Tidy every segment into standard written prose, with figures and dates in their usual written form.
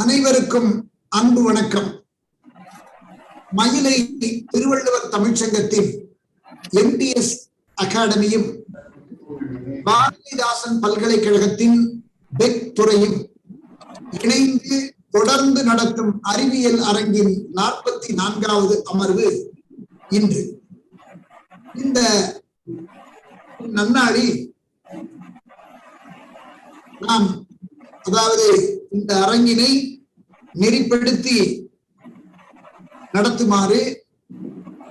அனைவருக்கும் அன்பு வணக்கம். மயிலை திருவள்ளுவர் தமிழ்ச்சங்கத்தின் MTS அகாடமியும் பாரதிதாசன் பல்கலைக்கழகத்தின் பெக் துறையும் இணைந்து தொடர்ந்து நடத்தும் அறிவியல் அரங்கின் 44வது அமர்வு இன்று. இந்த நன்னாளில் நாம் அதாவது இந்த அரங்கினை நெறிப்படுத்தி நடத்துமாறு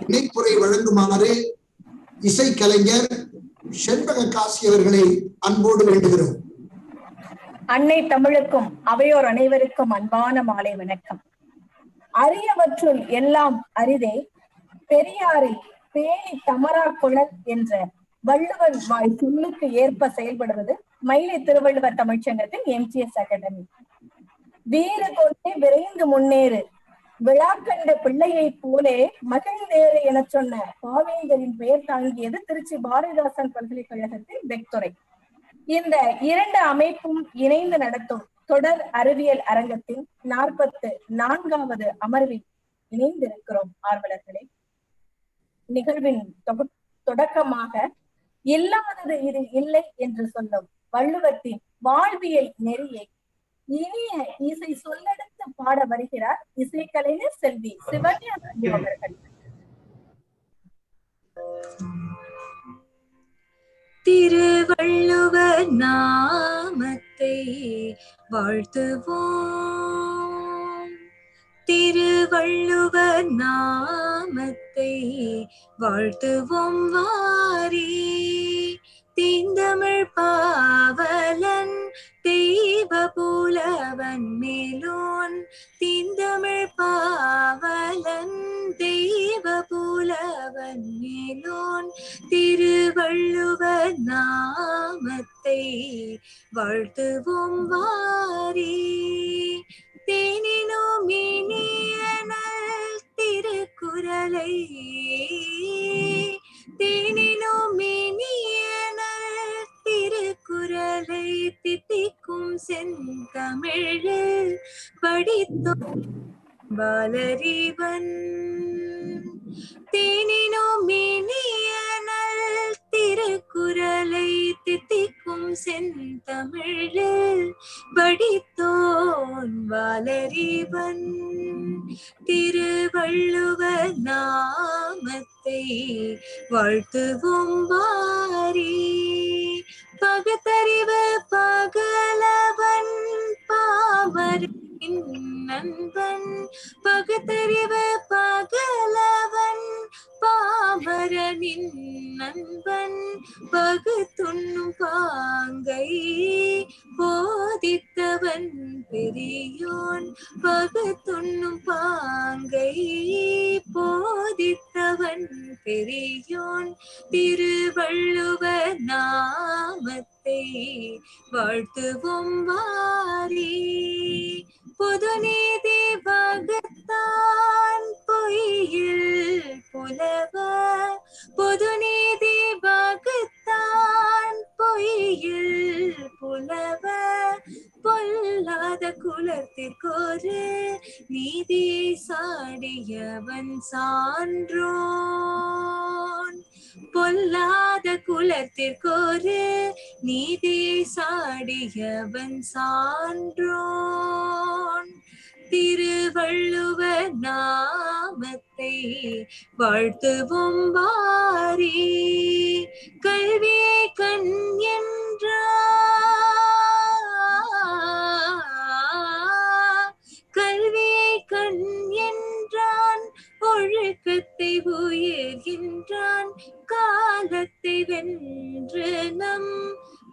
இணைப்புரை வழங்குமாறு இசைக்கலைஞர் செண்பக காசி அவர்களை அன்போடு வேண்டுகிறோம். அன்னை தமிழுக்கும் அவையோர் அனைவருக்கும் அன்பான மாலை வணக்கம். அரியவற்றுள் எல்லாம் அரிதே பெரியாரை பேணி தமரா குழல் என்ற வள்ளுவர் வாய் சொல்லுக்கு ஏற்ப செயல்படுவது மயிலை திருவள்ளுவர் தமிழ்ச்சங்கத்தின் MTS அகாடமி. வீறு கொண்டே விரைந்து முன்னேறு விழாக்கண்ட பிள்ளையை போலே மகிழ்ந்தேறு என சொன்ன பாவேந்தரின் பெயர் தாங்கியது திருச்சி பாரதிதாசன் பல்கலைக்கழகத்தின் பெக்துறை. இந்த இரண்டு அமைப்பும் இணைந்து நடத்தும் தொடர் அறிவியல் அரங்கத்தின் 44வது அமர்வில் இணைந்திருக்கிறோம் ஆர்வலர்களே. நிகழ்வின் தொடக்கமாக இல்லாதது இது இல்லை என்று சொல்லும் வள்ளுவத்தின் வாழ்வியல் நெறியை இனிய இசை சொல்லெடுத்து பாட வருகிறார் இசைக்கலைஞர் செல்வி சிவன்யா அவர்கள். திருவள்ளுவர் நாமத்தை வாழ்த்துவோம், திருவள்ளுவர் நாமத்தை வாழ்த்துவோம் வாரி. தீந்தமிழ் பாவலன் தெய்வ புலவன் மேலோன், தீந்தமிழ் பாவலன் தெய்வ புலவன் மேலோன், திருவள்ளுவர் நாமத்தை வாழ்த்துவோம் வாரி. தேனினும் இனியனல் திருக்குறளை, தேனினும் இனியனல் திருக்குறளை தித்திக்கும் செந்தமிழில் படித்தோம் பாலறிவன். தேனினும் இனியனல் திருக்குறளை தித்திக்கும் செந்தமிழில் படித்தோன் வாலறிவன். திருவள்ளுவர் நாமத்தை வாழ்த்துவோம் வாரி. பகுத்தறிவு பகலவன் பாமரின் நண்பன், பகுத்தறிவு பகலவன் பாமரனின் நண்பன், பகுத்துண்ணும் பாங்கை போதித்தவன் பெரியோன், பகுத்துண்ணும் பாங்கை போதித்தவன் பெரியோன், திருவள்ளுவர் நாமத்தை வாழ்த்துவோம் வாரி. பொதுநீதி வகுத்தான் பொய்யில் புலவ, பொதுநீதி வகுத்தான் பொய்யில் புலவ, பொல்லாத குலத்திற்கொரு நீதியை சாடியவன் சான்றோன், பொல்லாத குலத்திற்கொரு நீதியை சாடியவன் சான்றோன், திருவள்ளுவர் நாமத்தை வாழ்த்துவோம் வாரி. கல்வியை கண் என்றான், கல்வியை கண் என்றான், ஒழுக்கத்தை உயர்கின்றான், காலத்தை வென்று நம்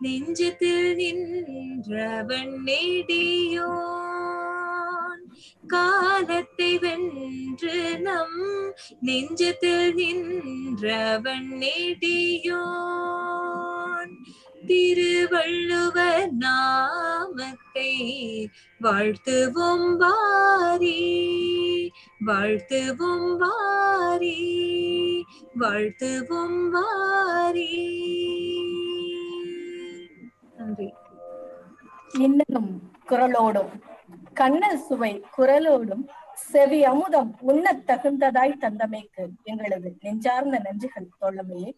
நெஞ்சத்தில் நின்றவன் நெடியோன், காலத்தை வென்று நம் நெஞ்சத்தில் நின்றவன் நெடியோன், திருவள்ளுவர் நாமத்தை வாழ்த்துவோம் வாரி. வாழ்த்துவோம் வாரி, வாழ்த்துவோம் வாரி. நன்றி. இன்னும் குரலோடும் கண்ணல் சுவை குரலோடும் செவி அமுதம் உண்ணத் தகுந்ததாய் தந்தமைக்கு எங்களது நெஞ்சார்ந்த நன்றிகள் தோழமையே.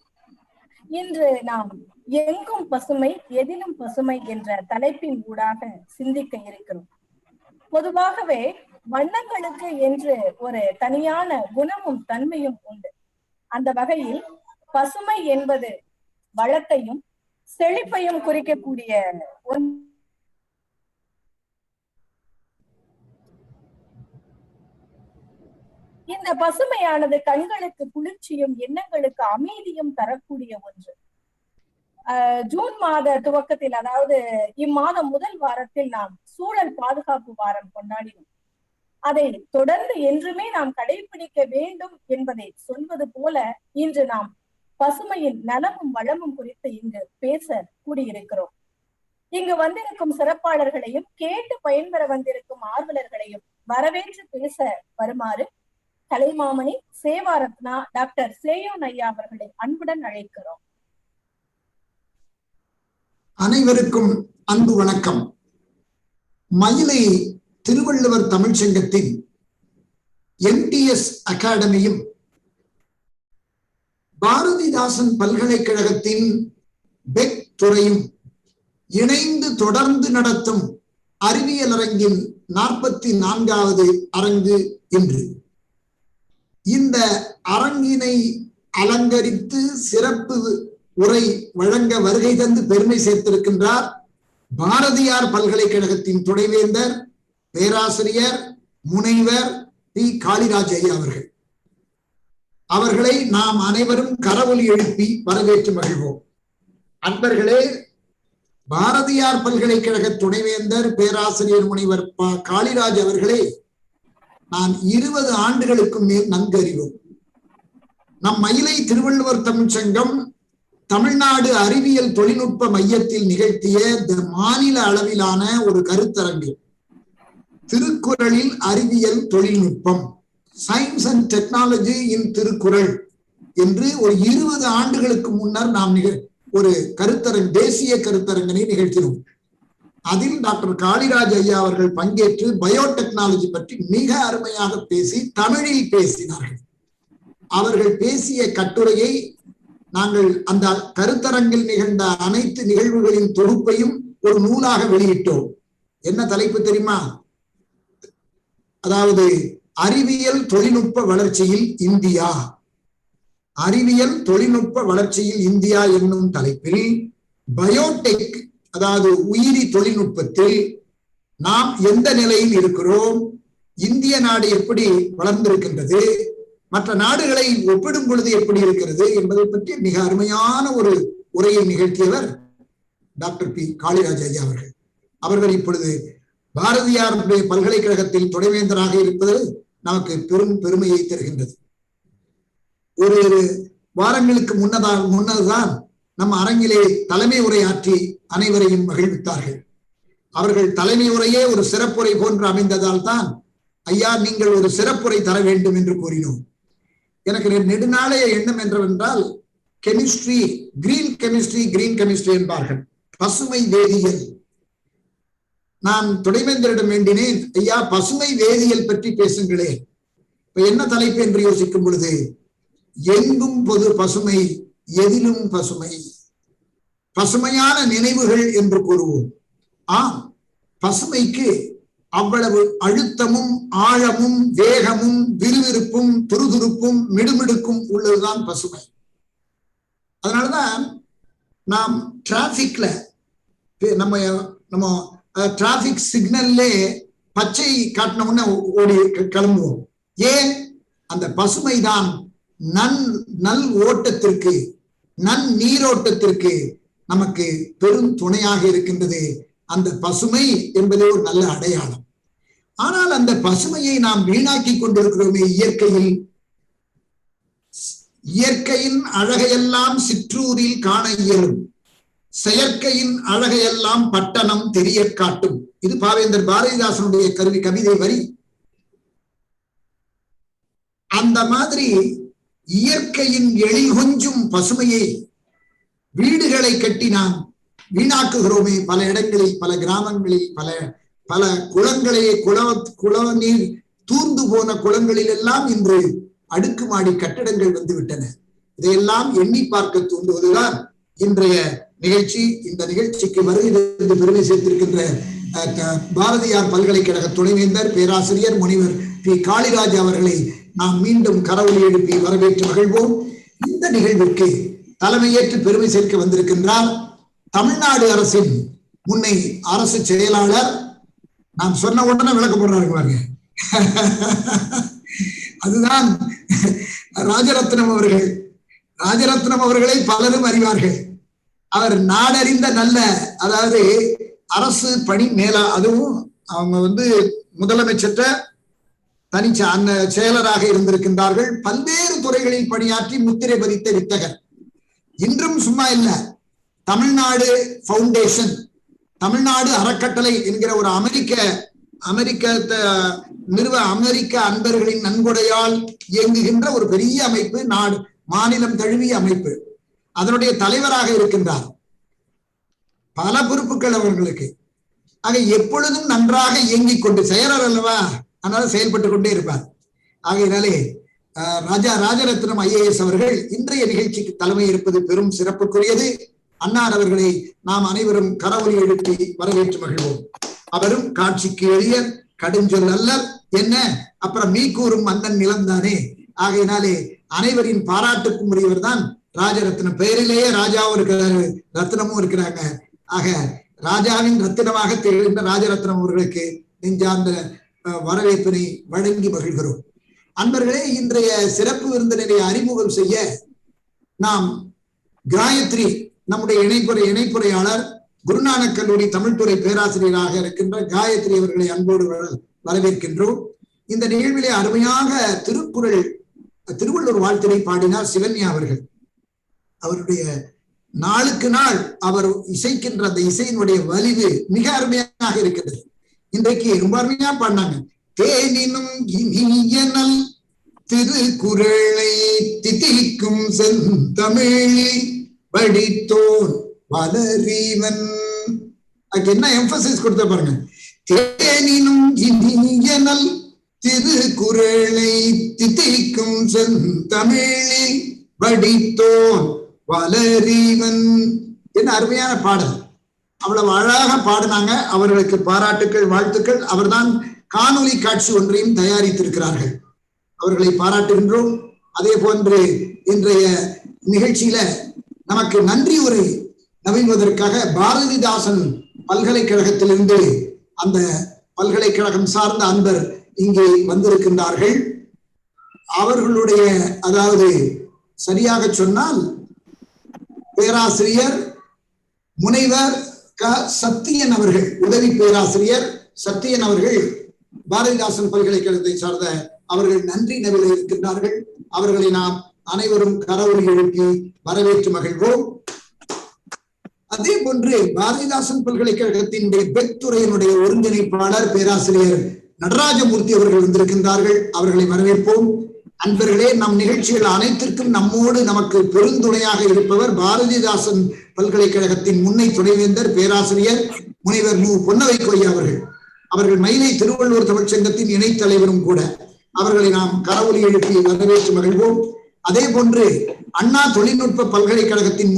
இன்று நாம் எங்கும் பசுமை எதிலும் பசுமை என்ற தலைப்பின் ஊடாக சிந்திக்க இருக்கிறோம். பொதுவாகவே வண்ணங்களுக்கு என்று ஒரு தனியான குணமும் தன்மையும் உண்டு. அந்த வகையில் பசுமை என்பது வளத்தையும் செழிப்பையும் குறிக்கக்கூடிய இந்த பசுமையானது கண்களுக்கு குளிர்ச்சியும் எண்ணங்களுக்கு அமைதியும் தரக்கூடிய ஒன்று. ஜூன் மாத துவக்கத்தில், அதாவது இம்மாதம் முதல் வாரத்தில் நாம் சூழல் பாதுகாப்பு வாரம் கொண்டாடினோம். அதை தொடர்ந்து என்றுமே நாம் கடைபிடிக்க வேண்டும் என்பதை சொல்வது போல இன்று நாம் பசுமையின் நலமும் வளமும் குறித்து இங்கு பேச கூடியிருக்கிறோம். இங்கு வந்திருக்கும் சிறப்பாளர்களையும் கேட்டு பயன்பெற வந்திருக்கும் ஆர்வலர்களையும் வரவேற்று பேச வருமாறு கலைமாமணி சேவாரத்னா டாக்டர் சேயோன் ஐயா அவர்களை அன்புடன் அழைக்கிறோம். அனைவருக்கும் அன்பு வணக்கம். மயிலை திருவள்ளுவர் தமிழ்ச்சங்கத்தின் MTS அகாடமியும் பாரதிதாசன் பல்கலைக்கழகத்தின் பெக் துறையும் இணைந்து தொடர்ந்து நடத்தும் அறிவியல் அரங்கின் 44வது அரங்கு இன்று. இந்த அரங்கினை அலங்கரித்து சிறப்பு உரை வழங்க வருகை தந்து பெருமை சேர்த்திருக்கின்றார் பாரதியார் பல்கலைக்கழகத்தின் துணைவேந்தர் பேராசிரியர் முனைவர் பி. காளிராஜ் ஐயா அவர்கள். அவர்களை நாம் அனைவரும் கரவொலி எழுப்பி வரவேற்று மகிழ்வோம். அன்பர்களே, பாரதியார் பல்கலைக்கழக துணைவேந்தர் பேராசிரியர் முனைவர் காளிராஜ் அவர்களே நான் 20 ஆண்டுகளுக்கு மேல் நன்கு அறிவோம். நம் மயிலை திருவள்ளுவர் தமிழ்ச்சங்கம் தமிழ்நாடு அறிவியல் தொழில்நுட்ப மையத்தில் நிகழ்த்திய மாநில அளவிலான ஒரு கருத்தரங்கு, திருக்குறளில் அறிவியல் தொழில்நுட்பம், science and technology in Thirukkural என்று ஒரு 20 ஆண்டுகளுக்கு முன்னர் நாம் ஒரு தேசிய கருத்தரங்கினை நிகழ்த்தினோம். அதில் டாக்டர் காளிராஜ் ஐயா அவர்கள் பங்கேற்று பயோடெக்னாலஜி பற்றி மிக அருமையாக பேசி தமிழில் பேசினார்கள். அவர்கள் பேசிய கட்டுரையை நாங்கள் அந்த கருத்தரங்கில் நிகழ்ந்த அனைத்து நிகழ்வுகளின் தொகுப்பையும் ஒரு நூலாக வெளியிட்டோம். என்ன தலைப்பு தெரியுமா? அதாவது அறிவியல் தொழில்நுட்ப வளர்ச்சியில் இந்தியா. அறிவியல் தொழில்நுட்ப வளர்ச்சியில் இந்தியா என்னும் தலைப்பில் பயோடெக், அதாவது உயிரி தொழில்நுட்பத்தில் நாம் எந்த நிலையில் இருக்கிறோம், இந்திய நாடு எப்படி வளர்ந்திருக்கின்றது, மற்ற நாடுகளை ஒப்பிடும் பொழுது எப்படி இருக்கிறது என்பதை பற்றி மிக அருமையான ஒரு உரையை நிகழ்த்தியவர் டாக்டர் பி. காளிராஜ் ஐயா அவர்கள். அவர்கள் இப்பொழுது பாரதியார் பல்கலைக்கழகத்தில் துணைவேந்தராக இருப்பது நமக்கு பெரும் பெருமையை தருகின்றது. ஒரு வாரங்களுக்கு முன்னதுதான் நம் அரங்கிலே தலைமை உரையாற்றி அனைவரையும் மகிழ்வித்தார்கள். அவர்கள் தலைமை உரையே ஒரு சிறப்புரை போன்று அமைந்ததால் தான் ஐயா நீங்கள் ஒரு சிறப்புரை தர வேண்டும் என்று கூறினோம். எனக்கு நெடுநாளைய எண்ணம் என்றவென்றால் கெமிஸ்ட்ரி, கிரீன் கெமிஸ்ட்ரி என்பார்கள், பசுமை வேதியியல். நான் துணைவேந்தரிடம் வேண்டினேன், ஐயா பசுமை வேதியியல் பற்றி பேசுங்களேன். இப்ப என்ன தலைப்பு என்று யோசிக்கும் பொழுது எங்கும் பொது பசுமை எதிலும் பசுமை, பசுமையான நினைவுகள் என்று கூறுவோம். பசுமைக்கு அவ்வளவு அழுத்தமும் ஆழமும் வேகமும் விறுவிறுப்பும் துருதுருப்பும் மிடுமிடுக்கும் உள்ளதுதான் பசுமை. அதனாலதான் நாம் டிராபிக்ல நம்ம டிராபிக் சிக்னல்ல பச்சை காட்டினோம்னா ஓடி கிளம்புவோம். ஏன்? அந்த பசுமை தான் நல் ஓட்டத்திற்கு, நீரோட்டத்திற்கு நமக்கு பெரும் துணையாக இருக்கின்றது. அந்த பசுமை என்பதே ஒரு நல்ல அடையாளம். ஆனால் அந்த பசுமையை நாம் வீணாக்கி கொண்டிருக்கிறோமே. இயற்கையின் அழகையெல்லாம் சிற்றூரில் காண இயலும், செயற்கையின் அழகையெல்லாம் பட்டணம் தெரிய காட்டும். இது பாவேந்தர் பாரதிதாசனுடைய கவிதை வரி. அந்த மாதிரி இயற்கையின் எழில் கொஞ்சும் பசுமையை வீடுகளை கட்டி நாம் வீணாக்குகிறோமே. பல இடங்களில், பல கிராமங்களில், பல பல குள நீர் தூர்ந்து போன குளங்களில் எல்லாம் இன்று அடுக்குமாடி கட்டடங்கள் வந்து விட்டன. இதையெல்லாம் எண்ணி பார்க்க தூண்டுவதுதான் இன்றைய நிகழ்ச்சி. இந்த நிகழ்ச்சிக்கு வருகை பெருமை சேர்த்திருக்கின்ற பாரதியார் பல்கலைக்கழக துணைவேந்தர் பேராசிரியர் முனைவர் பி காளிராஜ் அவர்களை நாம் மீண்டும் கரவொலி எழுப்பி வரவேற்று மகிழ்வோம். இந்த நிகழ்விற்கு தலைமையேற்று பெருமை சேர்க்க வந்திருக்கின்றார் தமிழ்நாடு அரசின் முன்னை அரசு செயலாளர். நான் சொன்ன உடனே விளக்க போடுறாரு பாருங்க, அதுதான் ராஜரத்னம் அவர்கள். ராஜரத்னம் அவர்களை பலரும் அறிவார்கள். அவர் நாடறிந்த நல்ல, அதாவது அரசு பணி மேலா, அதுவும் அவங்க முதலமைச்சர் அந்த செயலராக இருந்திருக்கின்றார்கள். பல்வேறு துறைகளில் பணியாற்றி முத்திரை பதித்த வித்தகர். இன்றும் சும்மா இல்ல, தமிழ்நாடு பவுண்டேஷன், தமிழ்நாடு அறக்கட்டளை என்கிற ஒரு அமெரிக்க அன்பர்களின் நன்கொடையால் இயங்குகின்ற ஒரு பெரிய அமைப்பு, நாடு மாநிலம் தழுவிய அமைப்பு. அதனுடைய தலைவராக இருக்கின்றார். பல பொறுப்புகள் அவர்களுக்கு. ஆக எப்பொழுதும் நன்றாக இயங்கிக் கொண்டு, செயலர் அல்லவா, அதனால செயல்பட்டு கொண்டே இருப்பார். ஆகையினாலே ராஜரத்னம் IAS அவர்கள் இன்றைய நிகழ்ச்சிக்கு தலைமை இருப்பது பெரும் சிறப்புக்குரியது. அன்னார் அவர்களை நாம் அனைவரும் கரவொலி எழுப்பி வரவேற்று மகிழ்வோம். அவரும் காட்சிக்கு எளிய கடுஞ்சொல் அல்லர் என்ன, அப்புறம் மீ கூறும் மன்னன் நிலம்தானே. ஆகையினாலே அனைவரின் பாராட்டுக்கும் உரியவர் தான் ராஜரத்னம். பெயரிலேயே ராஜாவும் இருக்கிறாரு, ரத்னமும் இருக்கிறாங்க. ஆக ராஜாவின் ரத்தினமாக திகழ்ந்த ராஜரத்னம் அவர்களுக்கு நெஞ்சார்ந்த வரவேற்பினை வழங்கி மகிழ்கிறோம். அன்பர்களே, இன்றைய சிறப்பு விருந்தினரை அறிமுகம் செய்ய நாம் காயத்ரி, நம்முடைய இணைப்புரையாளர், குருநானக் கல்லூரி தமிழ்துறை பேராசிரியராக இருக்கின்ற காயத்ரி அவர்களை அன்போடு வரவேற்கின்றோம். இந்த நிகழ்விலே அருமையாக திருவள்ளுவர் வாழ்த்தினை பாடினார் சிவன்யா அவர்கள். அவருடைய நாளுக்கு நாள் அவர் இசைக்கின்ற அந்த இசையினுடைய வலிவு மிக அருமையாக இருக்கின்றது. இன்றைக்கு ரொம்ப அருமையா பாடினாங்க. தேனினும் இனியனல் திருக்குறளை திதிக்கும் செந்தமிழி படித்தோன் வளரீவன். அதுக்கு என்ன எம்பசிஸ் கொடுத்த பாருங்க. தேனினும் இனியனல் திருக்குறளை திதிக்கும் செந்தமிழி படித்தோன் வளரீவன். என்ன அருமையான பாடல், அவ்வளவு அழகாக பாடினாங்க. அவர்களுக்கு பாராட்டுக்கள், வாழ்த்துக்கள். அவர்தான் காணொலி காட்சி ஒன்றையும் தயாரித்திருக்கிறார்கள். அவர்களை பாராட்டுகின்றோம். அதே போன்று இன்றைய நிகழ்ச்சியில நமக்கு நன்றி உரை நவிழ்வதற்காக பாரதிதாசன் பல்கலைக்கழகத்திலிருந்து அந்த பல்கலைக்கழகம் சார்ந்த அன்பர் இங்கே வந்திருக்கின்றார்கள். அவர்களுடைய, அதாவது சரியாக சொன்னால் பேராசிரியர் முனைவர் சத்தியன் அவர்கள், உதவி பேராசிரியர் சத்தியன் அவர்கள் பாரதிதாசன் பல்கலைக்கழகத்தை சார்ந்த அவர்கள் நன்றி நவில இருக்கின்றார்கள். அவர்களை நாம் அனைவரும் கரவொலி எழுப்பி வரவேற்று மகிழ்வோம். அதே போன்று பாரதிதாசன் பல்கலைக்கழகத்தினுடைய பெத்துறையினுடைய ஒருங்கிணைப்பாளர் பேராசிரியர் நடராஜமூர்த்தி அவர்கள் வந்திருக்கின்றார்கள். அவர்களை வரவேற்போம். அன்பர்களே, நம் நிகழ்ச்சிகள் அனைத்திற்கும் நம்மோடு நமக்கு பெருந்துணையாக இருப்பவர் பாரதிதாசன் பல்கலைக்கழகத்தின் முன்னை துணைவேந்தர் பேராசிரியர் முனைவர் மு பொன்னவை கொய்யா அவர்கள். அவர்கள் மயிலை திருவள்ளுவர் தமிழ்ச்சங்கத்தின் இணைத் தலைவரும் கூட. அவர்களை நாம் கரவொலி எழுப்பி வரவேற்று மகிழ்வோம். அதே போன்று அண்ணா தொழில்நுட்ப பல்கலைக்கழகத்தின்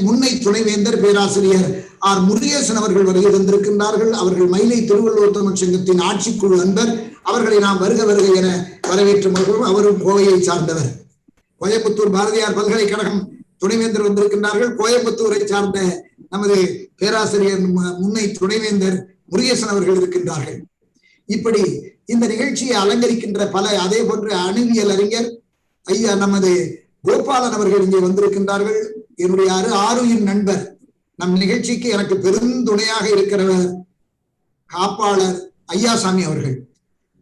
முன்னை துணைவேந்தர் பேராசிரியர் ஆர் முருகேசன் அவர்கள் வருகை வந்திருக்கின்றார்கள். அவர்கள் மயிலை திருவள்ளுவர் தமிழ்ச்சங்கத்தின் ஆட்சிக்குழு அன்பர். அவர்களை நாம் வருக வருக என வரவேற்று மகிழ்வோம். அவரும் கோவையை சார்ந்தவர். கோயம்புத்தூர் பாரதியார் பல்கலைக்கழகம் துணைவேந்தர் வந்திருக்கின்றார்கள். கோயம்புத்தூரை சார்ந்த நமது பேராசிரியர் முன்னை துணைவேந்தர் முருகேசன் அவர்கள் இருக்கின்றார்கள். இப்படி இந்த நிகழ்ச்சியை அலங்கரிக்கின்ற பல, அதே போன்று அணுவியல் அறிஞர் ஐயா நமது கோபாலன் அவர்கள் இங்கே வந்திருக்கின்றார்கள். என்னுடைய ஆருயின் நண்பர், நம் நிகழ்ச்சிக்கு எனக்கு பெருந்துணையாக இருக்கிறவர் காப்பாளர் ஐயாசாமி அவர்கள்.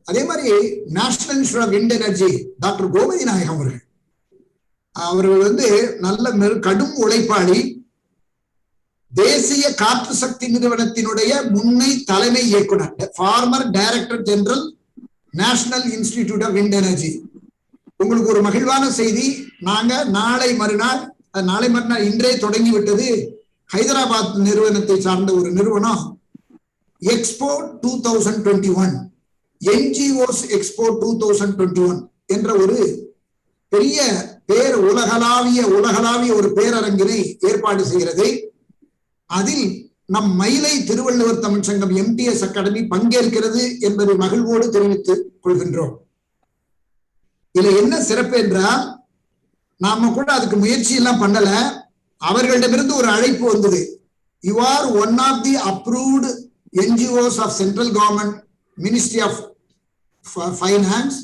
அதே மாதிரி national institute of wind energy doctor Gomathi Nayagam அவர்கள் நல்ல கடும் உழைப்பாளி. தேசிய காற்று சக்தி நிறுவனத்தினுடைய முன்னை தலைமை இயக்குனர், former director general national institute of wind energy. உங்களுக்கு ஒரு மகிழ்வான செய்தி, நாங்க நாளை மறுநாள் இன்றே தொடங்கிவிட்டது. ஹைதராபாத் நிறுவனத்தை சார்ந்த ஒரு நிறுவனம் எக்ஸ்போ 2021, NGOs எக்ஸ்போ 2021 என்ற ஒரு பெரிய உலகளாவிய ஒரு பேரரங்கினை ஏற்பாடு செய்கிறது. அதில் நம் மயிலை திருவள்ளுவர் தமிழ் சங்கம் MTS அகாடமி பங்கேற்கிறது என்பதை மகிழ்வோடு தெரிவித்துக் கொள்கின்றோம். இதுல என்ன சிறப்பு என்றால், நாம கூட அதுக்கு முயற்சி எல்லாம் பண்ணல. அவர்களிடமிருந்து ஒரு அழைப்பு வந்தது. You are one of the approved NGOs of central government ministry of finance.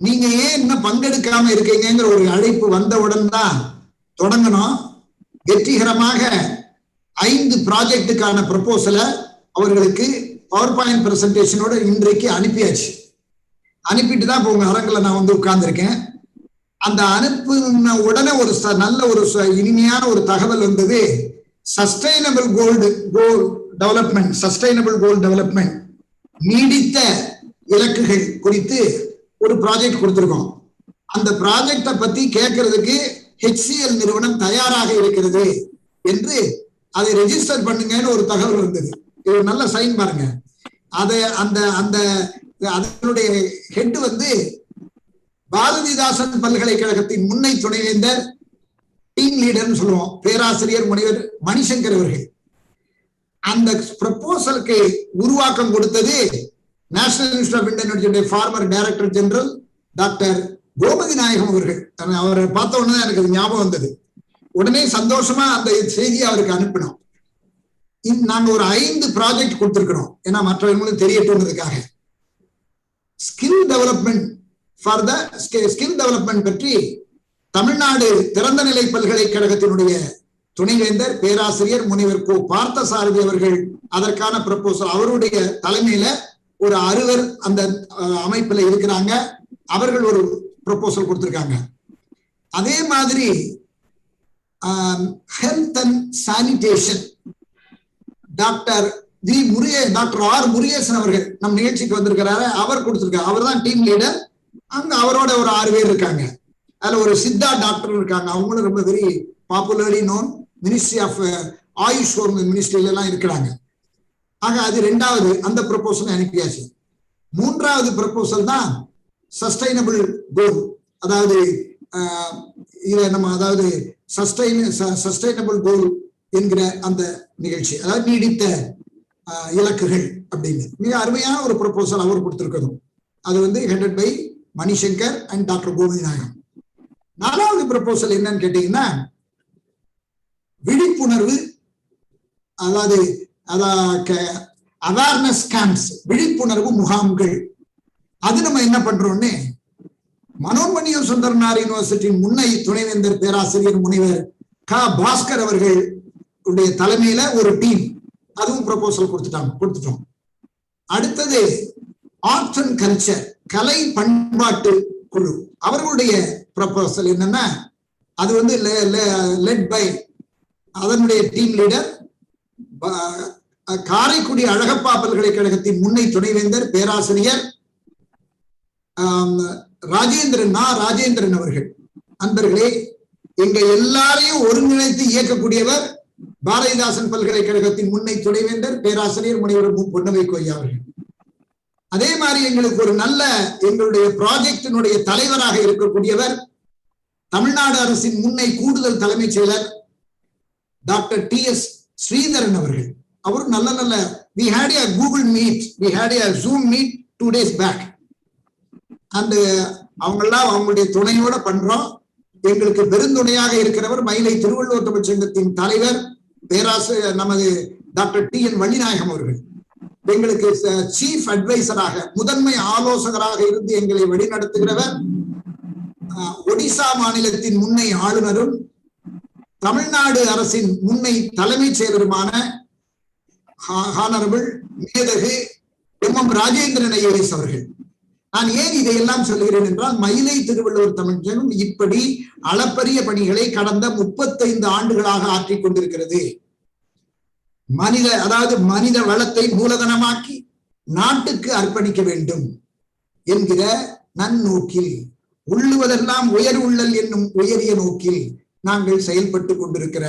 நீங்க ஏன் இன்னும் பங்கெடுக்காம இருக்கீங்கிற ஒரு அழைப்பு வந்தவுடன் தான் தொடங்கணும். வெற்றிகரமாக 5 ப்ராஜெக்டுக்கான ப்ரொபோசலை அவர்களுக்கு பவர் பாயிண்ட் பிரசன்டேஷனோட இன்றைக்கு அனுப்பியாச்சு. அனுப்பிட்டு தான் இப்போ உங்க அரங்கில் நான் வந்து உட்கார்ந்துருக்கேன். அந்த அனுப்பின உடனே ஒரு நல்ல ஒரு இனிமையான ஒரு தகவல் வந்தது. சஸ்டைனபிள் கோல் டெவலப்மெண்ட், நீடித்த இலக்குகள் குறித்து ஒரு ப்ராஜெக்ட் கொடுத்திருக்கோம். அந்த ப்ராஜெக்டை பத்தி கேட்கறதுக்கு HCL நிறுவனம் தயாராக இருக்கிறது என்று அதை ரெஜிஸ்டர் பண்ணுங்கன்னு ஒரு தகவல் வந்தது. இது நல்ல சைன் பாருங்க. அதனுடைய ஹெட் வந்து பாரதிதாசன் பல்கலைக்கழகத்தின் முன்னை துணைவேந்தர், டீம் லீடர்னு சொல்லுவோம், பேராசிரியர் முனைவர் மணிசங்கர் அவர்கள். அந்த ப்ரொபோசலுக்கு உருவாக்கம் கொடுத்தது நேஷனல் இன்ஸ்டிடியூட் ஆஃப் இந்தியன் எனர்ஜியுடைய former director general doctor Gomathi Nayagam அவர்கள். அவரை பார்த்த உடனே எனக்கு அது ஞாபகம் வந்தது. உடனே சந்தோஷமா அந்த செய்தியை அவருக்கு அனுப்பினோம். நாங்க ஒரு 5 ப்ராஜெக்ட் கொடுத்திருக்கிறோம். ஏன்னா மற்றவர்களும் தெரியட்டும்ன்றதுக்காக. ஸ்கில் டெவலப்மெண்ட் பற்றி தமிழ்நாடு திறந்த நிலை பல்கலைக்கழகத்தினுடைய துணைவேந்தர் பேராசிரியர் முனைவர் கோ பார்த்தசாரதி அவர்கள் அதற்கான ப்ரொபோசல், அவருடைய தலைமையில ஒரு 6 அந்த அமைப்புல இருக்கிறாங்க. அவர்கள் ஒரு ப்ரொபோசல் கொடுத்திருக்காங்க. அதே மாதிரி health and sanitation doctor R Murugesan அவர்கள் நம் நிகழ்ச்சிக்கு வந்திருக்கிறாரு. அவர் கொடுத்திருக்காரு. அவர் தான் டீம் லீடர். அங்க அவரோட ஒரு 6 பேர் இருக்காங்க. அதுல ஒரு சித்தா டாக்டர் இருக்காங்க. அவங்களும் ரொம்ப very popularly known, ministry of AYUSH மினிஸ்ட்ரியில எல்லாம் இருக்கிறாங்க. ஆக அது 2வது அந்த ப்ரொபோசல் அனுப்பியாச்சு. 3வது ப்ரொபோசல் தான் சஸ்டைனபிள் கோல். அதாவது இதை நம்ம சஸ்டைனபிள் கோல் என்கிற அந்த நிகழ்ச்சி, அதாவது நீடித்த இலக்குகள் அப்படின்னு மிக அருமையான ஒரு ப்ரொபோசல் அவர் கொடுத்திருக்கணும். அது வந்து headed by Manishankar and doctor Gomathi Nayagam. 4வது ப்ரொபோசல் என்னன்னு கேட்டீங்கன்னா, விழிப்புணர்வு, அதாவது அவேர்னஸ் கேம்ப்ஸ், விழிப்புணர்வு முகாம்கள். அது நம்ம என்ன பண்றோம்னு மனோன்மணியம் சுந்தரனார் யூனிவர்சிட்டியின் முன்னை துணைவேந்தர் பேராசிரியர் முனைவர் க பாஸ்கர் அவர்கள் தலைமையில ஒரு டீம், அதுவும் ப்ரொபோசல் கொடுத்துட்டோம். அடுத்தது ஆர்ட் அண்ட் கல்ச்சர், கலை பண்பாட்டு குழு. அவர்களுடைய ப்ரொபோசல் என்னன்னா, அது வந்து லெட் பை அதனுடைய டீம் லீடர் காரைக்குடி அழகப்பா பல்கலைக்கழகத்தின் முன்னை துணைவேந்தர் பேராசிரியர் ராஜேந்திரன் அவர்கள். அன்பர்களே, எங்க எல்லாரையும் ஒருங்கிணைத்து இயக்கக்கூடியவர் பாரதிதாசன் பல்கலைக்கழகத்தின் முன்னை துணைவேந்தர் பேராசிரியர் முனைவர் பொன்னவை கொய்யா அவர்கள். அதே மாதிரி எங்களுக்கு ஒரு நல்ல எங்களுடைய ப்ராஜெக்டினுடைய தலைவராக இருக்கக்கூடியவர் தமிழ்நாடு அரசின் முன்னை கூடுதல் தலைமைச் செயலர் டாக்டர் TS ஸ்ரீதரன் அவர்கள். அவர் நல்ல we had a Google meet, we had a Zoom meet 2 days back. அந்த அவங்கெல்லாம் அவங்களுடைய துணையோட பண்றோம். எங்களுக்கு பெருந்துணையாக இருக்கிறவர் மயிலை திருவள்ளுவர் தமிழ் சங்கத்தின் தலைவர் பேராசிரியர் நமது டாக்டர் TN வள்ளிநாயகம் அவர்கள். எங்களுக்கு சீஃப் அட்வைசராக, முதன்மை ஆலோசகராக இருந்து எங்களை வழிநடத்துகிறவர் ஒடிசா மாநிலத்தின் முன்னை ஆளுநரும் தமிழ்நாடு அரசின் முன்னை தலைமைச் செயலருமான ஹானரபிள் மேதகு M.M. ராஜேந்திரன் ஐஏஎஸ் அவர்கள். நான் ஏன் இதையெல்லாம் சொல்கிறேன் என்றால், மயிலை திருவள்ளுவர் தமிழ் சங்கம் இப்படி அளப்பரிய பணிகளை கடந்த 35 ஆண்டுகளாக ஆற்றிக் கொண்டிருக்கிறது. மனித வளத்தை மூலதனமாக்கி நாட்டுக்கு அர்ப்பணிக்க வேண்டும் என்கிற நன்னோக்கில், உள்ளுவதெல்லாம் உயர் உள்ளல் என்னும் உயரிய நோக்கில் நாங்கள் செயல்பட்டு கொண்டிருக்கிற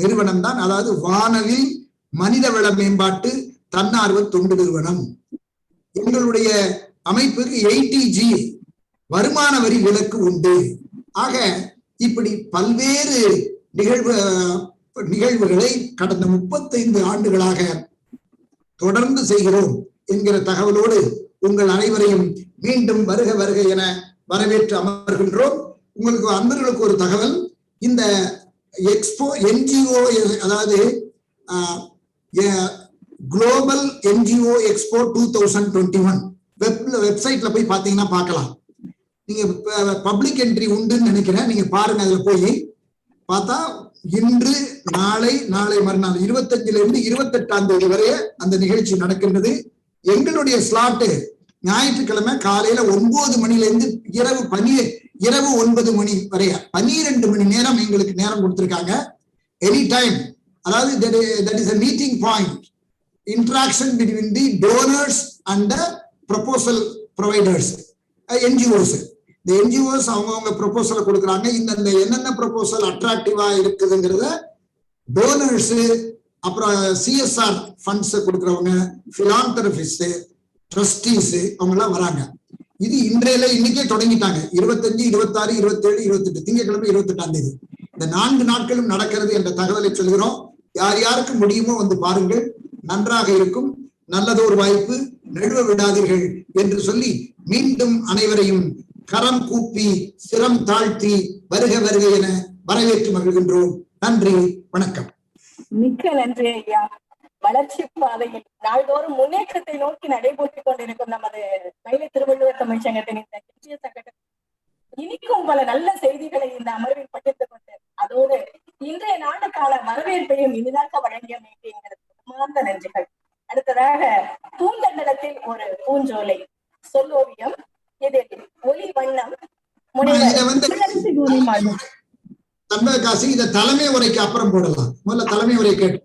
நிறுவனம் தான். அதாவது வானவில் மனித வள மேம்பாட்டு தன்னார்வ தொண்டு நிறுவனம். எங்களுடைய அமைப்புக்கு 80G வருமான வரி விலக்கு உண்டு. ஆக இப்படி பல்வேறு நிகழ்வுகளை கடந்த 35 ஆண்டுகளாக தொடர்ந்து செய்கிறோம் என்கிற தகவலோடு உங்கள் அனைவரையும் மீண்டும் வருக வருக என வரவேற்று அமர்கின்றோம். உங்களுக்கு அன்பர்களுக்கு ஒரு தகவல், இந்த எக்ஸ்போ NGO, அதாவது குளோபல் NGO எக்ஸ்போ 2021 வெப்சைட்ல போய் பாத்தீங்கன்னா பார்க்கலாம். நீங்க பப்ளிக் என்ட்ரி உண்டுன்னு நினைக்கிறேன், நீங்க பாருங்க. அதுல போய் பார்த்தா இன்று நாளை மறுநாள் 25 இருந்து 28ஆம் தேதி வரை அந்த நிகழ்ச்சி நடக்கின்றது. எங்களுடைய ஸ்லாட்டு ஞாயிற்றுக்கிழமை காலையில 9 மணில இருந்து இரவு 9 மணி வரை 12 மணி நேரம் எங்களுக்கு நேரம் கொடுத்திருக்காங்க. எனி டைம், அதாவது that is a meeting point, interaction between the donors and the proposal providers, NGOs. இந்த NGOs அவங்க ப்ரொபோசலை கொடுக்குறாங்க. இந்த என்னென்ன ப்ரொபோசல் அட்ராக்டிவா இருக்குதுங்கிறத டோனர்ஸ், அப்புறம் CSR ஃபண்ட்ஸ் கொடுக்குறவங்க, பிலாந்தரபிஸ்ட், ட்ரஸ்டீஸ் அவங்க எல்லாம் வராங்க. இது இன்னைக்கே தொடங்கிட்டாங்க. 25, 26, 27, 28 திங்கட்கிழமை 28ஆம் தேதி இந்த 4 நாட்களும் நடக்கிறது என்ற தகவலை சொல்கிறோம். யார் யாருக்கு முடியுமோ வந்து பாருங்கள், நன்றாக இருக்கும். நல்லதொரு வாய்ப்பு, நழுவ விடாதீர்கள் என்று சொல்லி மீண்டும் அனைவரையும் கரம் கூப்பி சிரம் தாழ்த்தி வருக வருக என வரவேற்று மகிழ்கின்றோம். நன்றி, வணக்கம். மிக்க நன்றி ஐயா. வளர்ச்சி பாதையில் நாள்தோறும் முன்னேற்றத்தை நோக்கி நடைபெற்றுக் கொண்டிருக்கும் நமது மயிலை திருவள்ளுவர் தமிழ்ச்சங்கத்தின் இந்த கிறிஸ்டிய சங்கத்தில் இனிக்கும் பல நல்ல செய்திகளை இந்த அமர்வில் பகிர்ந்து கொண்டு அதோடு இன்றைய நாளுக்கான வரவேற்பையும் இனிதாக வழங்கிய எங்களுக்கு நன்றிகள். அடுத்ததாக பூந்தண்டலத்தில் ஒரு பூஞ்சோலை சொல்லோவியம், இதில் ஒளி வண்ணம் தம்பகாசி. இத தலைமை உரைக்கு அப்புறம் போடலாம், முதல்ல தலைமை உரை கேட்டு.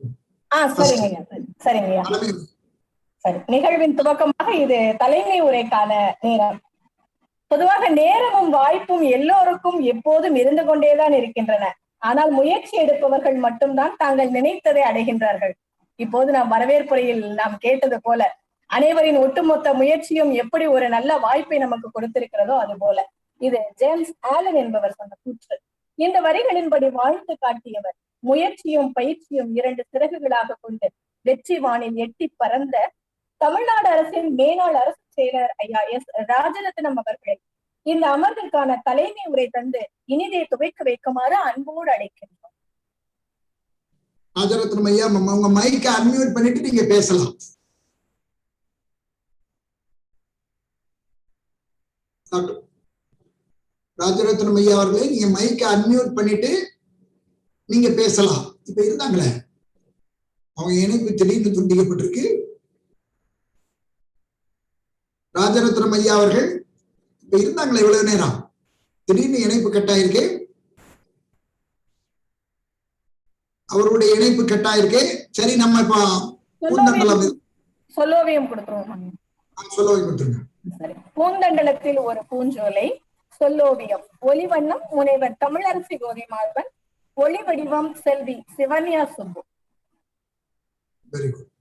சரிங்க சரிங்க. சரி, நிகழ்வின் துவக்கமாக இது தலைமை உரைக்கான நேரம். பொதுவாக நேரமும் வாய்ப்பும் எல்லோருக்கும் எப்போதும் இருந்து கொண்டேதான் இருக்கின்றன. ஆனால் முயற்சி எடுப்பவர்கள் மட்டும்தான் தாங்கள் நினைத்ததை அடைகின்றார்கள். இப்போது நாம் வரவேற்புரையில் நாம் கேட்டது போல அனைவரின் ஒட்டுமொத்த முயற்சியும் எப்படி ஒரு நல்ல வாய்ப்பை நமக்கு கொடுத்திருக்கிறதோ அது போல இது ஜேம்ஸ் ஆலன் என்பவர் சொன்ன கூற்று. இந்த வரிகளின்படி வாழ்த்து காட்டியவர் முயற்சியும் பயிற்சியும் 2 சிறகுகளாக கொண்டு வெற்றி வானில் எட்டி பறந்த தமிழ்நாடு அரசின் மேலாள் அரசு செயலர் ஐயா எஸ் ராஜரத்னம் அவர்களை இந்த அமர்விற்கான தலைமை உரை தந்து இனிதே துவைக்க வைக்குமாறு அன்போடு அழைக்கின்றோம். ராஜரத்னம் ஐயா, உங்க மைக்கை அன்மியூட் பண்ணிட்டு நீங்க பேசலாம். ராஜரத்னம் ஐயா அவர்களே, நீங்க மைக்கை அன்மியூட் பண்ணிட்டு நீங்க பேசலாம். இப்ப இருந்தாங்களே, அவங்க இணைப்பு திடீர்னு துண்டிக்கப்பட்டிருக்கு. ராஜரத்னம் ஐயா அவர்கள் இப்ப இருந்தாங்களே, இவ்வளவு நேரம் திடீர்னு இணைப்பு கட்டாயிருக்கு. அவருடைய இணைப்பு கட்டாயிருக்கு. சரி, நம்ம இப்ப சொல்லோவியம் கொடுத்துருவோம். சொல்லோவியம் கொடுத்துருங்க. பூந்தண்டலத்தில் ஒரு பூஞ்சோலை சொல்லோவியம். ஒளிவண்ணம் முனைவர் தமிழரசி கோதைமார்பன். ஒளி வடிவம் செல்வி சிவன்யா சுப்பு. Very good.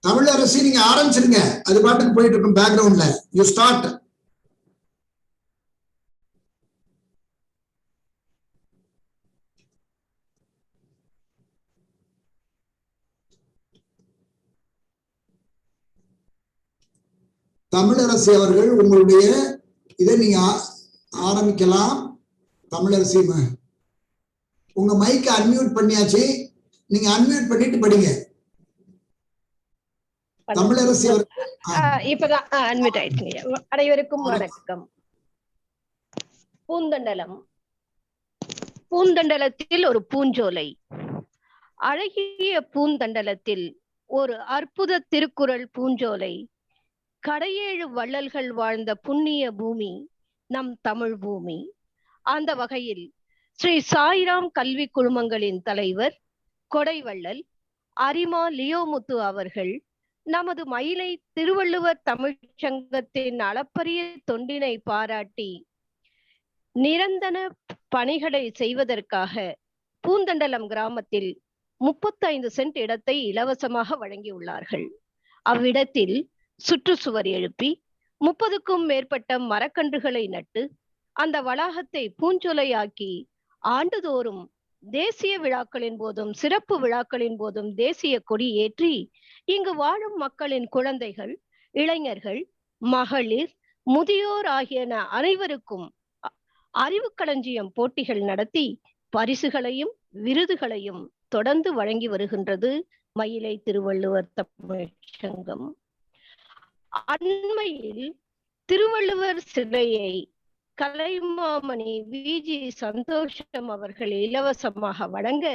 தமிழரசி நீங்க ஆரம்பிச்சிருங்க, அது பாட்டுக்கு போயிட்டு இருக்கும் பேக்ரவுண்ட்ல. You start. தமிழரசி அவர்கள் உங்களுடைய இதை நீங்க ஆரம்பிக்கலாம். தமிழரசி உங்க மைக்கை அன்மியூட் பண்ணியாச்சு, நீங்க அன்மியூட் பண்ணிட்டு படிங்க. தமிழரசி இப்பதான் அன்மியூட் ஆயிடுச்சுங்க. அனைவருக்கும் வணக்கம். பூந்தண்டலம். பூந்தண்டலத்தில் ஒரு பூஞ்சோலை. அழகிய பூந்தண்டலத்தில் ஒரு அற்புத திருக்குறள் பூஞ்சோலை. கடையேழு வள்ளல்கள் வாழ்ந்த புண்ணிய பூமி நம் தமிழ் பூமி. அந்த வகையில் ஸ்ரீ சாய்ராம் கல்வி குழுமங்களின் தலைவர் கொடைவள்ளல் அரிமா லியோமுத்து அவர்கள் நமது மயிலை திருவள்ளுவர் தமிழ்ச்சங்கத்தின் அளப்பரிய தொண்டினை பாராட்டி நிரந்தர பணிகளை செய்வதற்காக பூந்தண்டலம் கிராமத்தில் 35 சென்ட் இடத்தை இலவசமாக வழங்கியுள்ளார்கள். அவ்விடத்தில் சுற்றுச்சுவர் எழுப்பி 30க்கும் மேற்பட்ட மரக்கன்றுகளை நட்டு அந்த வளாகத்தை பூஞ்சோலையாக்கி ஆண்டுதோறும் தேசிய விழாக்களின் போதும் சிறப்பு விழாக்களின் போதும் தேசிய கொடி ஏற்றி இங்கு வாழும் மக்களின் குழந்தைகள், இளைஞர்கள், மகளிர், முதியோர் ஆகியன அனைவருக்கும் அறிவு களஞ்சியம் போட்டிகள் நடத்தி பரிசுகளையும் விருதுகளையும் தொடர்ந்து வழங்கி வருகின்றது மயிலை திருவள்ளுவர் தமிழ்ச் சங்கம். அண்மையில் திருவள்ளுவர் சிலையை கலைமாமணி விஜி சந்தோஷம் அவர்கள் இலவசமாக வழங்க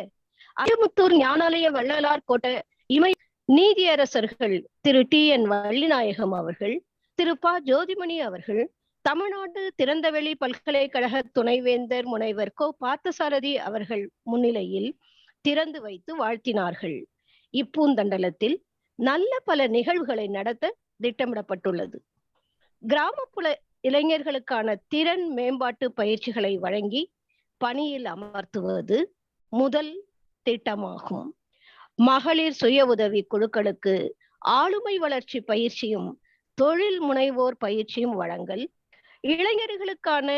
அயமுத்தூர் ஞானாலய வள்ளலார் கோட்ட இமய நீதியரசர்கள் திரு TN வள்ளிநாயகம் அவர்கள், திரு ப ஜோதிமணி அவர்கள், தமிழ்நாடு திறந்தவெளி பல்கலைக்கழக துணைவேந்தர் முனைவர் கோ பார்த்தசாரதி அவர்கள் முன்னிலையில் திறந்து வைத்து வாழ்த்தினார்கள். இப்பூந்தண்டலத்தில் நல்ல பல நிகழ்வுகளை நடத்த திட்டமிடப்பட்டுள்ளது. கிராமப்புற இளைஞர்களுக்கான திறன் மேம்பாட்டு பயிற்சிகளை வழங்கி பணியில் அமர்த்துவது முதல் திட்டமாகும். மகளிர் சுய உதவி குழுக்களுக்கு ஆளுமை வளர்ச்சி பயிற்சியும் தொழில் முனைவோர் பயிற்சியும் வழங்கல், இளைஞர்களுக்கான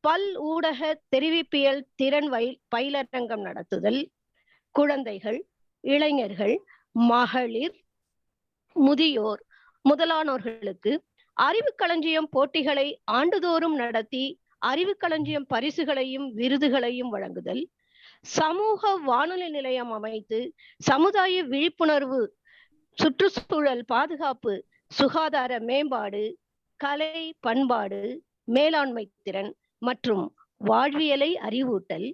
பல் ஊடக தெரிவிப்பியல் திறன் பயிலரங்கம் நடத்துதல், குழந்தைகள், இளைஞர்கள், மகளிர், முதியோர் முதலானோர்களுக்கு அறிவு களஞ்சியம் போட்டிகளை ஆண்டுதோறும் நடத்தி அறிவு களஞ்சியம் பரிசுகளையும் விருதுகளையும் வழங்குதல், சமூக வானொலி நிலையம் அமைத்து சமுதாய விழிப்புணர்வு, சுற்றுச்சூழல் பாதுகாப்பு, சுகாதார மேம்பாடு, கலை பண்பாடு, மேலாண்மை திறன் மற்றும் வாழ்வியலை அறிவூட்டல்,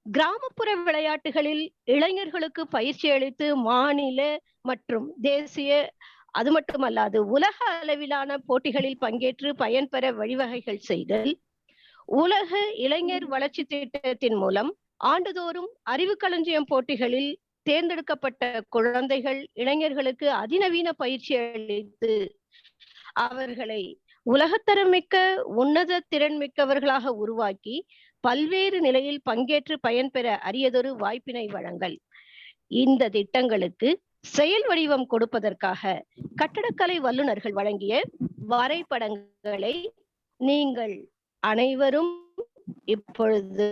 கிராமப்புற விளையாட்டுகளில் இளைஞர்களுக்கு பயிற்சி அளித்து மாநில மற்றும் தேசிய, அது மட்டுமல்லாது உலக அளவிலான போட்டிகளில் பங்கேற்று பயன்பெற வழிவகைகள் செய்தல், உலக இளைஞர் வளர்ச்சி திட்டத்தின் மூலம் ஆண்டுதோறும் அறிவு களஞ்சியம் போட்டிகளில் தேர்ந்தெடுக்கப்பட்ட குழந்தைகள், இளைஞர்களுக்கு அதிநவீன பயிற்சி அளித்து அவர்களை உலகத்தரமிக்க உன்னத திறன் மிக்கவர்களாக உருவாக்கி பல்வேறு நிலையில் பங்கேற்று பயன்பெற அரியதொரு வாய்ப்பினை வழங்கல். இந்த திட்டங்களுக்கு செயல் வடிவம் கொடுப்பதற்காக கட்டடக்கலை வல்லுநர்கள் வழங்கிய வரைபடங்களை நீங்கள் அனைவரும் இப்பொழுது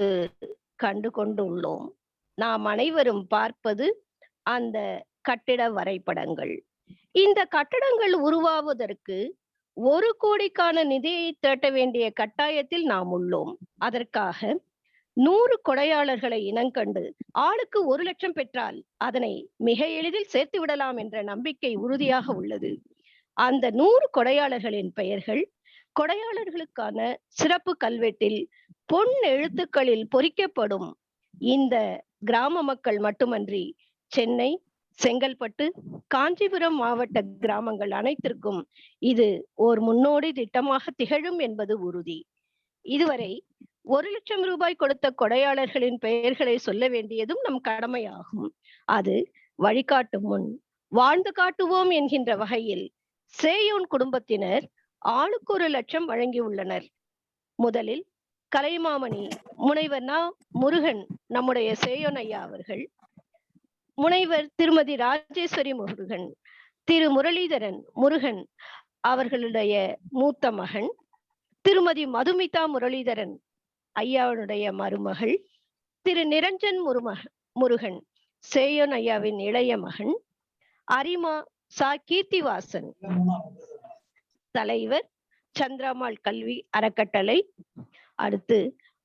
கண்டு கொண்டுள்ளோம். நாம் அனைவரும் பார்ப்பது அந்த கட்டிட வரைபடங்கள். இந்த கட்டடங்கள் உருவாவதற்கு 1 கோடிக்கான நிதியை திரட்ட வேண்டிய கட்டாயத்தில் நாம் உள்ளோம். அதற்காக 100 கொடையாளர்களை இனங்கண்டு ஆளுக்கு 1 லட்சம் பெற்றால் அதனை மிக எளிதில் சேர்த்து விடலாம் என்ற நம்பிக்கை உறுதியாக உள்ளது. அந்த 100 கொடையாளர்களின் பெயர்கள் கொடையாளர்களுக்கான சிறப்பு கல்வெட்டில் பொன் எழுத்துக்களில் பொறிக்கப்படும். இந்த கிராம மக்கள் மட்டுமன்றி சென்னை, செங்கல்பட்டு, காஞ்சிபுரம் மாவட்ட கிராமங்கள் அனைத்திற்கும் இது ஓர் முன்னோடி திட்டமாக திகழும் என்பது உறுதி. இதுவரை 1 லட்சம் ரூபாய் கொடுத்த கொடையாளர்களின் பெயர்களை சொல்ல வேண்டியதும் நம் கடமையாகும். அது வழிகாட்டும் முன் வாழ்ந்து காட்டுவோம் என்கின்ற வகையில் சேயோன் குடும்பத்தினர் ஆளுக்கு 1 லட்சம் வழங்கியுள்ளனர். முதலில் கலைமாமணி முனைவர் நா. முருகன் நம்முடைய சேயோன் ஐயா அவர்கள், முனைவர் திருமதி ராஜேஸ்வரி முருகன், திரு முரளிதரன் முருகன் அவர்களுடைய மூத்த மகன், திருமதி மதுமிதா முரளிதரன் ஐயாவுடைய மருமகள், திரு நிரஞ்சன் முருகன் சேயோன் ஐயாவின் இளைய மகன், அரிமா சா கீர்த்திவாசன் தலைவர், சந்திராமாள் கல்வி அறக்கட்டளை, அடுத்து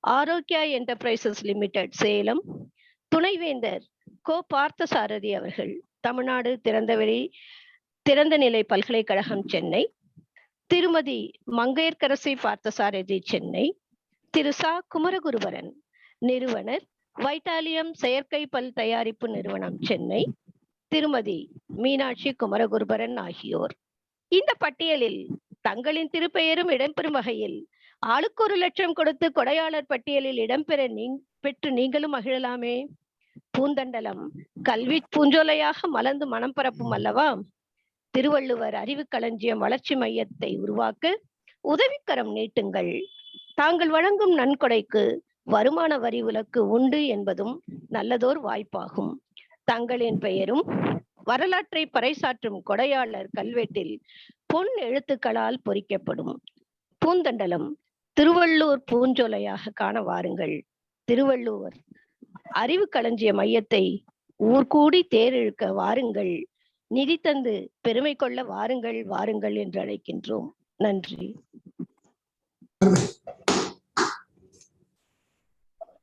ஆரோக்கியா என்டர்பிரைசஸ் லிமிடெட் சேலம், துணைவேந்தர் கோ பார்த்தசாரதி அவர்கள் தமிழ்நாடு திறந்தநிலை பல்கலைக்கழகம் சென்னை, திருமதி மங்கையர்கரசி பார்த்தசாரதி சென்னை, திரு சா குமரகுருபரன் நிறுவனர் வைட்டாலியம் செயற்கை பல் தயாரிப்பு நிறுவனம் சென்னை, திருமதி மீனாட்சி குமரகுருபரன் ஆகியோர். இந்த பட்டியலில் தங்களின் திருப்பெயரும் இடம்பெறும் வகையில் ஆளுக்கு 1 லட்சம் கொடுத்து கொடையாளர் பட்டியலில் பெற்று நீங்களும் மகிழலாமே. பூந்தண்டலம் கல்வி பூஞ்சோலையாக மலர்ந்து மனம் பரப்பும் அல்லவா? திருவள்ளுவர் அறிவு களஞ்சியம் வளர்ச்சி மையத்தை உருவாக்க உதவிக்கரம் நீட்டுங்கள். தாங்கள் வழங்கும் நன்கொடைக்கு வருமான வரி விலக்கு உண்டு என்பதும் நல்லதோர் வாய்ப்பாகும். தங்களின் பெயரும் வரலாற்றை பறைசாற்றும் கொடையாளர் கல்வெட்டில் பொன் எழுத்துக்களால் பொறிக்கப்படும். பூந்தண்டலம் திருவள்ளூர் பூஞ்சோலையாக காண வாருங்கள். திருவள்ளுவர் அறிவு களஞ்சிய மையத்தை ஊர்கூடி தேரிழுக்க வாருங்கள். நிதி தந்து பெருமை கொள்ள வாருங்கள் வாருங்கள் என்று அழைக்கின்றோம். நன்றி.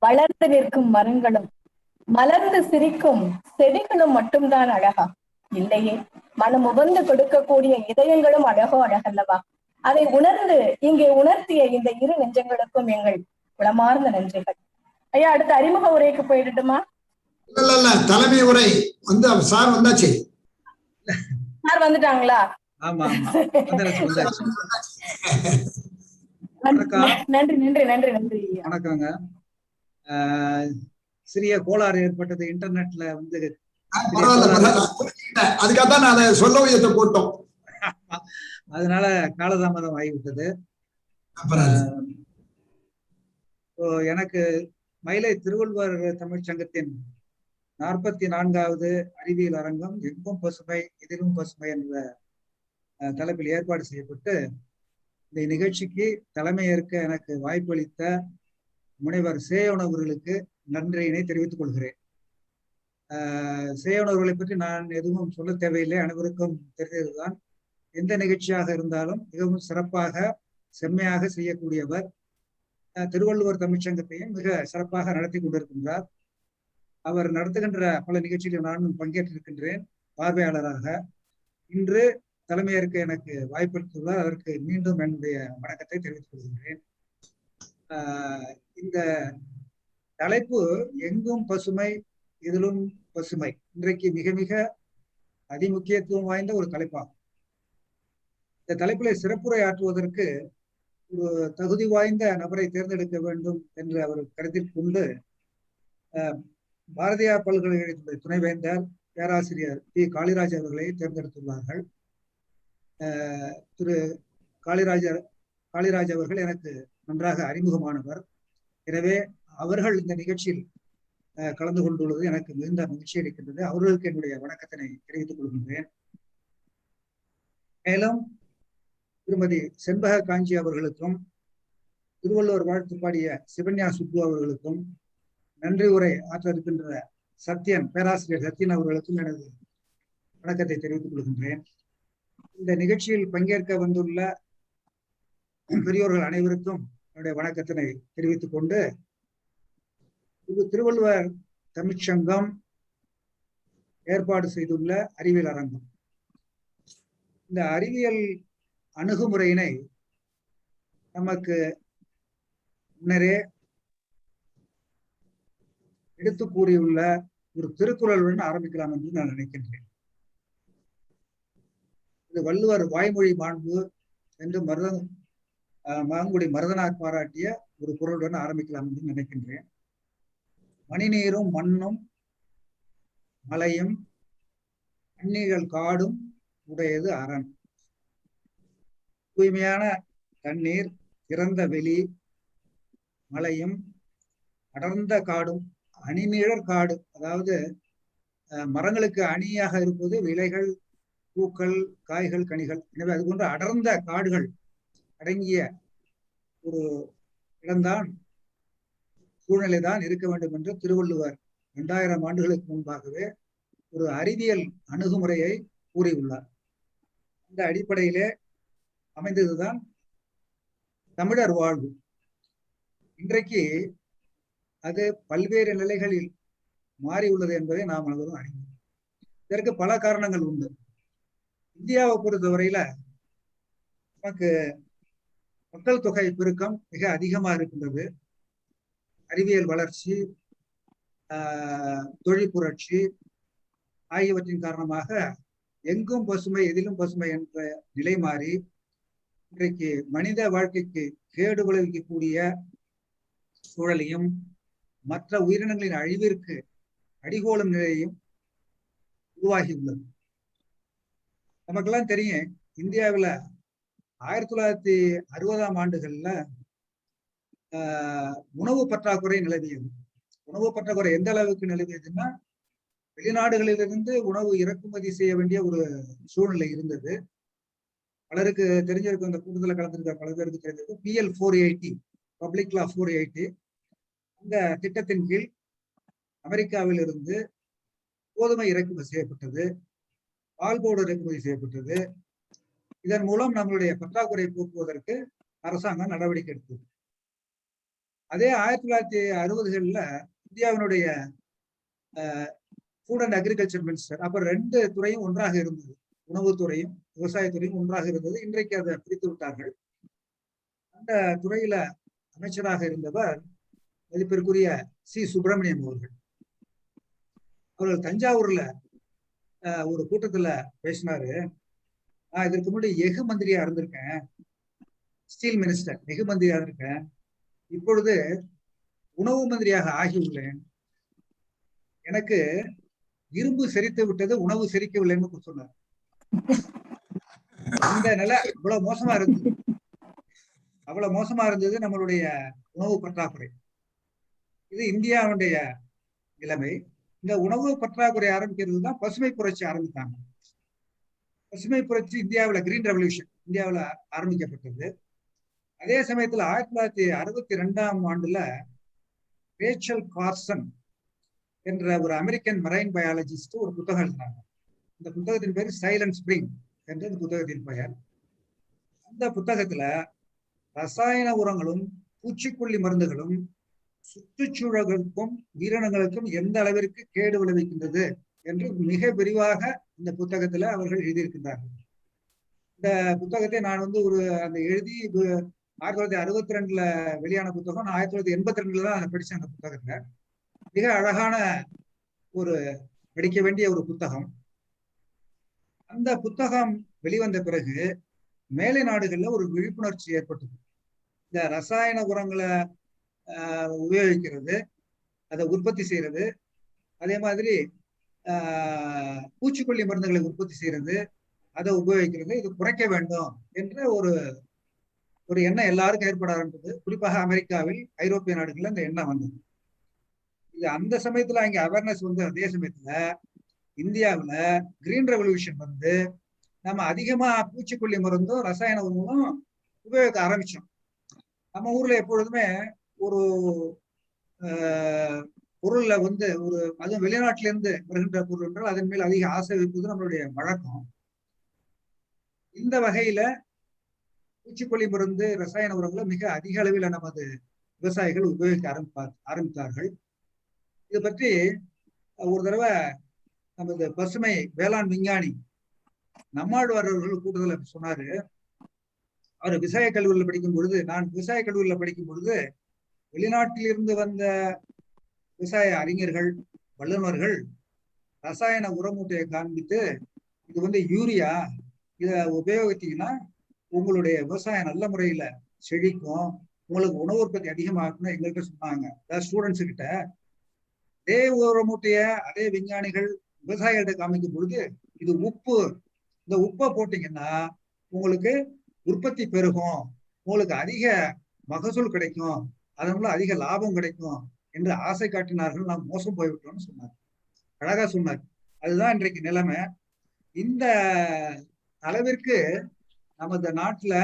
வளர்ந்து நிற்கும் மரங்களும் மலர்ந்து சிரிக்கும் செடிகளும் மட்டும்தான் அழகா? இல்லையே, மனம் உவந்து கொடுக்கக்கூடிய இதயங்களும் அழகோ அழகல்லவா? அதை உணர்ந்து இங்கே உணர்த்திய இந்த இரு நெஞ்சங்களுக்கும் எங்கள் உளமார்ந்த நன்றிகள். ஐயா, அடுத்த அறிமுக உரைக்கு போயிடட்டுமா? இல்ல, தலைமை உரை வந்து சார் வந்தாச்சு. சார் வந்துட்டாங்களா? நன்றி நன்றி நன்றி நன்றி. வணக்கங்க. சிறிய கோளாறு ஏற்பட்டது இன்டர்நெட்ல வந்து. அதுக்காக நான் சொல்ல போட்டோம். அதனால காலதாமதம் ஆகிவிட்டது. எனக்கு மயிலை திருவள்ளுவர் தமிழ் சங்கத்தின் 44வது அறிவியல் அரங்கம் எங்கும் பசுமை எதிலும் பசுமை என்ற தலைப்பில் ஏற்பாடு செய்யப்பட்டு இந்த நிகழ்ச்சிக்கு தலைமை ஏற்க எனக்கு வாய்ப்பளித்த முனைவர் சேயோன் அவர்களுக்கு நன்றியினை தெரிவித்துக் கொள்கிறேன். சேயோன் அவர்களை பற்றி நான் எதுவும் சொல்ல தேவையில்லை, அனைவருக்கும் தெரிந்ததுதான். எந்த நிகழ்ச்சியாக இருந்தாலும் மிகவும் சிறப்பாக செம்மையாக செய்யக்கூடியவர். திருவள்ளுவர் தமிழ்ச்சங்கத்தையும் மிக சிறப்பாக நடத்தி கொண்டிருக்கின்றார். அவர் நடத்துகின்ற பல நிகழ்ச்சிகளில் நானும் பங்கேற்றிருக்கின்றேன் பார்வையாளராக. இன்று தலைமையேற்க எனக்கு வாய்ப்பளித்துள்ளார். அதற்கு மீண்டும் என்னுடைய வணக்கத்தை தெரிவித்துக் கொள்கின்றேன். இந்த தலைப்பு எங்கும் பசுமை இதிலும் பசுமை இன்றைக்கு மிக மிக அதிமுக்கியத்துவம் வாய்ந்த ஒரு தலைப்பாகும். இந்த தலைப்பிலே சிறப்புரை ஆற்றுவதற்கு ஒரு தகுதி வாய்ந்த நபரை தேர்ந்தெடுக்க வேண்டும் என்று அவர் கருத்தில் கொண்டு பாரதியார் பல்கலைக்கழகத்துடைய துணைவேந்தர் பேராசிரியர் பி. காளிராஜ் அவர்களை தேர்ந்தெடுத்துள்ளார்கள். திரு காளிராஜ் அவர்கள் எனக்கு நன்றாக அறிமுகமானவர். எனவே அவர்கள் இந்த நிகழ்ச்சியில் கலந்து கொண்டுள்ளது எனக்கு மிகுந்த மகிழ்ச்சி அளிக்கின்றது. அவர்களுக்கு என்னுடைய வணக்கத்தினை தெரிவித்துக் கொள்கின்றேன். மேலும் திருமதி செண்பக காஞ்சி அவர்களுக்கும் திருவள்ளுவர் வாழ்த்து பாடிய சிவன்யா சுப்பு அவர்களுக்கும் நன்றி உரை ஆற்ற இருக்கின்ற பேராசிரியர் சத்யன் அவர்களுக்கும் எனது வணக்கத்தை தெரிவித்துக் கொள்கின்றேன். இந்த நிகழ்ச்சியில் பங்கேற்க வந்துள்ள பெரியோர்கள் அனைவருக்கும் என்னுடைய வணக்கத்தினை தெரிவித்துக் கொண்டு, திருவள்ளுவர் தமிழ்ச்சங்கம் ஏற்பாடு செய்துள்ள அறிவியல் அரங்கம், இந்த அறிவியல் அணுகுமுறையினை நமக்கு முன்னரே எடுத்து கூறியுள்ள ஒரு திருக்குறளுடன் ஆரம்பிக்கலாம் என்று நான் நினைக்கின்றேன். இது வள்ளுவர் வாய்மொழி மாண்பு என்று மாங்குடி மருதனார் பாராட்டிய ஒரு குறளுடன் ஆரம்பிக்கலாம் என்று நினைக்கின்றேன். மணிநீரும் மண்ணும் மலையும் அந்நிகள் காடும் உடையது அரண். தூய்மையான தண்ணீர், திறந்த வெளி, மலையும் அடர்ந்த காடும், அணிநிழற் காடு, அதாவது மரங்களுக்கு அணியாக இருப்பது விலைகள், பூக்கள், காய்கள், கனிகள். எனவே அது போன்ற அடர்ந்த காடுகள் அடங்கிய ஒரு இடம்தான், சூழ்நிலை தான் இருக்க வேண்டும் என்று திருவள்ளுவர் 2000 ஆண்டுகளுக்கு முன்பாகவே ஒரு அறிவியல் அணுகுமுறையை கூறியுள்ளார். இந்த அடிப்படையிலே அமைந்ததுதான் தமிழர் வாழ்வு. இன்றைக்கு அது பல்வேறு நிலைகளில் மாறியுள்ளது என்பதை நாம் அனைவரும் அறிவோம். இதற்கு பல காரணங்கள் உண்டு. இந்தியாவை பொறுத்தவரையில நமக்கு மக்கள் தொகை பெருக்கம் மிக அதிகமாக இருக்கின்றது. அறிவியல் வளர்ச்சி, தொழில் புரட்சி ஆகியவற்றின் காரணமாக எங்கும் பசுமை எதிலும் பசுமை என்ற நிலை மாறி இன்றைக்கு மனித வாழ்க்கைக்கு கேடு விளைவிக்கக்கூடிய சூழலையும் மற்ற உயிரினங்களின் அழிவிற்கு அடிகோலும் நிலையையும் உருவாகியுள்ளது. நமக்கெல்லாம் தெரியும், இந்தியாவில் 1960ஆம் ஆண்டுகள்ல உணவு பற்றாக்குறை நிலவியது. உணவு பற்றாக்குறை எந்த அளவுக்கு நிலவியதுன்னா, வெளிநாடுகளிலிருந்து உணவு இறக்குமதி செய்ய வேண்டிய ஒரு சூழ்நிலை இருந்தது. பலருக்கு தெரிஞ்சிருக்கும், இந்த கூட்டத்தில் கலந்துருக்க பல பேருக்கு தெரிஞ்சிருக்கும், PL480 பப்ளிக் லா 480 அந்த திட்டத்தின் கீழ் அமெரிக்காவில் இருந்து கோதுமை இறக்குமதி செய்யப்பட்டது, பால் பவுடர் இறக்குமதி செய்யப்பட்டது. இதன் மூலம் நம்மளுடைய பற்றாக்குறை போக்குவதற்கு அரசாங்கம் நடவடிக்கை எடுத்தது. அதே 1960களில் இந்தியாவினுடைய ஃபுட் அண்ட் அக்ரிகல்ச்சர் மினிஸ்டர், அப்ப 2 துறையும் ஒன்றாக இருந்தது, உணவுத்துறையும் விவசாயத்துறையும் ஒன்றாக இருந்தது. இன்றைக்கு அதை பிரித்து விட்டார்கள். அந்த துறையில அமைச்சராக இருந்தவர் மதிப்பிற்குரிய சி. சுப்பிரமணியம் அவர்கள். அவர்கள் தஞ்சாவூர்ல ஒரு கூட்டத்துல பேசினாரு. நான் இதற்கு முன்னாடி எஃகு மந்திரியா இருந்திருக்கேன், ஸ்டீல் மினிஸ்டர், எஃகு மந்திரியா இருக்கேன். இப்பொழுது உணவு மந்திரியாக ஆகியுள்ளேன். எனக்கு இரும்பு செரித்து விட்டது, உணவு செரிக்கவில்லைன்னு சொன்னார். இந்த நிலை இவ்வளவு மோசமா இருந்தது, அவ்வளவு மோசமா இருந்தது நம்மளுடைய உணவு பற்றாக்குறை. இது இந்தியாவுடைய நிலைமை. இந்த உணவு பற்றாக்குறை ஆரம்பிக்கிறது தான் பசுமை புரட்சி ஆரம்பித்தாங்க. பசுமை புரட்சி இந்தியாவில், கிரீன் ரெவல்யூஷன் இந்தியாவில் ஆரம்பிக்கப்பட்டது. அதே சமயத்துல 1962ஆம் ஆண்டுல ரேச்சல் கார்சன் என்ற ஒரு அமெரிக்கன் மரைன் பயாலஜிஸ்ட் ஒரு புத்தகம் எழுதினாங்க. இந்த புத்தகத்தின் பேர் சைலண்ட் ஸ்பிரிங் என்ற இந்த புத்தகத்தின் பெயர். அந்த புத்தகத்துல ரசாயன உரங்களும் பூச்சிக்கொல்லி மருந்துகளும் சுற்றுச்சூழலுக்கும் உயிரினங்களுக்கும் எந்த அளவிற்கு கேடு விளைவிக்கின்றது என்று மிக விரிவாக இந்த புத்தகத்துல அவர்கள் எழுதியிருக்கின்றார்கள். இந்த புத்தகத்தை நான் ஒரு அந்த எழுதி 1962 வெளியான புத்தகம். நான் 1982 தான் அதை படிச்சேன். அந்த புத்தகத்துல மிக அழகான ஒரு படிக்க வேண்டிய ஒரு புத்தகம். அந்த புத்தகம் வெளிவந்த பிறகு மேலை நாடுகள்ல ஒரு விழிப்புணர்ச்சி ஏற்பட்டது. இந்த ரசாயன உரங்களை உபயோகிக்கிறது, அதை உற்பத்தி செய்யறது, அதே மாதிரி பூச்சிக்கொல்லி மருந்துகளை உற்பத்தி செய்யறது, அதை உபயோகிக்கிறது, இது குறைக்க வேண்டும் என்ற ஒரு எண்ணம் எல்லாருக்கும் ஏற்பட ஆரம்பித்தது. குறிப்பாக அமெரிக்காவில், ஐரோப்பிய நாடுகள்ல இந்த எண்ணம் வந்தது. இது அந்த சமயத்துல அங்க அவேர்னஸ் அதே சமயத்துல இந்தியாவுல கிரீன் ரெவல்யூஷன் நம்ம அதிகமா பூச்சிக்கொல்லி மருந்தும் ரசாயன உரங்களும் உபயோகிக்க ஆரம்பிச்சோம். நம்ம ஊர்ல எப்பொழுதுமே ஒரு பொருள்ல அதுவும் வெளிநாட்டில இருந்து வருகின்ற பொருள் என்றால் அதன் மேல் அதிக ஆசை வைப்பது நம்மளுடைய வழக்கம். இந்த வகையில பூச்சிக்கொல்லி மருந்து, ரசாயன உரங்களை மிக அதிக அளவில் நமது விவசாயிகள் உபயோகிக்க ஆரம்பித்தார்கள். இது பற்றி ஒரு தடவை நமது பசுமை வேளாண் விஞ்ஞானி நம்மாழ்வார் அவர்கள் கூட்டத்தில் சொன்னாரு. அவர் விவசாய கல்லூரியில் படிக்கும் பொழுது, நான் விவசாய கல்லூரியில் படிக்கும் பொழுது வெளிநாட்டிலிருந்து வந்த விவசாய அறிஞர்கள், வல்லுநர்கள் ரசாயன உரமூட்டையை காண்பித்து, இது யூரியா, இதை உபயோகித்தீங்கன்னா உங்களுடைய விவசாயம் நல்ல முறையில செழிக்கும், உங்களுக்கு உணவு உற்பத்தி அதிகமாகும்னு எங்கள்கிட்ட சொன்னாங்க. அதாவது ஸ்டூடெண்ட்ஸ் கிட்ட. அதே உரமூட்டைய அதே விஞ்ஞானிகள் விவசாயிகள்கிட்ட காமிக்கும் பொழுது, இது உப்பு, இந்த உப்பை போட்டீங்கன்னா உங்களுக்கு உற்பத்தி பெருகும், உங்களுக்கு அதிக மகசூல் கிடைக்கும், அதன் மூலம் அதிக லாபம் கிடைக்கும் என்று ஆசை காட்டினார்கள். நாம் மோசம் போய்விட்டோம்னு சொன்னார். அழகா சொன்னார். அதுதான் இன்றைக்கு நிலைமை. இந்த அளவிற்கு நமது நாட்டுல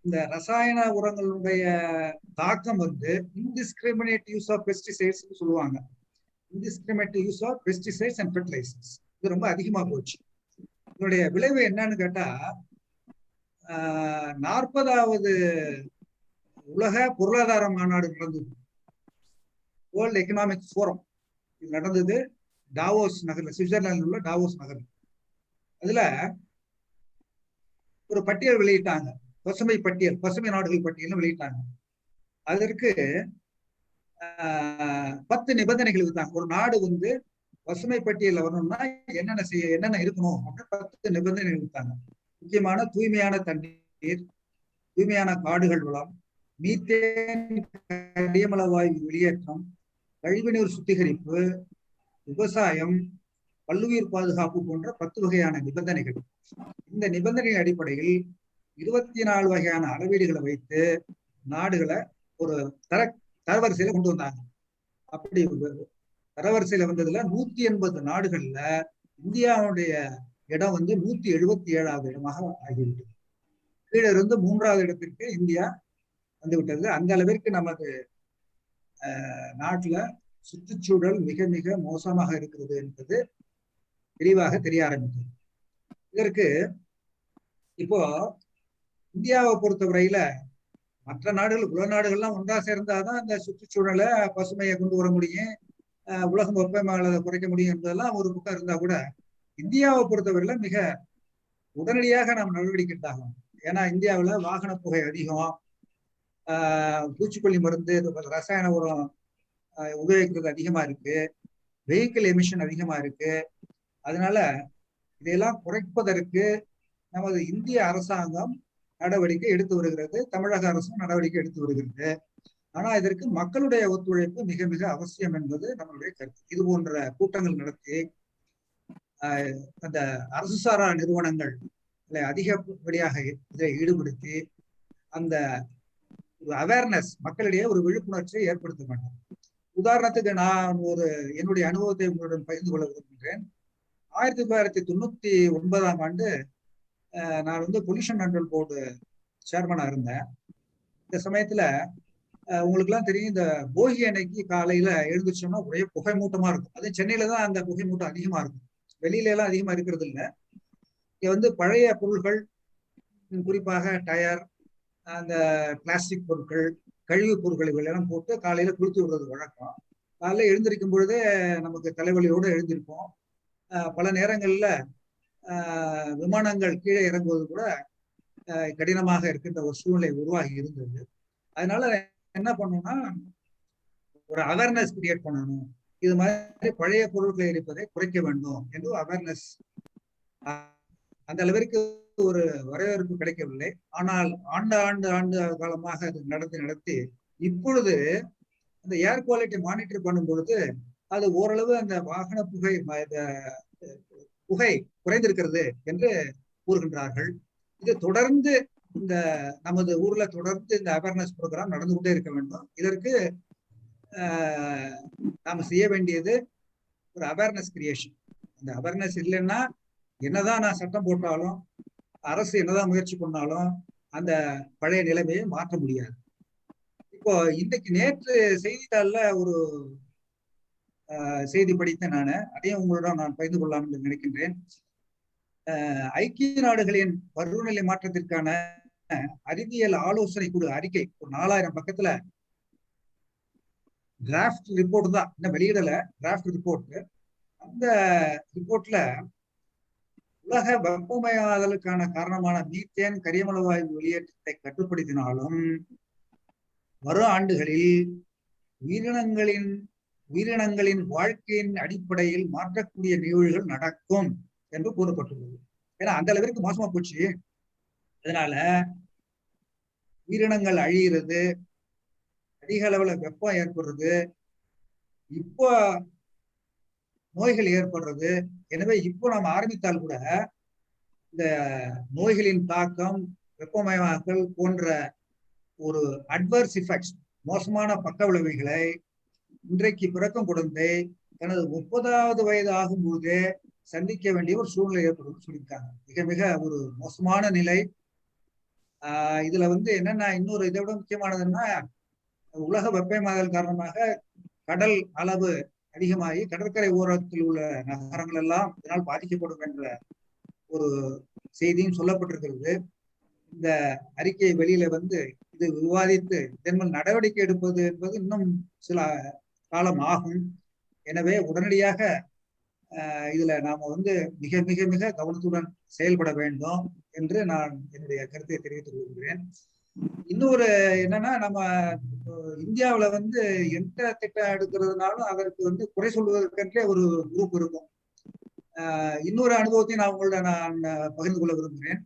இந்த ரசாயன உரங்களுடைய தாக்கம் இன்டிஸ்கிரிமினேட் யூஸ் ஆஃப் பெஸ்டிசைட்ஸ் சொல்லுவாங்க. Indiscriminate use of pesticides and fertilisers இது ரொம்ப அதிகமா போச்சு. இதனுடைய விளைவு என்னன்னு கேட்டா, 40வது உலக பொருளாதார மாநாடு நடந்தது. வேர்ல்டு எக்கனாமிக் ஃபோரம் இது நடந்தது டாவோஸ் நகர்ல, சுவிட்சர்லாந்தில் உள்ள டாவோஸ் நகர். அதுல ஒரு பட்டியல் வெளியிட்டாங்க, பசுமை பட்டியல், பசுமை நாடுகள் பட்டியல் வெளியிட்டாங்க. அதற்கு 10 நிபந்தனைகள் விட்டாங்க. ஒரு நாடு பசுமை பட்டியல வரணும்னா என்னென்ன இருக்கணும் அப்படின்னு 10 நிபந்தனைகள் விட்டாங்க. முக்கியமான தூய்மையான தண்ணீர், தூய்மையான காடுகள் வளம், மீத்தேன் கரியமல வாயு வெளியேற்றம், கழிவுநீர் சுத்திகரிப்பு, விவசாயம், பல்லுயிர் பாதுகாப்பு போன்ற 10 வகையான நிபந்தனைகள். இந்த நிபந்தனை அடிப்படையில் 24 வகையான அளவீடுகளை வைத்து நாடுகளை ஒரு தரவரிசையில கொண்டு வந்தாங்க. அப்படி தரவரிசையில வந்ததுல 180 நாடுகள்ல இந்தியாவுடைய இடம் வந்து 177வது இடமாக ஆகிவிட்டது. கீழே இருந்து 3வது இடத்திற்கு இந்தியா வந்து விட்டது. அந்த அளவிற்கு நமது நாட்டுல சுற்றுச்சூழல் மிக மிக மோசமாக இருக்கிறது என்பது தெளிவாக தெரிய ஆரம்பித்தது. இதற்கு இப்போ இந்தியாவை பொறுத்தவரையில மற்ற நாடுகள் உலக நாடுகள்லாம் ஒன்றா சேர்ந்தாதான் அந்த சுற்றுச்சூழலை பசுமையை கொண்டு வர முடியும், உலகம் வெப்பமயமாதலை குறைக்க முடியும் என்பதெல்லாம் ஒரு பக்கம் இருந்தா கூட இந்தியாவை பொறுத்தவரையில மிக உடனடியாக நாம் நடவடிக்கை எடுத்தாகணும். ஏன்னா இந்தியாவில் வாகன புகை அதிகம், பூச்சிக்கொல்லி மருந்து, ரசாயன உரம் உபயோகிக்கிறது அதிகமா இருக்கு, வெஹிக்கிள் எமிஷன் அதிகமா இருக்கு. அதனால இதையெல்லாம் குறைப்பதற்கு நமது இந்திய அரசாங்கம் நடவடிக்கை எடுத்து வருகிறது, தமிழக அரசும் நடவடிக்கை எடுத்து வருகிறது. ஆனா இதற்கு மக்களுடைய ஒத்துழைப்பு மிக மிக அவசியம் என்பது நம்மளுடைய கருத்து. இது போன்ற கூட்டங்கள் நடத்தி அந்த அரசு சாரா நிறுவனங்கள் அதிகப்படியாக இதை ஈடுபடுத்தி அந்த ஒரு அவேர்னஸ், மக்களிடையே ஒரு விழிப்புணர்ச்சியை ஏற்படுத்த வேண்டும். உதாரணத்துக்கு நான் என்னுடைய அனுபவத்தை உங்களுடன் பகிர்ந்து கொள்ள விரும்புகிறேன். 1999ஆம் ஆண்டு நான் வந்து பொல்யூஷன் கண்ட்ரோல் போர்டு சேர்மனா இருந்தேன். இந்த சமயத்துல உங்களுக்கு எல்லாம் தெரியும், இந்த போகி அன்னைக்கு காலையில எழுந்துச்சோம்னா ஒரே புகை மூட்டமா இருக்கும். அது சென்னையில தான் அந்த புகை மூட்டம் அதிகமா இருக்கும், வெளியில எல்லாம் அதிகமா இருக்கிறது இல்லை. இங்க வந்து பழைய பொருட்கள், குறிப்பாக டயர், அந்த பிளாஸ்டிக் பொருட்கள், கழிவு பொருட்கள் எல்லாம் போட்டு காலையில குளித்து விடுறது வழக்கம். காலையில எழுந்திருக்கும் பொழுதே நமக்கு தலைவலியோடு எழுந்திருப்போம். பல நேரங்கள்ல விமானங்கள் கீழே இறங்குவது கூட கடினமாக இருக்கின்ற ஒரு சூழ்நிலை உருவாகி இருந்தது. அதனால என்ன பண்ணணும்னா ஒரு அவேர்னஸ் கிரியேட் பண்ணணும், இது மாதிரி பழைய பொருட்களை எரிப்பதை குறைக்க வேண்டும் என்று அவேர்னஸ். அந்த அளவிற்கு ஒரு வரவேற்பு கிடைக்கவில்லை. ஆனால் ஆண்டு காலமாக அது நடத்தி இப்பொழுது அந்த ஏர் குவாலிட்டி மானிட்டர் பண்ணும் பொழுது அது ஓரளவு அந்த வாகன புகை குறைந்திருக்கிறது என்று கூறுகின்றார்கள். இது தொடர்ந்து இந்த நமது ஊர்ல தொடர்ந்து இந்த அவேர்னஸ் ப்ரோக்ராம் நடந்து கொண்டே இருக்க வேண்டும். இதற்கு நாம செய்ய வேண்டியது ஒரு அவேர்னஸ் கிரியேஷன். அந்த அவேர்னஸ் இல்லைன்னா என்னதான் நான் சட்டம் போட்டாலும், அரசு என்னதான் முயற்சி பண்ணாலும் அந்த பழைய நிலைமையை மாற்ற முடியாது. இப்போ நேற்று செய்தித்தாள்ல ஒரு செய்தி படித்தேன் நான், அதையும் உங்களிடம் நான் பகிர்ந்து கொள்ளலாம் என்று நினைக்கின்றேன். ஐக்கிய நாடுகளின் பருவநிலை மாற்றத்திற்கான அறிவியல் ஆலோசனை குழு அறிக்கை ஒரு 4000 பக்கத்துல டிராஃப்ட் ரிப்போர்ட் தான், இன்னும் வெளியிடல, டிராஃப்ட் ரிப்போர்ட். அந்த ரிப்போர்ட்ல உலக வெப்பமயமாதலுக்கான காரணமான மீத்தேன், கரியமல வாயு வெளியேற்றத்தை கட்டுப்படுத்தினாலும் வரும் ஆண்டுகளில் உயிரினங்களின் வாழ்க்கையின் அடிப்படையில் மாற்றக்கூடிய நிகழ்வுகள் நடக்கும் என்று கூறப்பட்டுள்ளது. ஏன்னா அந்த அளவிற்கு மோசமா போச்சு. அதனால உயிரினங்கள் அழிகிறது, அதிக அளவுல வெப்பம் ஏற்படுறது, இப்போ நோய்கள் ஏற்படுறது. எனவே இப்போ நாம் ஆரம்பித்தால் கூட இந்த நோய்களின் தாக்கம், வெப்பமயமாக்கல் போன்ற ஒரு அட்வர்ஸ் எஃபெக்ட்ஸ், மோசமான பக்க விளைவுகளை இன்றைக்கு பிறக்கும் குழந்தை தனது 30வது வயது ஆகும் பொழுதே சந்திக்க வேண்டிய ஒரு சூழ்நிலை ஏற்படும் சொல்லியிருக்காங்க. மிக மிக ஒரு மோசமான நிலை. இதுல வந்து என்னன்னா, இன்னொரு இதை விட முக்கியமானதுன்னா, உலக வெப்பமயமாதல் காரணமாக கடல் அளவு அதிகமாகி கடற்கரை ஓரத்தில் உள்ள நகரங்கள் எல்லாம் இதனால் பாதிக்கப்படும் என்ற ஒரு செய்தியும் சொல்லப்பட்டிருக்கிறது. இந்த அறிக்கை வெளியில வந்து இது விவாதித்து இதன் நடவடிக்கை எடுப்பது என்பது இன்னும் சில காலம் ஆகும். எனவே உடனடியாக இதுல நாம வந்து மிக மிக மிக கவனத்துடன் செயல்பட வேண்டும் என்று நான் என்னுடைய கருத்தை தெரிவித்துக் கொள்கிறேன். இன்னொரு என்னன்னா, நம்ம இந்தியாவில வந்து எந்த திட்டம் எடுக்கிறதுனாலும் அதற்கு வந்து குறை சொல்வதற்கென்றே ஒரு குரூப் இருக்கும். இன்னொரு அனுபவத்தையும் நான் உங்களோட நான் பகிர்ந்து கொள்ள விரும்புகிறேன்.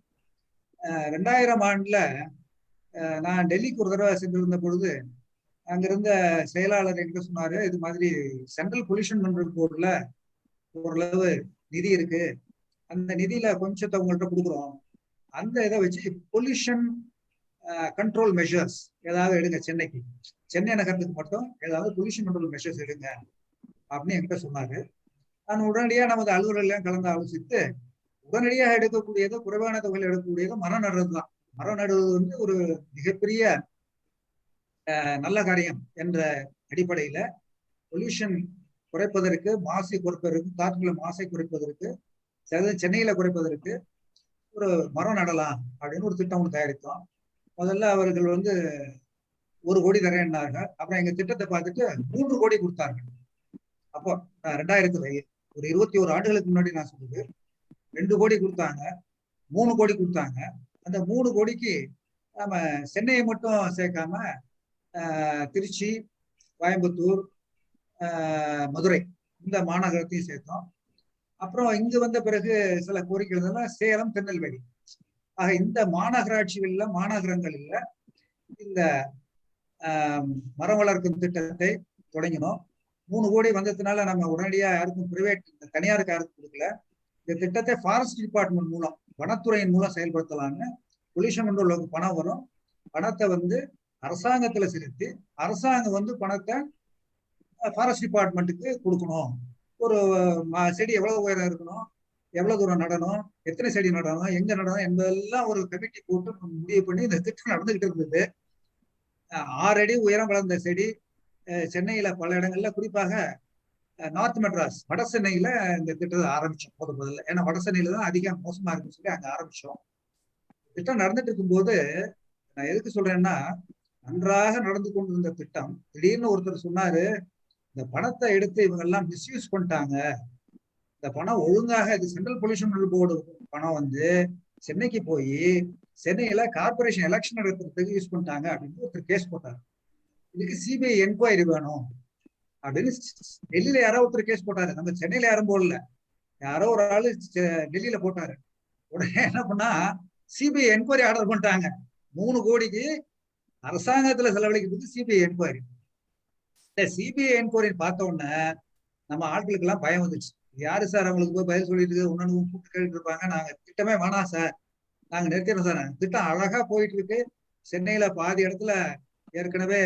2000 ஆண்டுல நான் டெல்லிக்கு ஒரு தடவை சென்றிருந்த பொழுது அங்கிருந்த செயலாளர் எங்க சொன்னாரு, இது மாதிரி சென்ட்ரல் பொல்யூஷன் கண்ட்ரோல் போர்டுல ஓரளவு நிதி இருக்கு, அந்த நிதியில கொஞ்சத்தை உங்கள்கிட்ட கொடுக்குறோம், அந்த இதை வச்சு பொல்யூஷன் கண்ட்ரோல் மெஷர்ஸ் ஏதாவது எடுங்க, சென்னை நகரத்துக்கு மட்டும் ஏதாவது பொல்யூஷன் கண்ட்ரோல் மெஷர்ஸ் எடுங்க அப்படின்னு என்கிட்ட சொன்னாரு. நான் உடனடியாக நமது அலுவலகம் கலந்து ஆலோசித்து உடனடியாக எடுக்கக்கூடியது, குறைவான தொகையில் எடுக்கக்கூடியது மரம் நடுறது தான். மரம் நடுவது வந்து ஒரு மிகப்பெரிய நல்ல காரியம் என்ற அடிப்படையில பொல்யூஷன் குறைப்பதற்கு, மாசை குறைப்பதற்கு, காற்றுல மாசை குறைப்பதற்கு, சென்னையில குறைப்பதற்கு ஒரு மரம் நடலாம் அப்படின்னு ஒரு திட்டம் ஒன்று தயாரித்தோம். முதல்ல அவர்கள் வந்து 1 கோடி தரேன்னாங்க. அப்புறம் எங்க திட்டத்தை பார்த்துட்டு 3 கோடி கொடுத்தாங்க. அப்போ 2000 ஒரு 21 ஆண்டுகளுக்கு முன்னாடி நான் சொல்லுது, 2 கோடி கொடுத்தாங்க, 3 கோடி கொடுத்தாங்க. அந்த 3 கோடிக்கு நம்ம சென்னையை மட்டும் சேர்க்காம திருச்சி, கோயம்புத்தூர், மதுரை இந்த மாநகரத்தையும் சேர்த்தோம். அப்புறம் இங்கு வந்த பிறகு சில கோரிக்கைகள் சேலம், திருநெல்வேலி ஆக இந்த மாநகரங்களில் இந்த மரம் வளர்க்கும் திட்டத்தை தொடங்கினோம். 3 கோடி வந்ததுனால நம்ம உடனடியா யாருக்கும் தனியாருக்கு யாருக்கும் கொடுக்கல. இந்த திட்டத்தை ஃபாரஸ்ட் டிபார்ட்மெண்ட் மூலம், வனத்துறையின் மூலம் செயல்படுத்தலாம்னு பொல்யூஷன் கண்ட்ரோலுக்கு பணம் வரும். பணத்தை வந்து அரசாங்கத்துல செலுத்தி அரசாங்கம் வந்து பணத்தை ஃபாரஸ்ட் டிபார்ட்மெண்ட்டுக்கு கொடுக்கணும். ஒரு செடி எவ்வளவு உயரம் இருக்கணும், எவ்வளவு தூரம் நடணும், எத்தனை செடி நடணும், எங்க நடணும் என்பதெல்லாம் ஒரு கமிட்டி போட்டு முடிவு பண்ணி இந்த திட்டம் நடந்துகிட்டு இருந்தது. 6 அடி உயரம் வளர்ந்த செடி சென்னையில பல இடங்கள்ல, குறிப்பாக நார்த் மெட்ராஸ், வட சென்னையில இந்த திட்டத்தை ஆரம்பிச்சோம் முதல்ல. ஏன்னா வட சென்னையில தான் அதிகம் மோசமா இருக்குன்னு சொல்லி அங்க ஆரம்பிச்சோம். திட்டம் நடந்துட்டு இருக்கும்போது நான் எதுக்கு சொல்றேன்னா, நன்றாக நடந்து கொண்டிருந்த திட்டம் திடீர்னு ஒருத்தர் சொன்னாரு, இந்த பணத்தை எடுத்து இவங்க எல்லாம் மிஸ்யூஸ் பண்ணிட்டாங்க, இந்த பணம் ஒழுங்காக இது சென்ட்ரல் பொல்யூஷன் கண்ட்ரோல் போர்டு பணம் வந்து சென்னைக்கு போய் சென்னையில கார்பரேஷன் எலெக்ஷன் நடத்துறதுக்கு யூஸ் பண்ணிட்டாங்க அப்படின்னு ஒருத்தர் கேஸ் போட்டாரு. இதுக்கு சிபிஐ என்கொயரி வேணும் அப்படின்னு டெல்லியில யாரோ ஒருத்தர் கேஸ் போட்டாரு. நம்ம சென்னையில யாரும் போடல, யாரோ ஒரு ஆளு டெல்லியில போட்டாரு. உடனே என்ன பண்ணா சிபிஐ என்கொயரி ஆர்டர் பண்ணிட்டாங்க. 3 கோடிக்கு அரசாங்கத்துல செலவழிக்கிறதுக்கு சிபிஐ என்கொயரி. இந்த சிபிஐ என்கொயரி பார்த்த உடனே நம்ம ஆட்களுக்கு எல்லாம் பயம் வந்துச்சு. யாரு சார் அவங்களுக்கு போய் பதில் சொல்லிட்டு ஒன்னு கூப்பிட்டு கேட்டு இருப்பாங்க. நாங்க திட்டமே வேணாம் சார், நாங்க நிறுத்திடுறோம் சார். திட்டம் அழகா போயிட்டு இருக்கு. சென்னையில பாதி இடத்துல ஏற்கனவே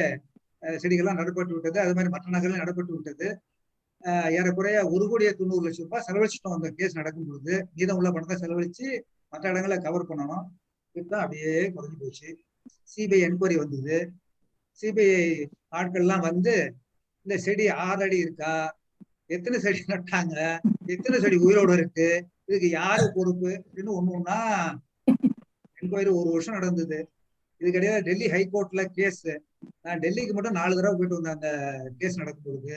செடிகள்லாம் நடப்பட்டு விட்டது. அது மாதிரி மற்ற நகரில் நடப்பட்டு விட்டது. ஏறக்குறைய 1,90,00,000 ரூபாய் செலவழிச்சிட்டோம். அந்த கேஸ் நடக்கும் பொழுது மீதம் உள்ள பணத்தை செலவழிச்சு மற்ற இடங்களை கவர் பண்ணணும். திட்டம் அப்படியே குறைஞ்சு போச்சு. சிபிஐ என்கொயரி வந்தது. சிபிஐ ஆட்கள்லாம் வந்து இந்த செடி 6 அடி இருக்கா, எத்தனை செடி நட்டாங்க, எத்தனை செடி உயிரோட இருக்கு, இதுக்கு யாரு பொறுப்பு அப்படின்னு ஒண்ணா என்கொயரி 1 வருஷம் நடந்தது. இதுக்கிடையே டெல்லி ஹைகோர்ட்ல கேஸ். நான் டெல்லிக்கு மட்டும் 4 தடவை போயிட்டு வந்தேன் அந்த கேஸ் நடக்கும் பொழுது.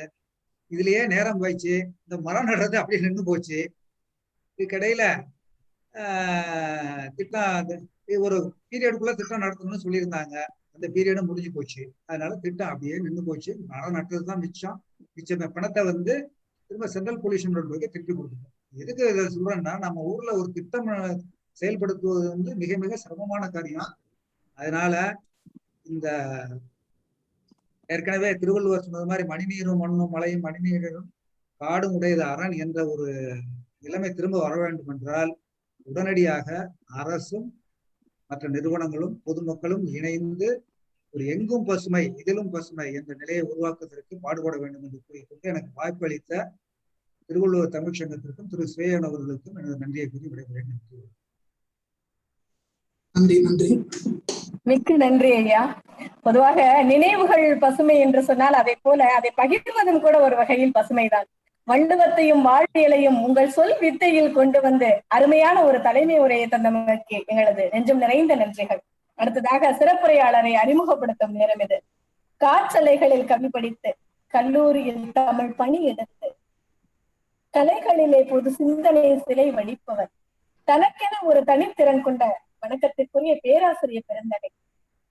இதுலயே நேரம் போயிடுச்சு. இந்த மரம் நடுறது அப்படியே நின்று போச்சு. இதுக்கிடையில திட்டம் ஒரு பீரியடுக்குள்ள திட்டம் நடத்தணும்னு சொல்லியிருந்தாங்க. அந்த பீரியடும் முடிஞ்சு போச்சு. அதனால திட்டம் அப்படியே நின்று போச்சு. மரம் நட்டுறதுதான் மிச்சம். பணத்தை வந்து திரும்ப சென்ட்ரல் பொல்யூஷன் கண்ட்ரோலுக்கு திருப்பி கொடுத்துட்டோம். எதுக்கு இதை சொல்றேன்னா, நம்ம ஊர்ல ஒரு திட்டம் செயல்படுத்துவது வந்து மிக மிக சிரமமான காரியம். அதனால இந்த ஏற்கனவே திருவள்ளுவர் சொன்னது மாதிரி மணிநீரும் மண்ணும் மலையும் மணிநீரும் காடும் உடையது அரண் என்ற ஒரு நிலைமை திரும்ப வர வேண்டும் என்றால் உடனடியாக அரசும் மற்ற நிறுவனங்களும் பொதுமக்களும் இணைந்து ஒரு எங்கும் பசுமை இதிலும் பசுமை என்ற நிலையை உருவாக்குவதற்கு பாடுபட வேண்டும் என்று கூறிக்கொண்டு எனக்கு வாய்ப்பு அளித்த திருவள்ளுவர் தமிழ் சங்கத்திற்கும் திரு ஸ்ரேயன் அவர்களுக்கும் எனது நன்றியை கூறி விடைபெறுகிறேன். நன்றி. நன்றி, மிக்க நன்றி ஐயா. பொதுவாக நினைவுகள் பசுமை என்று சொன்னால் அதை போல அதை பகிர்வதும் கூட ஒரு வகையில் பசுமைதான். வள்ளுவத்தையும் வாழ்வியலையும் உங்கள் சொல் வித்தையில் கொண்டு வந்து அருமையான ஒரு தலைமை உரையை தந்தமைக்கு எங்களது நெஞ்சம் நிறைந்த நன்றிகள். அடுத்ததாக சிறப்புரையாளரை அறிமுகப்படுத்தும் நேரம் இது. காற்றலைகளில் கவி படித்து, கல்லூரியில் தமிழ் பணி எடுத்து, கலைகளிலே பொது சிந்தனை சிலை வடிப்பவர், தனக்கென ஒரு தனித்திறன் கொண்ட வணக்கத்திற்குரிய பேராசிரியர் பெருந்தகை,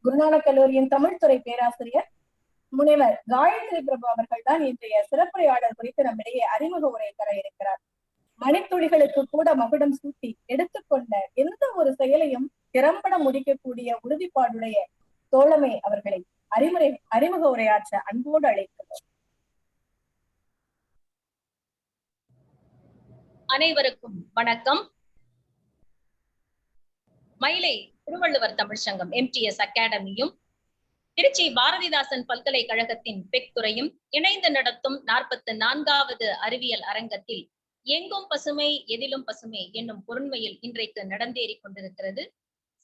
குருநானக் கல்லூரியின் தமிழ்துறை பேராசிரியர் முனைவர் காயத்ரி பிரபு அவர்கள் தான் இன்றைய சிறப்புரையாளர் குறித்து நம்மிடையே அறிமுக உரை தர இருக்கிறார். மணித்துளிகளுக்கு கூட மகுடம் சூட்டி எடுத்துக்கொண்ட எந்த ஒரு செயலையும் திறம்பட முடிக்கக்கூடிய உறுதிப்பாடுடைய தோழமை அவர்களை அறிமுக உரையாற்ற அன்போடு அழைக்கிறோம். அனைவருக்கும் வணக்கம். மயிலை திருவள்ளுவர் தமிழ்ச்சங்கம் MTS அகாடமியும் திருச்சி பாரதிதாசன் பல்கலைக்கழகத்தின் பெக் துறையும் இணைந்து நடத்தும் 44வது அறிவியல் அரங்கத்தில் எங்கும் பசுமை எதிலும் பசுமை என்னும் பொருண்மையில் இன்றைக்கு நடந்தேறிக் கொண்டிருக்கிறது.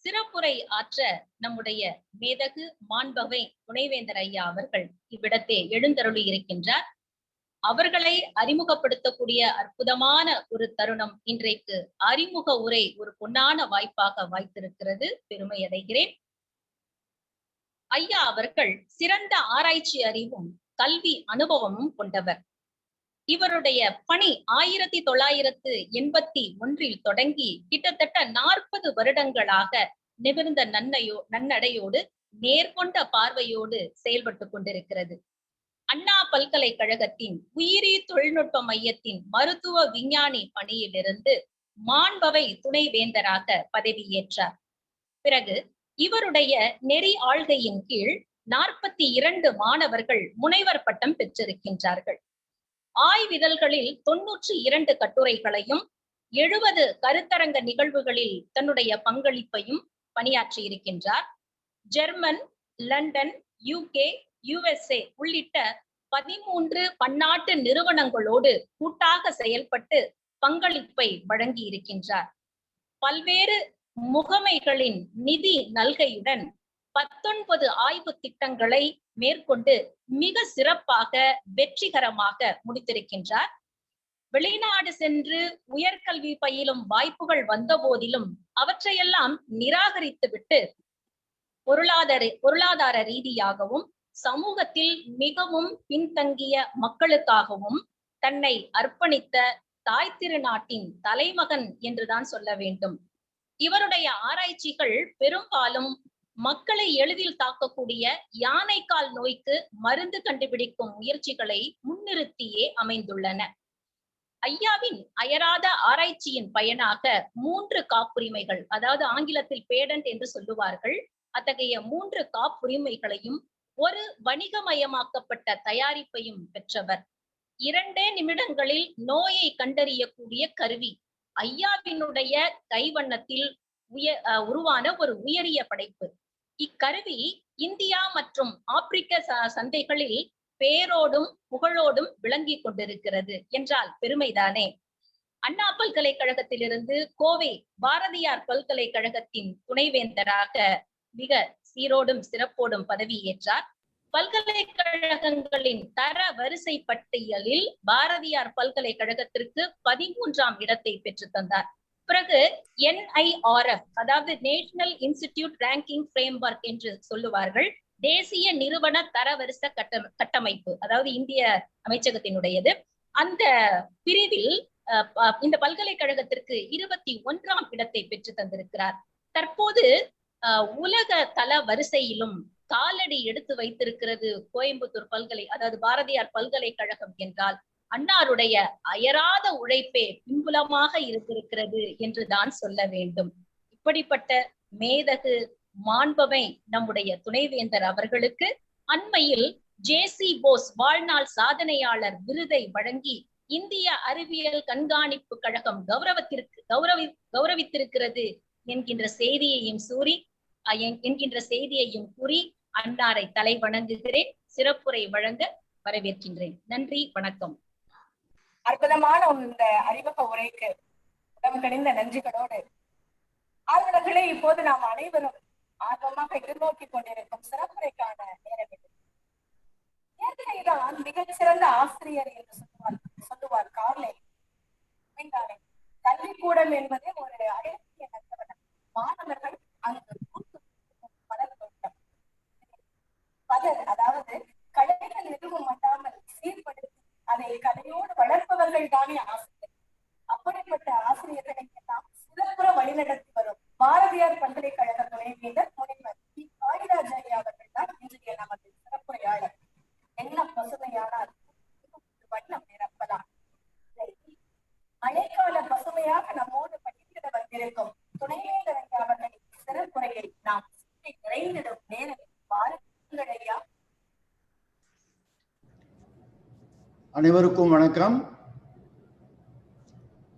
சிறப்புரை ஆற்ற நம்முடைய மேதகு மாண்பவை துணைவேந்தர் ஐயா அவர்கள் இவ்விடத்தே எழுந்தருளி இருக்கின்றார். அவர்களை அறிமுகப்படுத்தக்கூடிய அற்புதமான ஒரு தருணம் இன்றைக்கு அறிமுக உரை ஒரு பொன்னான வாய்ப்பாக வாய்த்திருக்கிறது. பெருமை அடைகிறேன். ஐயா அவர்கள் சிறந்த ஆராய்ச்சி அறிவும் கல்வி அனுபவமும் கொண்டவர். இவருடைய பணி 1981 தொடங்கி கிட்டத்தட்ட 40 வருடங்களாக நிமிர்ந்த நன்னடையோடு நேர்கொண்ட பார்வையோடு செயல்பட்டு கொண்டிருக்கிறது. அண்ணா பல்கலைக்கழகத்தின் உயிரி தொழில்நுட்ப மையத்தின் மருத்துவ விஞ்ஞானி பணியிலிருந்து மாண்பவை துணைவேந்தராக பதவியேற்றார். பிறகு இவருடைய நெறி ஆள்கையின் கீழ் 42 மாணவர்கள் முனைவர் பட்டம் பெற்றிருக்கின்றார்கள். ஆய்விதழ்களில் 92 கட்டுரைகளையும் 70 கருத்தரங்க நிகழ்வுகளில் தன்னுடைய பங்களிப்பையும் பணியாற்றி இருக்கின்றார். ஜெர்மன், லண்டன், UK, USA உள்ளிட்ட 13 பன்னாட்டு நிறுவனங்களோடு கூட்டாக செயல்பட்டு பங்களிப்பை வழங்கி இருக்கின்றார். பல்வேறு முகமைகளின் நிதி நல்கையுடன் 19 ஆய்வு திட்டங்களை மேற்கொண்டு மிக சிறப்பாக வெற்றிகரமாக முடித்திருக்கின்றார். வெளிநாடு சென்று உயர்கல்வி பயிலும் வாய்ப்புகள் வந்த போதிலும் அவற்றையெல்லாம் நிராகரித்துவிட்டு பொருளாதார ரீதியாகவும் சமூகத்தில் மிகவும் பின்தங்கிய மக்களுக்காகவும் தன்னை அர்ப்பணித்த தாய் திருநாட்டின் தலைமகன் என்றுதான் சொல்ல வேண்டும். இவருடைய ஆராய்ச்சிகள் பெரும்பாலும் மக்களை எளிதில் தாக்கக்கூடிய யானைக்கால் நோய்க்கு மருந்து கண்டுபிடிக்கும் முயற்சிகளை முன்னிறுத்தியே அமைந்துள்ளன. ஐயாவின் அயராத ஆராய்ச்சியின் பயனாக 3 காப்புரிமைகள், அதாவது ஆங்கிலத்தில் பேடன்ட் என்று சொல்லுவார்கள், அத்தகைய 3 காப்புரிமைகளையும் ஒரு வணிகமயமாக்கப்பட்ட தயாரிப்பையும் பெற்றவர். 2 நிமிடங்களில் நோயை கண்டறியக்கூடிய கருவி ஐயாவினுடைய கைவண்ணத்தில் உருவான ஒரு உயரிய படைப்பு. இக்கருவி இந்தியா மற்றும் ஆப்பிரிக்க சந்தைகளில் பேரோடும் புகழோடும் விளங்கி கொண்டிருக்கிறது என்றால் பெருமைதானே. அண்ணா பல்கலைக்கழகத்திலிருந்து கோவை பாரதியார் பல்கலைக்கழகத்தின் துணைவேந்தராக மிக சீரோடும் சிறப்போடும் பதவியேற்றார். பல்கலைக்கழகங்களின் தர வரிசை பட்டியலில் பாரதியார் பல்கலைக்கழகத்திற்கு 13ஆம் இடத்தை பெற்று தந்தார். பிறகு NIRF, அதாவது நேஷனல் இன்ஸ்டிடியூட் ரேங்கிங் ஃப்ரேம்வொர்க் என்று சொல்லுவார்கள், தேசிய நிறுவன தரவரிசை கட்டமைப்பு, அதாவது இந்திய அமைச்சகத்தினுடையது. அந்த பிரிவில் இந்த பல்கலைக்கழகத்திற்கு 21ஆம் இடத்தை பெற்று தந்திருக்கிறார். தற்போது உலக தல வரிசையிலும் காலடி எடுத்து வைத்திருக்கிறது கோயம்புத்தூர் அதாவது பாரதியார் பல்கலைக்கழகம் என்றால் அன்னாருடைய அயராத உழைப்பே பின்புலமாக இருந்திருக்கிறது என்றுதான் சொல்ல வேண்டும். இப்படிப்பட்ட மேதகு மாண்பவை நம்முடைய துணைவேந்தர் அவர்களுக்கு அண்மையில் JC போஸ் வாழ்நாள் சாதனையாளர் விருதை வழங்கி இந்திய அறிவியல் கண்காணிப்பு கழகம் கௌரவித்திருக்கிறது என்கின்ற செய்தியையும் கூறி அன்னாரை தலை வணங்குகிறேன். சிறப்புரை வழங்க வரவேற்கின்றேன். நன்றி, வணக்கம். அற்புதமான இந்த அறிமுக உரைக்கு உடம்பு கணிந்த நன்றிகளோடு ஆர்வலர்களே, இப்போது நாம் அனைவரும் ஆர்வமாக எதிர்நோக்கி கொண்டிருக்கும் சிறப்புரைக்கான நேரம் இது. இயற்கைதான் மிகச்சிறந்த ஆசிரியர் என்று சொல்லுவார் கார்லைல். கல்விக்கூடம் என்பது ஒரு அழகிய நகரம். மாணவர்கள் அங்கு பலர், அதாவது கலைகள் எதுவும் மட்டாமல் சீர்படுத்தி அதை கலையோடு வளர்ப்பவர்கள் தானே ஆசிரியர். அப்படிப்பட்ட ஆசிரியர்களை எல்லாம் சிறப்புற வழிநடத்தி வரும் பாரதியார் பல்கலைக்கழக துணைவேந்தர் முனைவர் காளிராஜாரி அவர்கள் தான் இன்றைய நமது சிறப்புரையாளர். என்ன பசுமையானால் வண்ணம் நிரப்பலாம். மழைக்கால பசுமையாக நம்மோடு படித்திட வந்திருக்கும் துணைவேந்தர் ஐயா அவர்களின் சிறப்புரையை நாம் நிறைந்திடும் நேரத்தில் பாரதியார் ஐயா. அனைவருக்கும் வணக்கம்.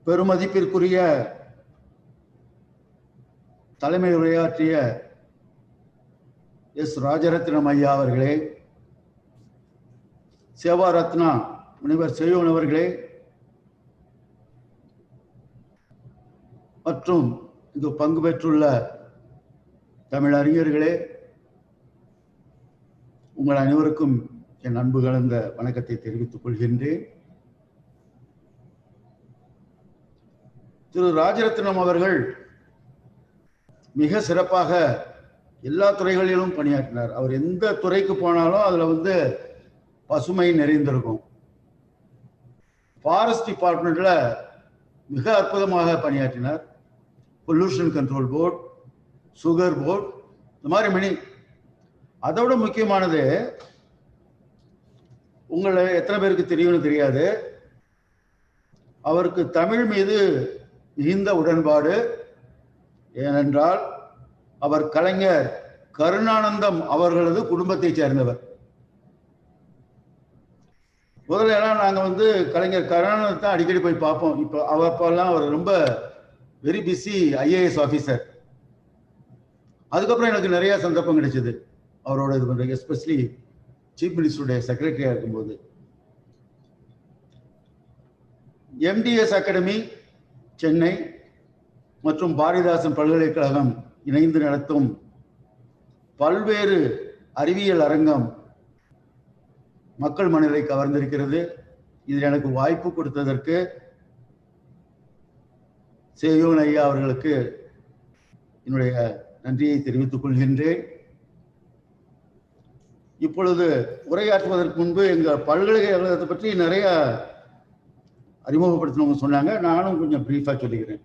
பெருமதிப்பிற்குரிய தலைமை உரையாற்றிய எஸ் ராஜரத்னம் ஐயா அவர்களே, சேவா ரத்னா முனைவர் செய்யோன் அவர்களே மற்றும் இங்கு பங்கு பெற்றுள்ள தமிழ் அறிஞர்களே, உங்கள் அனைவருக்கும் என் அன்பு கலந்த வணக்கத்தை தெரிவித்துக் கொள்கின்றேன். திரு ராஜரத்னம் அவர்கள் மிக சிறப்பாக எல்லா துறைகளிலும் பணியாற்றினார். அவர் எந்த துறைக்கு போனாலும் அதுல பசுமை நிறைந்திருக்கும். ஃபாரஸ்ட் டிபார்ட்மெண்ட்ல மிக அற்புதமாக பணியாற்றினார். Pollution control board, sugar board, இந்த மாதிரி மணி. அதோட முக்கியமானது, உங்களை எத்தனை பேருக்கு தெரியும்னு தெரியாது, அவருக்கு தமிழ் மீது மிகுந்த உடன்பாடு. ஏனென்றால் அவர் கலைஞர் கருணானந்தம் அவர்களது குடும்பத்தை சேர்ந்தவர். முதல்ல எல்லாம் நாங்க கலைஞர் கருணானந்தத்தை அடிக்கடி போய் பார்ப்போம். இப்போ அப்பெல்லாம் அவர் ரொம்ப வெரி பிஸி ஐஏஎஸ் ஆஃபீஸர். அதுக்கப்புறம் எனக்கு நிறைய சந்தர்ப்பம் கிடைச்சது அவரோட இது பண்றது, எஸ்பெஷலி சீஃப் மினிஸ்டருடைய செக்ரட்டரியா இருக்கும்போது. எம்டிஎஸ் அகாடமி சென்னை மற்றும் பாரதிதாசன் பல்கலைக்கழகம் இணைந்து நடத்தும் பல்வேறு அறிவியல் அரங்கம் மக்கள் மனதை கவர்ந்திருக்கிறது. இதில் எனக்கு வாய்ப்பு கொடுத்ததற்கு செய்யோன் ஐயா அவர்களுக்கு என்னுடைய நன்றியை தெரிவித்துக் கொள்கின்றேன். இப்பொழுது உரையாற்றுவதற்கு முன்பு எங்கள் பல்கலைக்கழகத்தை பற்றி நிறைய அறிமுகப்படுத்தினவங்க சொன்னாங்க. நானும் கொஞ்சம் பிரீஃபா சொல்லிக்கிறேன்.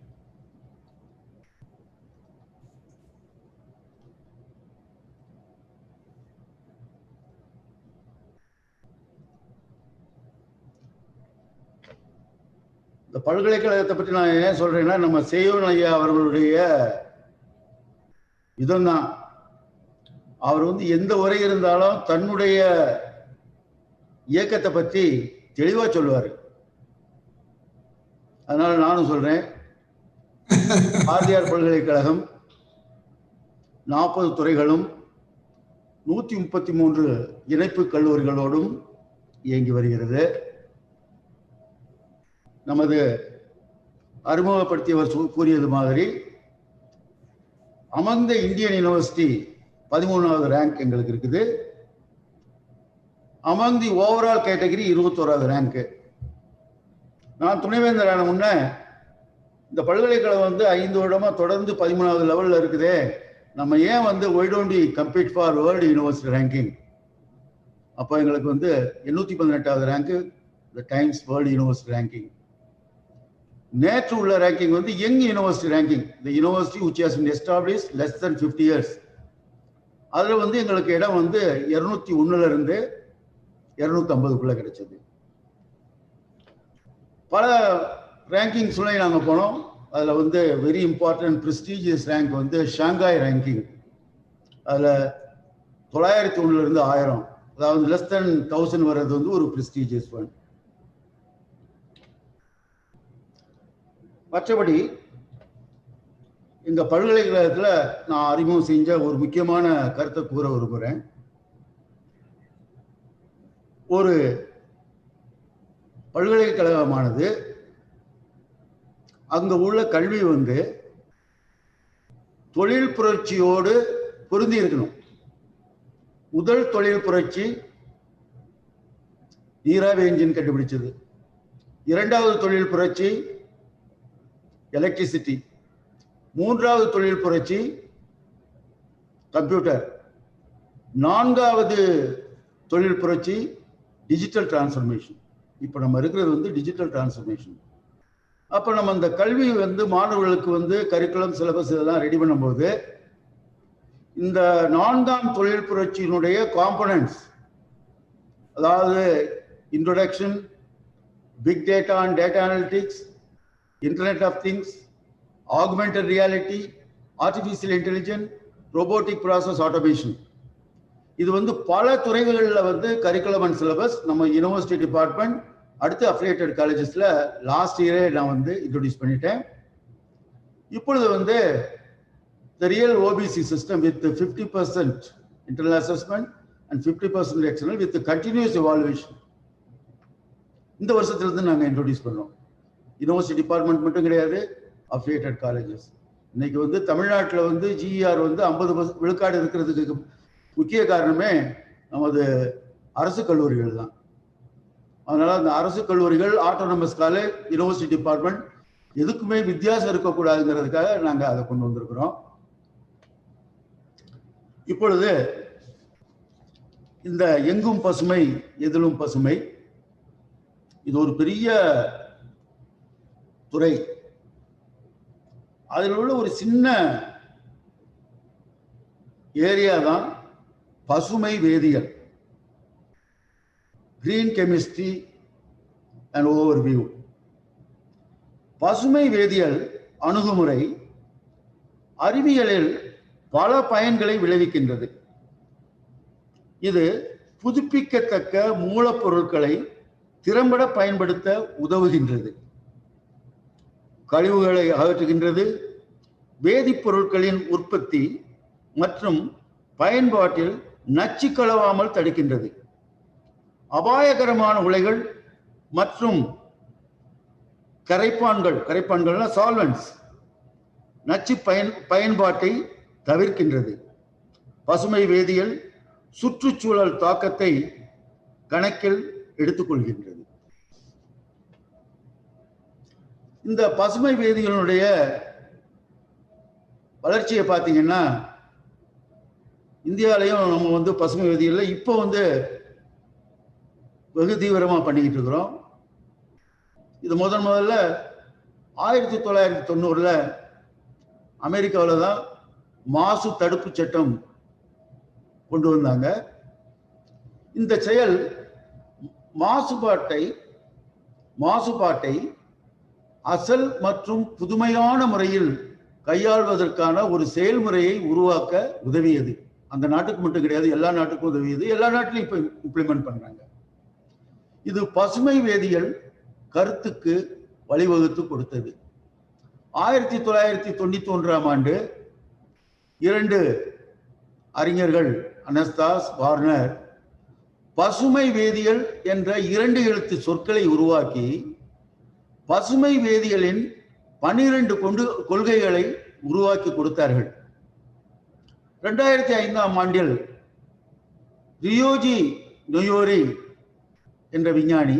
இந்த பல்கலைக்கழகத்தை பற்றி நான் ஏன் சொல்றேன்னா, நம்ம செய்யோன் ஐயா அவர்களுடைய இதுதான். அவர் எந்த உரை இருந்தாலும் தன்னுடைய இயக்கத்தை பற்றி தெளிவா சொல்லுவார். அதனால நானும் சொல்றேன், பாரதியார் பல்கலைக்கழகம் 40 துறைகளும் 133 இணைப்பு கல்லூரிகளோடும் இயங்கி வருகிறது. நமது அறிமுகப்படுத்தியவர் கூறியது மாதிரி அமர்ந்த இந்தியன் யூனிவர்சிட்டி 13வது ரேங்க் எங்களுக்கு இருக்குது. அமங் தி ஓவரால் கேட்டகரி 21வது ரேங்க். நான் துணைவேந்தரான முன்ன இந்த பல்கலைக்கழகம் 5 வருடமா தொடர்ந்து 13வது லெவல்ல இருக்குதே, நம்ம ஏன் why don't we compete for world university ranking? அப்போ எங்களுக்கு 818வது rank the times world university ranking. நேற்று உள்ள ranking young university ranking, the university which has been established less than 50 years. அதுல எங்களுக்கு இடம் 201ல இருந்து 250க்குள்ள கிடைச்சது. பல ரேங்கிங்ஸ்ல நாங்க போனோம். அதுல very important prestigious rank Shanghai ranking. அதுல 901ல இருந்து 1000, அதாவது லெஸ் தென் 1000 வர்றது ஒரு பிரஸ்டீஜியஸ் ஒன். மற்றபடி இந்த பல்கலைக்கழகத்துல நான் அறிமுகம் செஞ்ச ஒரு முக்கியமான கருத்தை கூற விரும்புகிறேன். ஒரு பல்கலைக்கழகமானது அங்க உள்ள கல்வி தொழில் புரட்சியோடு பொருந்தி இருக்கணும். முதல் தொழில் புரட்சி நீராவி என்ஜின் கண்டுபிடிச்சது. இரண்டாவது தொழில் புரட்சி எலக்ட்ரிசிட்டி. மூன்றாவது தொழில் புரட்சி கம்ப்யூட்டர். நான்காவது தொழில் புரட்சி டிஜிட்டல் டிரான்ஸ்ஃபர்மேஷன். இப்போ நம்ம இருக்கிறது டிஜிட்டல் டிரான்ஸ்ஃபர்மேஷன். அப்போ நம்ம அந்த கல்வி மாணவர்களுக்கு கரிக்குலம் சிலபஸ் இதெல்லாம் ரெடி பண்ணும்போது இந்த 4ஆம் தொழில் புரட்சியினுடைய காம்பனன்ட்ஸ், அதாவது introduction, big data and data analytics, internet of things, augmented reality, artificial intelligence, robotic process automation. இது பல துறைகளில் கரிக்குலம் அண்ட் சிலபஸ் நம்ம யூனிவர்சிட்டி டிபார்ட்மெண்ட் அடுத்து அஃபிலியேட்டட் காலேஜஸ்ல லாஸ்ட் இயரே நான் இன்ட்ரோடியூஸ் பண்ணிட்டேன். இப்பொழுது the real OBC system with the 50% internal assessment and 50% external with the continuous evaluation. இந்த வருஷத்திலிருந்து நாங்கள் இன்ட்ரோடியூஸ் பண்ணோம். யூனிவர்சிட்டி டிபார்ட்மெண்ட் மட்டும் கிடையாது, அஃபிலியேட்டட் காலேஜஸ். இன்னைக்கு வந்து தமிழ்நாட்டில் வந்து GER வந்து 50% விழுக்காடு இருக்கிறதுக்கு முக்கிய காரணமே நமது அரசு கல்லூரிகள் தான். அதனால அந்த அரசு கல்லூரிகள், ஆட்டோனமஸ் காலேஜ், யூனிவர்சிட்டி டிபார்ட்மெண்ட் எதுக்குமே வித்தியாசம் இருக்கக்கூடாதுங்கிறதுக்காக நாங்கள் அதை கொண்டு வந்திருக்கிறோம். இப்பொழுது இந்த எங்கும் பசுமை எதிலும் பசுமை இது ஒரு பெரிய துறை. அதில் உள்ள ஒரு சின்ன ஏரியா தான் பசுமை வேதியியல், கிரீன் கெமிஸ்ட்ரி அண்ட் ஓவர்வியூ. பசுமை வேதியியல் அணுகுமுறை அறிவியலில் பல பயன்களை விளைவிக்கின்றது. இது புதுப்பிக்கத்தக்க மூலப்பொருட்களை திறம்பட பயன்படுத்த உதவுகின்றது, கழிவுகளை அகற்றுகின்றது, வேதிப்பொருட்களின் உற்பத்தி மற்றும் பயன்பாட்டில் நச்சு கலவாமல் தடுக்கின்றது, அபாயகரமான உலைகள் மற்றும் கரைப்பான்கள் சால்வெண்ட்ஸ் நச்சு பயன்பாட்டை தவிர்க்கின்றது. பசுமை வேதியியல் சுற்றுச்சூழல் தாக்கத்தை கணக்கில் எடுத்துக்கொள்கின்றது. இந்த பசுமை வேதியியலுடைய வளர்ச்சியை பார்த்தீங்கன்னா இந்தியாவிலையும் நம்ம வந்து பசுமை வேதியியல்ல இப்போ வந்து வெகு தீவிரமா பண்ணிக்கிட்டு இருக்கிறோம். இது முதல்ல 1990ல் அமெரிக்காவில் தான் மாசு தடுப்பு சட்டம் கொண்டு வந்தாங்க. இந்த செயல் மாசுபாட்டை அசல் மற்றும் புதுமையான முறையில் கையாள்வதற்கான ஒரு செயல்முறையை உருவாக்க உதவியது. அந்த நாட்டுக்கு மட்டும் கிடையாது, எல்லா நாட்டுக்கும் உதவியது. எல்லா நாட்டிலும் இப்ப இம்ப்ளிமெண்ட் பண்றாங்க. இது பசுமை வேதியியல் கருத்துக்கு வழிவகுத்து கொடுத்தது. 1991ஆம் ஆண்டு 2 அறிஞர்கள் அனஸ்தாஸ் வார்னர் பசுமை வேதியியல் என்ற 2 எழுத்து சொற்களை உருவாக்கி பசுமை வேதியியலின் 12 கொள்கைகளை உருவாக்கி கொடுத்தார்கள். 2005ஆம் ஆண்டில் ரியோஜி நொயோரி என்ற விஞ்ஞானி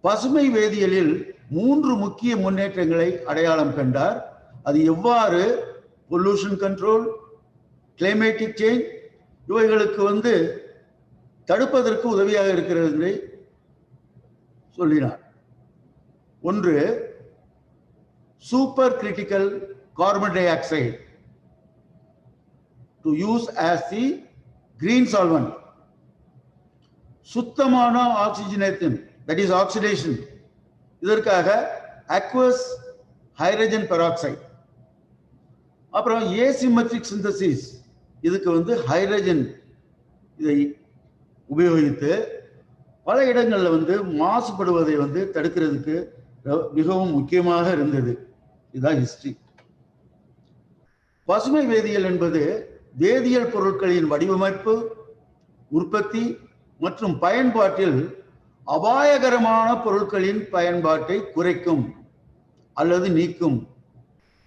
பசுமை வேதியியலில் 3 முக்கிய முன்னேற்றங்களை அடையாளம் கண்டார். அது எவ்வாறு பொல்யூஷன் கண்ட்ரோல், கிளைமேட்டிக் சேஞ்ச் இவைகளுக்கு தடுப்பதற்கு உதவியாக இருக்கிறது என்று சொல்லினார். ஒன்று, super critical carbon di oxide to use as the green solvent. சுத்தமான ஆக்சிஜனேஷன், தட் இஸ் ஆக்சிடேஷன், இதற்காக அக்வஸ் ஹைட்ரஜன் பெராக்சைடு. அப்புறம் ஏசிமெட்ரிக் சிந்தசிஸ், இதுக்கு ஹைட்ரஜன் இதை உபயோகித்து பல இடங்கள்ல மாசுபடுவதை தடுக்கிறதுக்கு மிகவும் முக்கியமாக இருந்தது. இதுதான் ஹிஸ்டரி. பசுமை வேதியியல் என்பது வேதியியல் பொருட்களின் வடிவமைப்பு, உற்பத்தி மற்றும் பயன்பாட்டில் அபாயகரமான பொருட்களின் பயன்பாட்டை குறைக்கும் அல்லது நீக்கும்.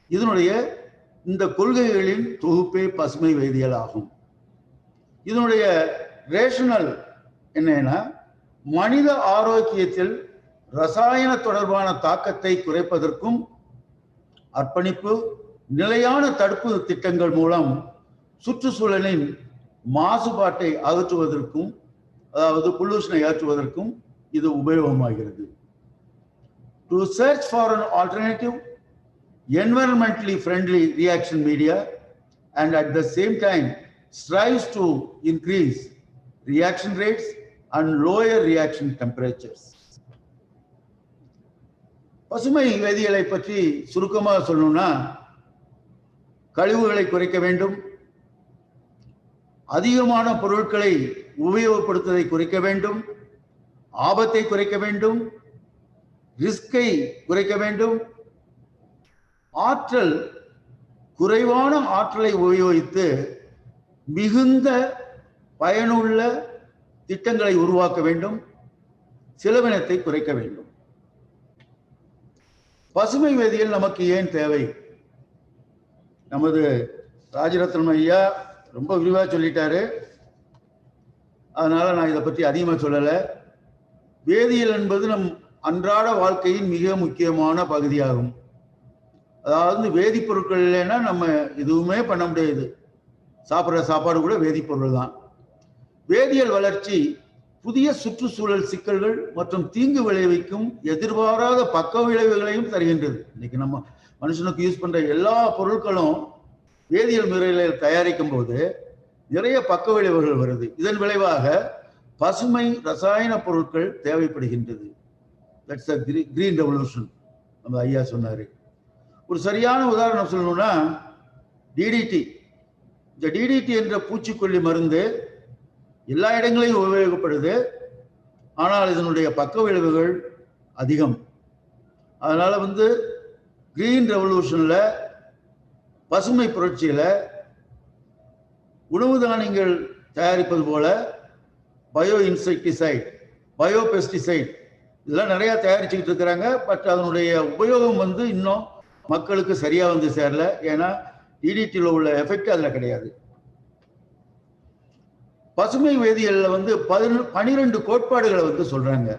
இதனுடைய இந்த கொள்கைகளின் தொகுப்பே பசுமை வேதியியல் ஆகும். இதனுடைய ரேஷனல் என்னன்னா, மனித ஆரோக்கியத்தில் ரசாயன தொடர்பான தாக்கத்தை குறைப்பதற்கும் அர்ப்பணிப்பு, நிலையான தடுப்பு திட்டங்கள் மூலம் சுற்றுச்சூழலின் மாசுபாட்டை அகற்றுவதற்கும், அதாவது பொல்யூஷனை அகற்றுவதற்கும் இது உபயோகமாகிறது. To search for an alternative, environmentally friendly reaction media and at the same time strives to increase reaction rates and lower reaction temperatures. பசுமை வேதியியலை பற்றி சுருக்கமாக சொல்லணும்னா, கழிவுகளை குறைக்க வேண்டும், அதிகமான பொருட்களை உபயோகப்படுத்துவதை குறைக்க வேண்டும், ஆபத்தை குறைக்க வேண்டும், ரிஸ்கை குறைக்க வேண்டும், ஆற்றல் குறைவான ஆற்றலை உபயோகித்து மிகுந்த பயனுள்ள திட்டங்களை உருவாக்க வேண்டும், செலவினத்தை குறைக்க வேண்டும். பசுமை வேதியியல் நமக்கு ஏன் தேவை? நமது ராஜரத்னம் ஐயா ரொம்ப விரிவாக சொல்லிட்டாரு, அதனால நான் இதை பற்றி அதிகமாக சொல்லலை. வேதியியல் என்பது நம் அன்றாட வாழ்க்கையின் மிக முக்கியமான பகுதியாகும். அதாவது வேதிப்பொருட்கள் இல்லைன்னா நம்ம எதுவுமே பண்ண முடியாது. சாப்பிட்ற சாப்பாடு கூட வேதிப்பொருள் தான். வேதியியல் வளர்ச்சி புதிய சுற்றுச்சூழல் சிக்கல்கள் மற்றும் தீங்கு விளைவிக்கும் எதிர்பாராத பக்க விளைவுகளையும் தருகின்றது. இன்னைக்கு நம்ம மனுஷனுக்கு யூஸ் பண்ற எல்லா பொருட்களும் வேதியியல் முறையில் தயாரிக்கும் போது நிறைய பக்க விளைவுகள் வருது. இதன் விளைவாக பசுமை ரசாயன பொருட்கள் தேவைப்படுகின்றது. தட்ஸ் அ கிரீன் ரெவல்யூஷன் நம்ம ஐயா சொன்னாரு. ஒரு சரியான உதாரணம் சொல்லணும்னா டிடிடி. இந்த டிடிடி என்ற பூச்சிக்கொல்லி மருந்து எல்லா இடங்களையும் உபயோகப்படுது, ஆனால் இதனுடைய பக்க விளைவுகள் அதிகம். அதனால கிரீன் ரெவல்யூஷன்ல, பசுமை புரட்சியில உணவு தானியங்கள் தயாரிப்பது போல பயோ இன்செக்டிசைட், பயோ பெஸ்டிசைட் இதெல்லாம் நிறைய தயாரிச்சுக்கிட்டு இருக்கிறாங்க. பட் அதனுடைய உபயோகம் இன்னும் மக்களுக்கு சரியா சேரல. ஏன்னா டிடிடியில் உள்ள எஃபெக்ட் அதுல கிடையாது. பசுமை வேதியியல்ல 12 கோட்பாடுகளை சொல்றாங்க.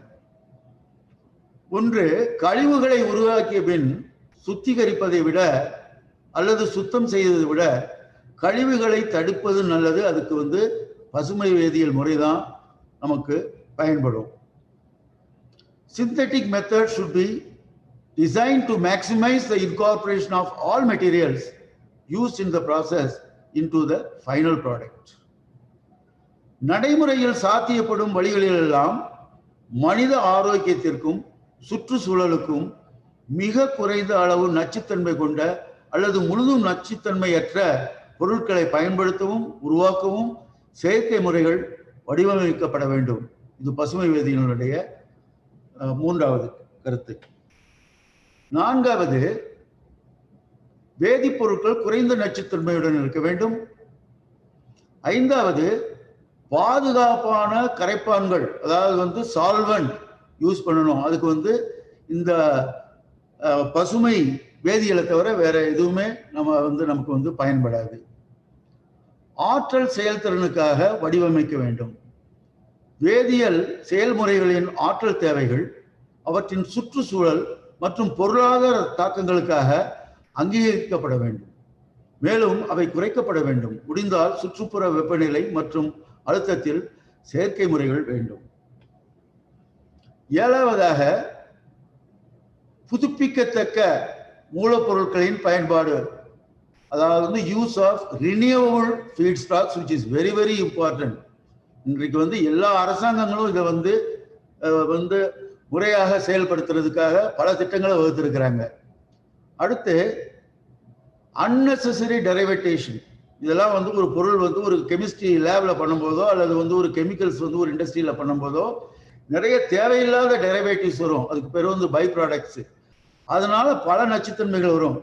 ஒன்று, கழிவுகளை உருவாக்கிய பின் சுத்திகரிப்பதை விட அல்லது சுத்தம் செய்வதை விட கழிவுகளை தடுப்பது நல்லது. அதுக்கு பசுமை வேதியியல் முறைதான் நமக்கு பயன்படும். Synthetic methods should be designed to maximize the incorporation of all materials used in the process into the final product. நடைமுறையில் சாத்தியப்படும் வழிகளிலெல்லாம் மனித ஆரோக்கியத்திற்கும் சுற்றுச்சூழலுக்கும் மிக குறைந்த அளவு நச்சுத்தன்மை கொண்ட அல்லது முழுதும் நச்சுத்தன்மையற்ற பொருட்களை பயன்படுத்தவும் உருவாக்கவும் செயற்கை முறைகள் வடிவமைக்கப்பட வேண்டும். இது பசுமை வேதியியலுடைய மூன்றாவது கருத்து. நான்காவது, வேதிப்பொருட்கள் குறைந்த நச்சுத்தன்மையுடன் இருக்க வேண்டும். ஐந்தாவது, பாதுகாப்பான கரைப்பான்கள், அதாவது சால்வன்ட் யூஸ் பண்ணணும். அதுக்கு இந்த பசுமை வேதியியலை தவிர வேற எதுவுமே நமக்கு பயன்படாது. ஆற்றல் செயல்திறனுக்காக வடிவமைக்க வேண்டும். வேதியியல் செயல்முறைகளின் ஆற்றல் தேவைகள் அவற்றின் சுற்றுச்சூழல் மற்றும் பொருளாதார தாக்கங்களுக்காக அங்கீகரிக்கப்பட வேண்டும். மேலும் அவை குறைக்கப்பட வேண்டும். முடிந்தால் சுற்றுப்புற வெப்பநிலை மற்றும் அழுத்தத்தில் செயற்கை முறைகள் வேண்டும். ஏழாவதாக, புதுப்பிக்கத்தக்க மூலப்பொருட்களின் பயன்பாடு, அதாவது use of renewable feedstocks, which is very very important. இன்றைக்கு எல்லா அரசாங்கங்களும் இதை முறையாக செயல்படுத்துறதுக்காக பல திட்டங்களை வகுத்திருக்கிறாங்க. அடுத்து, unnecessary derivation. இதெல்லாம் ஒரு பொருள் ஒரு கெமிஸ்ட்ரி லேப்ல பண்ணும்போதோ அல்லது ஒரு கெமிக்கல்ஸ் ஒரு இண்டஸ்ட்ரியில பண்ணும்போதோ நிறைய தேவையில்லாத டெரிவேட்டிவ்ஸ் வரும். அதுக்கு பேர் பை ப்ராடக்ட்ஸ். அதனால பல நச்சுத்தன்மைகள் வரும்.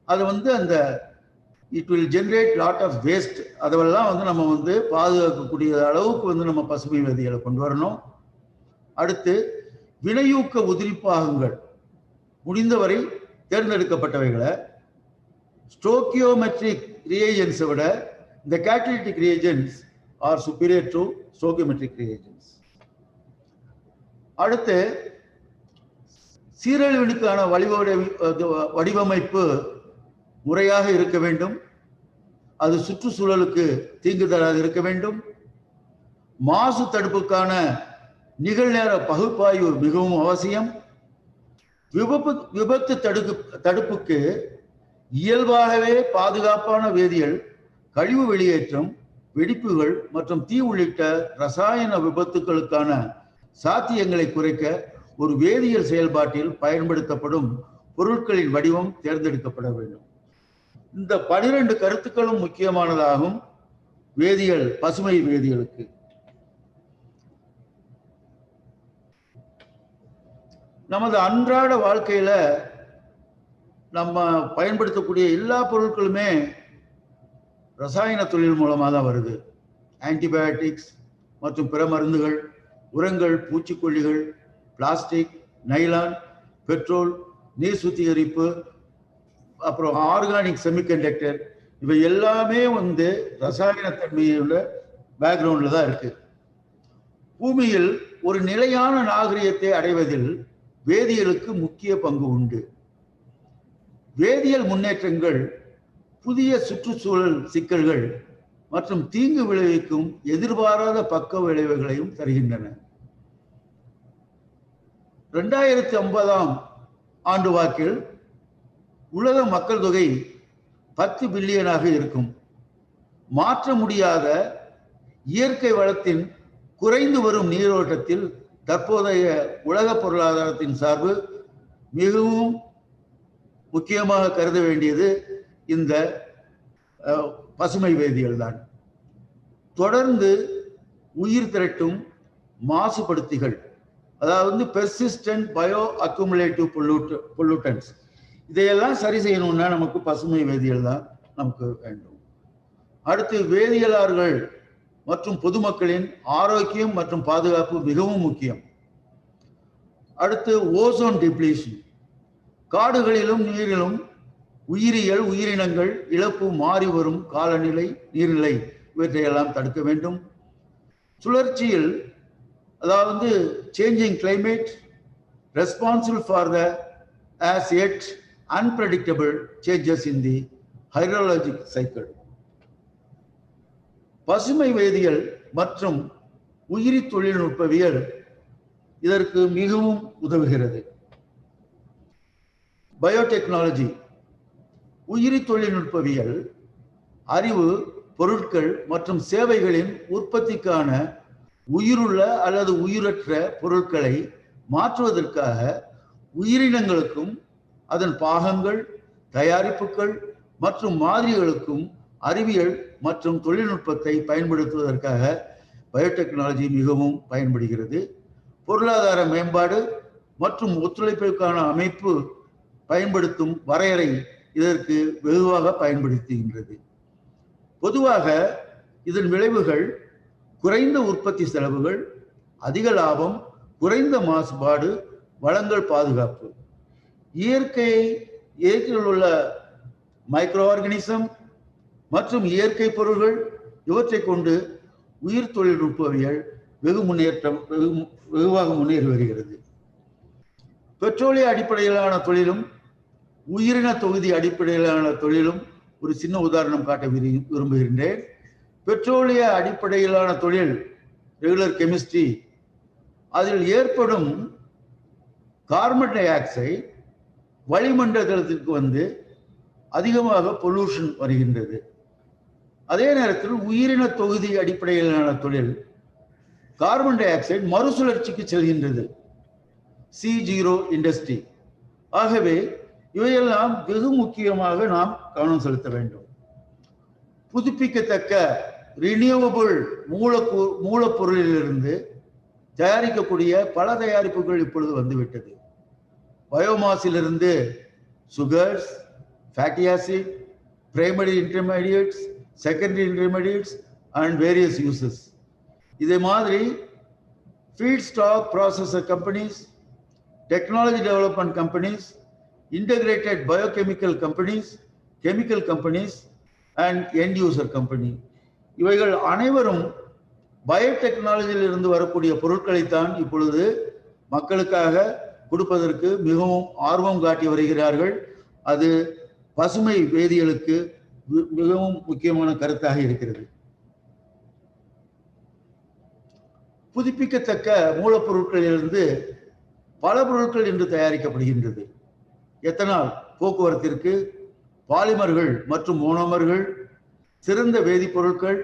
அது அந்த it will generate lot of waste. அதெல்லாம் நம்ம பாதுகாக்கக்கூடிய அளவுக்கு நம்ம பசுமை வேதியியலை கொண்டு வரணும். அடுத்து, வினையூக்க உதிரிப்பாகங்கள் முடிந்தவரை தேர்ந்தெடுக்கப்பட்டவைகளை ஸ்டோக்கியோமெட்ரிக் ரியேஜென்ட்ஸை விட இந்த catalytic reagents are superior to stoichiometric reagents. அடுத்து, சீரழிவுக்கான வடிவமைப்பு முறையாக இருக்க வேண்டும். அது சுற்றுச்சூழலுக்கு தீங்கு தராது இருக்க வேண்டும். மாசு தடுப்புக்கான நிகழ்நேர பகுப்பாய்வு மிகவும் அவசியம். விபத்து தடுப்புக்கு இயல்பாகவே பாதுகாப்பான வேதியியல், கழிவு வெளியேற்றம், வெடிப்புகள் மற்றும் தீ உள்ளிட்ட ரசாயன விபத்துக்களுக்கான சாத்தியங்களை குறைக்க ஒரு வேதியியல் செயல்பாட்டில் பயன்படுத்தப்படும் பொருட்களின் வடிவம் தேர்ந்தெடுக்கப்பட வேண்டும். இந்த 12 கருத்துக்களும் முக்கியமானதாகும் வேதியியல், பசுமை வேதியியலுக்கு. நமது அன்றாட வாழ்க்கையில நம்ம பயன்படுத்தக்கூடிய எல்லா பொருட்களுமே ரசாயன தொழில் மூலமாக தான் வருது. ஆன்டிபயோட்டிக்ஸ் மற்றும் பிற மருந்துகள், உரங்கள், பூச்சிக்கொல்லிகள், பிளாஸ்டிக், நைலான், பெட்ரோல், நீர் சுத்திகரிப்பு, அப்புறம் ஆர்கானிக் செமிகண்டக்டர், இவை எல்லாமே வந்து ரசாயன தன்மையுள்ள பேக்ரவுண்ட்ல தான் இருக்கு. பூமியில் ஒரு நிலையான நாகரிகத்தை அடைவதில் வேதியியலுக்கு முக்கிய பங்கு உண்டு. வேதியியல் முன்னேற்றங்கள் புதிய சுற்றுச்சூழல் சிக்கல்கள் மற்றும் தீங்கு விளைவிக்கும் எதிர்பாராத பக்க விளைவுகளையும் தருகின்றன. 2050ஆம் ஆண்டு வாக்கில் உலக மக்கள் தொகை 10 பில்லியனாக இருக்கும். மாற்ற முடியாத இயற்கை வளத்தின் குறைந்து வரும் நீரோட்டத்தில் தற்போதைய உலக பொருளாதாரத்தின் சார்பு மிகவும் முக்கியமாக கருத வேண்டியது இந்த பசுமை வேதியியல் தான். தொடர்ந்து உயிர் திரட்டும் மாசுபடுத்திகள், அதாவது பெர்சிஸ்டன்ட் பயோ அக்குமுலேட்டிவ் பொல்யூட்டன்ஸ், இதையெல்லாம் சரி செய்யணும்னா நமக்கு பசுமை வேதியியல் தான் நமக்கு வேண்டும். அடுத்து வேதியியலாளர்கள் மற்றும் பொதுமக்களின் ஆரோக்கியம் மற்றும் பாதுகாப்பு மிகவும் முக்கியம். அடுத்து ஓசோன் டிப்ளீஷன், காடுகளிலும் நீரிலும் உயிரியல் உயிரினங்கள் இழப்பு, மாறி வரும் காலநிலை, நீர்நிலை, இவற்றையெல்லாம் தடுக்க வேண்டும். சுழற்சியில், அதாவது changing climate responsible for the as yet unpredictable changes in the hydrologic cycle. பசுமை வேதியியல் மற்றும் உயிரி தொழில்நுட்பவியல் இதற்கு மிகவும் உதவுகிறது. பயோடெக்னாலஜி, உயிரி தொழில்நுட்பவியல் அறிவு, பொருட்கள் மற்றும் சேவைகளின் உற்பத்திக்கான உயிருள்ள அல்லது உயிரற்ற பொருட்களை மாற்றுவதற்காக உயிரினங்களுக்கும் அதன் பாகங்கள், தயாரிப்புகள் மற்றும் மாதிரிகளுக்கும் அறிவியல் மற்றும் தொழில்நுட்பத்தை பயன்படுத்துவதற்காக பயோடெக்னாலஜி மிகவும் பயன்படுகிறது. பொருளாதார மேம்பாடு மற்றும் ஒத்துழைப்பிற்கான அமைப்பு பயன்படுத்தும் வரையறை இதற்கு வெகுவாக பயன்படுத்துகின்றது. பொதுவாக இதன் விளைவுகள் குறைந்த உற்பத்தி செலவுகள், அதிக லாபம், குறைந்த மாசுபாடு, வளங்கள் பாதுகாப்பு, இயற்கையில் உள்ள மைக்ரோ ஆர்கானிசம் மற்றும் இயற்கை பொருள்கள், இவற்றை கொண்டு உயிர் தொழில்நுட்பவியல் வெகுவாக முன்னேறி வருகிறது. பெட்ரோலிய அடிப்படையிலான தொழிலும் உயிரின தொகுதி அடிப்படையிலான தொழிலும் ஒரு சின்ன உதாரணம் காட்ட விரும்புகின்றேன். பெட்ரோலிய அடிப்படையிலான தொழில், ரெகுலர் கெமிஸ்ட்ரி, அதில் ஏற்படும் கார்பன் டை ஆக்சைடு வளிமண்டலத்திற்கு வந்து அதிகமாக பொல்யூஷன் வருகின்றது. அதே நேரத்தில் உயிரின தொகுதி அடிப்படையிலான தொழில் கார்பன் டை ஆக்சைடு மறுசுழற்சிக்கு செல்கின்றது, C0 இண்டஸ்ட்ரி. ஆகவே இவையெல்லாம் வெகு முக்கியமாக நாம் கவனம் செலுத்த வேண்டும். புதுப்பிக்கத்தக்க ரினியூவபிள் மூலப்பொருளிலிருந்து தயாரிக்கக்கூடிய பல தயாரிப்புகள் இப்பொழுது வந்துவிட்டது. பயோமாஸிலிருந்து sugars, fatty acid, primary intermediates, secondary intermediates and various uses. இதே மாதிரி feedstock processor companies, technology development companies, integrated biochemical companies, chemical companies and end user company, இவைகள் அனைவரும் பயோடெக்னாலஜியில் இருந்து வரக்கூடிய பொருட்களைத்தான் இப்பொழுது மக்களுக்காக கொடுப்பதற்கு மிகவும் ஆர்வம் காட்டி வருகிறார்கள். அது பசுமை வேதியியலுக்கு மிகவும் முக்கியமான கருத்தாக இருக்கிறது. புதுப்பிக்கத்தக்க மூலப்பொருட்களிலிருந்து பல பொருட்கள் இன்று தயாரிக்கப்படுகின்றது. எத்தனால், போக்குவரத்திற்கு, பாலிமர்கள் மற்றும் மோனோமர்கள், சிறந்த வேதிப்பொருட்கள்,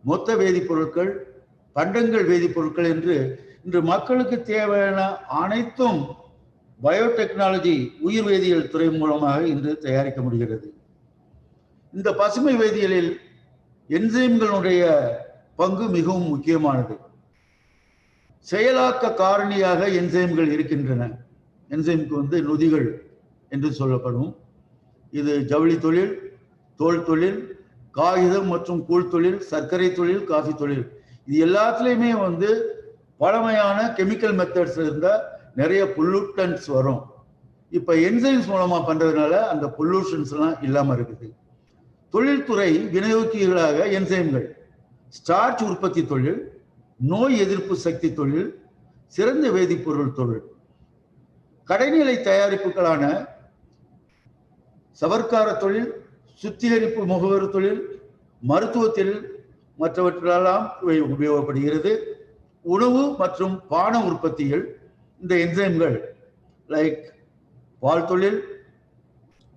மொத்த வேதிப்பொருட்கள், பண்டங்கள் வேதிப்பொருட்கள் என்று இன்று மக்களுக்கு தேவையான அனைத்தும் பயோடெக்னாலஜி உயிர் வேதியியல் துறை மூலமாக இன்று தயாரிக்க முடிகிறது. இந்த பசுமை வேதியியலில் என்சைம்களுடைய பங்கு மிகவும் முக்கியமானது. செயலாக்க காரணியாக என்சைம்கள் இருக்கின்றன. என்சைம்க்கு நொதிகள் என்று சொல்லப்படும். இது ஜவுளி தொழில், தோல் தொழில், காகிதம் மற்றும் கூழ் தொழில், சர்க்கரை தொழில், காஃபி தொழில், இது எல்லாத்துலேயுமே வந்து பழமையான கெமிக்கல் மெத்தட்ஸ் இருந்தால் நிறைய பொல்யூட்டன்ஸ் வரும். இப்போ என்சைம்ஸ் மூலமாக பண்ணுறதுனால அந்த பொல்யூஷன்ஸ்லாம் இல்லாமல் இருக்குது. தொழில்துறை விநியோகிகளாக என்சைம்கள், ஸ்டார்ச் உற்பத்தி தொழில், நோய் எதிர்ப்பு சக்தி தொழில், சிறந்த வேதிப்பொருள் தொழில், கடைநிலை தயாரிப்புகளான சவர்க்கார தொழில், சுத்திகரிப்பு முகவர் தொழில், மருத்துவத்தில் மற்றவற்றெல்லாம் உபயோகப்படுகிறது. உணவு மற்றும் பான உற்பத்தியில் இந்த என்சைம்கள் லைக் பால் தொழில்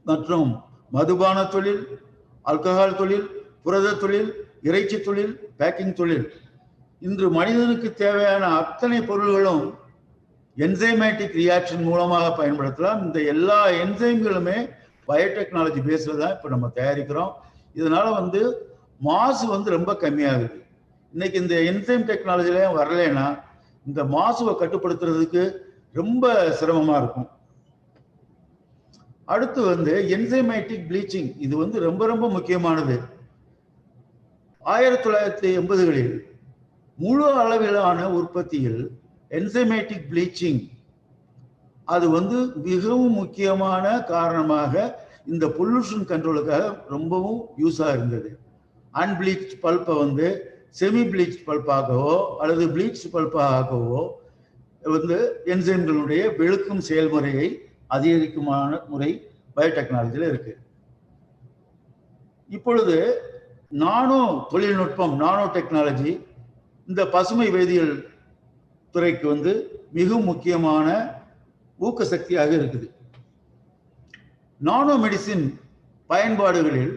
மற்றும் மதுபான தொழில், ஆல்கஹால் தொழில், புரத தொழில், இறைச்சி தொழில், பேக்கிங் தொழில், இன்று மனிதனுக்கு தேவையான அத்தனை பொருள்களும் என்சைமேட்டிக் ரியாக்ஷன் மூலமாக பயன்படுத்தலாம். இந்த எல்லா என்சைம்களுமே பயோடெக்னாலஜி பேஸில் தான் இப்போ நம்ம தயாரிக்கிறோம். இதனால வந்து மாசு வந்து ரொம்ப கம்மியாகுது. இன்னைக்கு இந்த என்சைம் டெக்னாலஜிலையும் வரலைன்னா இந்த மாசுவை கட்டுப்படுத்துறதுக்கு ரொம்ப சிரமமா இருக்கும். அடுத்து வந்து என்சைமேட்டிக் ப்ளீச்சிங், இது வந்து ரொம்ப ரொம்ப முக்கியமானது. 1980களில் முழு அளவிலான உற்பத்தியில் என்சைமேட்டிக் ப்ளீச்சிங் அது வந்து மிகவும் முக்கியமான காரணமாக இந்த பொல்யூஷன் கண்ட்ரோலுக்காக ரொம்பவும் யூஸாக இருந்தது. அன்பிளீச் பல்ப்பை வந்து செமி பிளீச் பல்பாகவோ அல்லது பிளீச் பல்பாகவோ வந்து என்சைம்களுடைய வெளுக்கும் செயல்முறையை அதிகரிக்குமான முறை பயோடெக்னாலஜியில் இருக்கு. இப்பொழுது நானோ தொழில்நுட்பம், நானோ டெக்னாலஜி இந்த பசுமை வேதியியல் துறைக்கு வந்து மிக முக்கியமான ஊக்க சக்தியாக இருக்குது. நானோ மெடிசின் பயன்பாடுகளில்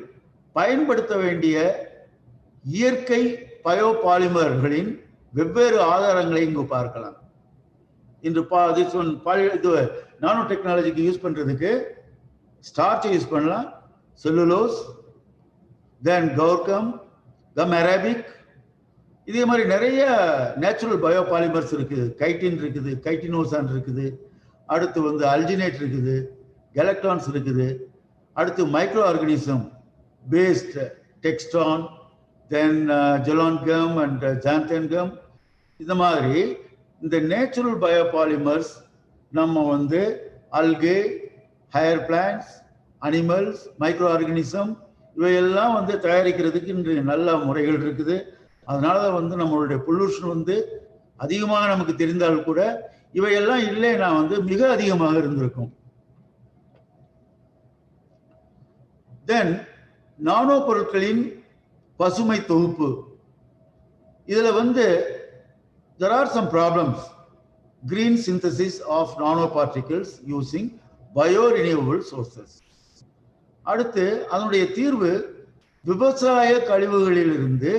பயன்படுத்த வேண்டிய இயற்கை பயோபாலிமர்களின் வெவ்வேறு ஆதாரங்களை இங்கு பார்க்கலாம். இன்று நானோ டெக்னாலஜிக்கு யூஸ் பண்றதுக்கு ஸ்டார்ச் யூஸ் பண்ணலாம், செல்லுலோஸ், தென் கௌர்கம், கம் அரபிக், இதே மாதிரி நிறைய நேச்சுரல் பயோபாலிமர்ஸ் இருக்குது. கைட்டின் இருக்குது, கைட்டினோசான் இருக்குது, அடுத்து வந்து அல்ஜினேட் இருக்குது, கெலக்ட்ரான்ஸ் இருக்குது, அடுத்து microorganism based dextran, then gellan gum and xanthan gum. இந்த மாதிரி இந்த நேச்சுரல் பயோபாலிமர்ஸ் நம்ம வந்து algae, higher plants, animals, microorganism இவையெல்லாம் வந்து தயாரிக்கிறதுக்கு இன்று நல்ல முறைகள் இருக்குது. அதனால வந்து நம்மளுடைய பொல்யூஷன் வந்து அதிகமாக நமக்கு தெரிந்தால் கூட இவையெல்லாம் இல்லைன்னா வந்து மிக அதிகமாக இருந்திருக்கும். தென் நானோ பொருட்களின் பசுமை தொகுப்பு, இதுல வந்து there are some problems. Green synthesis of nanoparticles using biorenewable sources. அடுத்து அதனுடைய தீர்வு விவசாய கழிவுகளிலிருந்து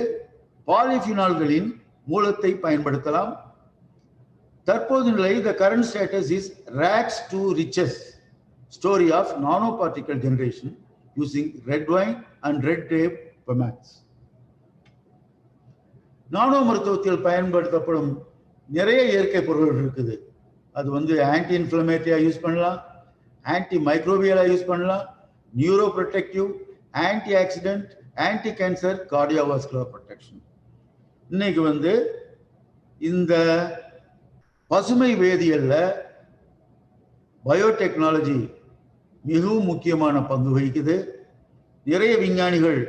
பாலிஃபினால்களின் மூலத்தை பயன்படுத்தலாம். தற்போது நிலை the current status is rags to riches story of nanoparticle generation using red wine and red grape ferments. நானோ மருத்துவத்தில் பயன்படுத்தப்படும் நிறைய இயற்கை பொருட்கள் இருக்குது. அது வந்து ஆன்டி இன்ஃப்ளமேட்டரியா யூஸ் பண்ணலாம், ஆன்டி மைக்ரோபியலா யூஸ் பண்ணலாம், neuro protective, anti accident, anti cancer, cardiovascular protection. இன்னைக்கு வந்து இந்த பசுமை வேதியியல்ல பயோடெக்னாலஜி மிகவும் முக்கியமான பங்கு வகிக்குது. நிறைய விஞ்ஞானிகள்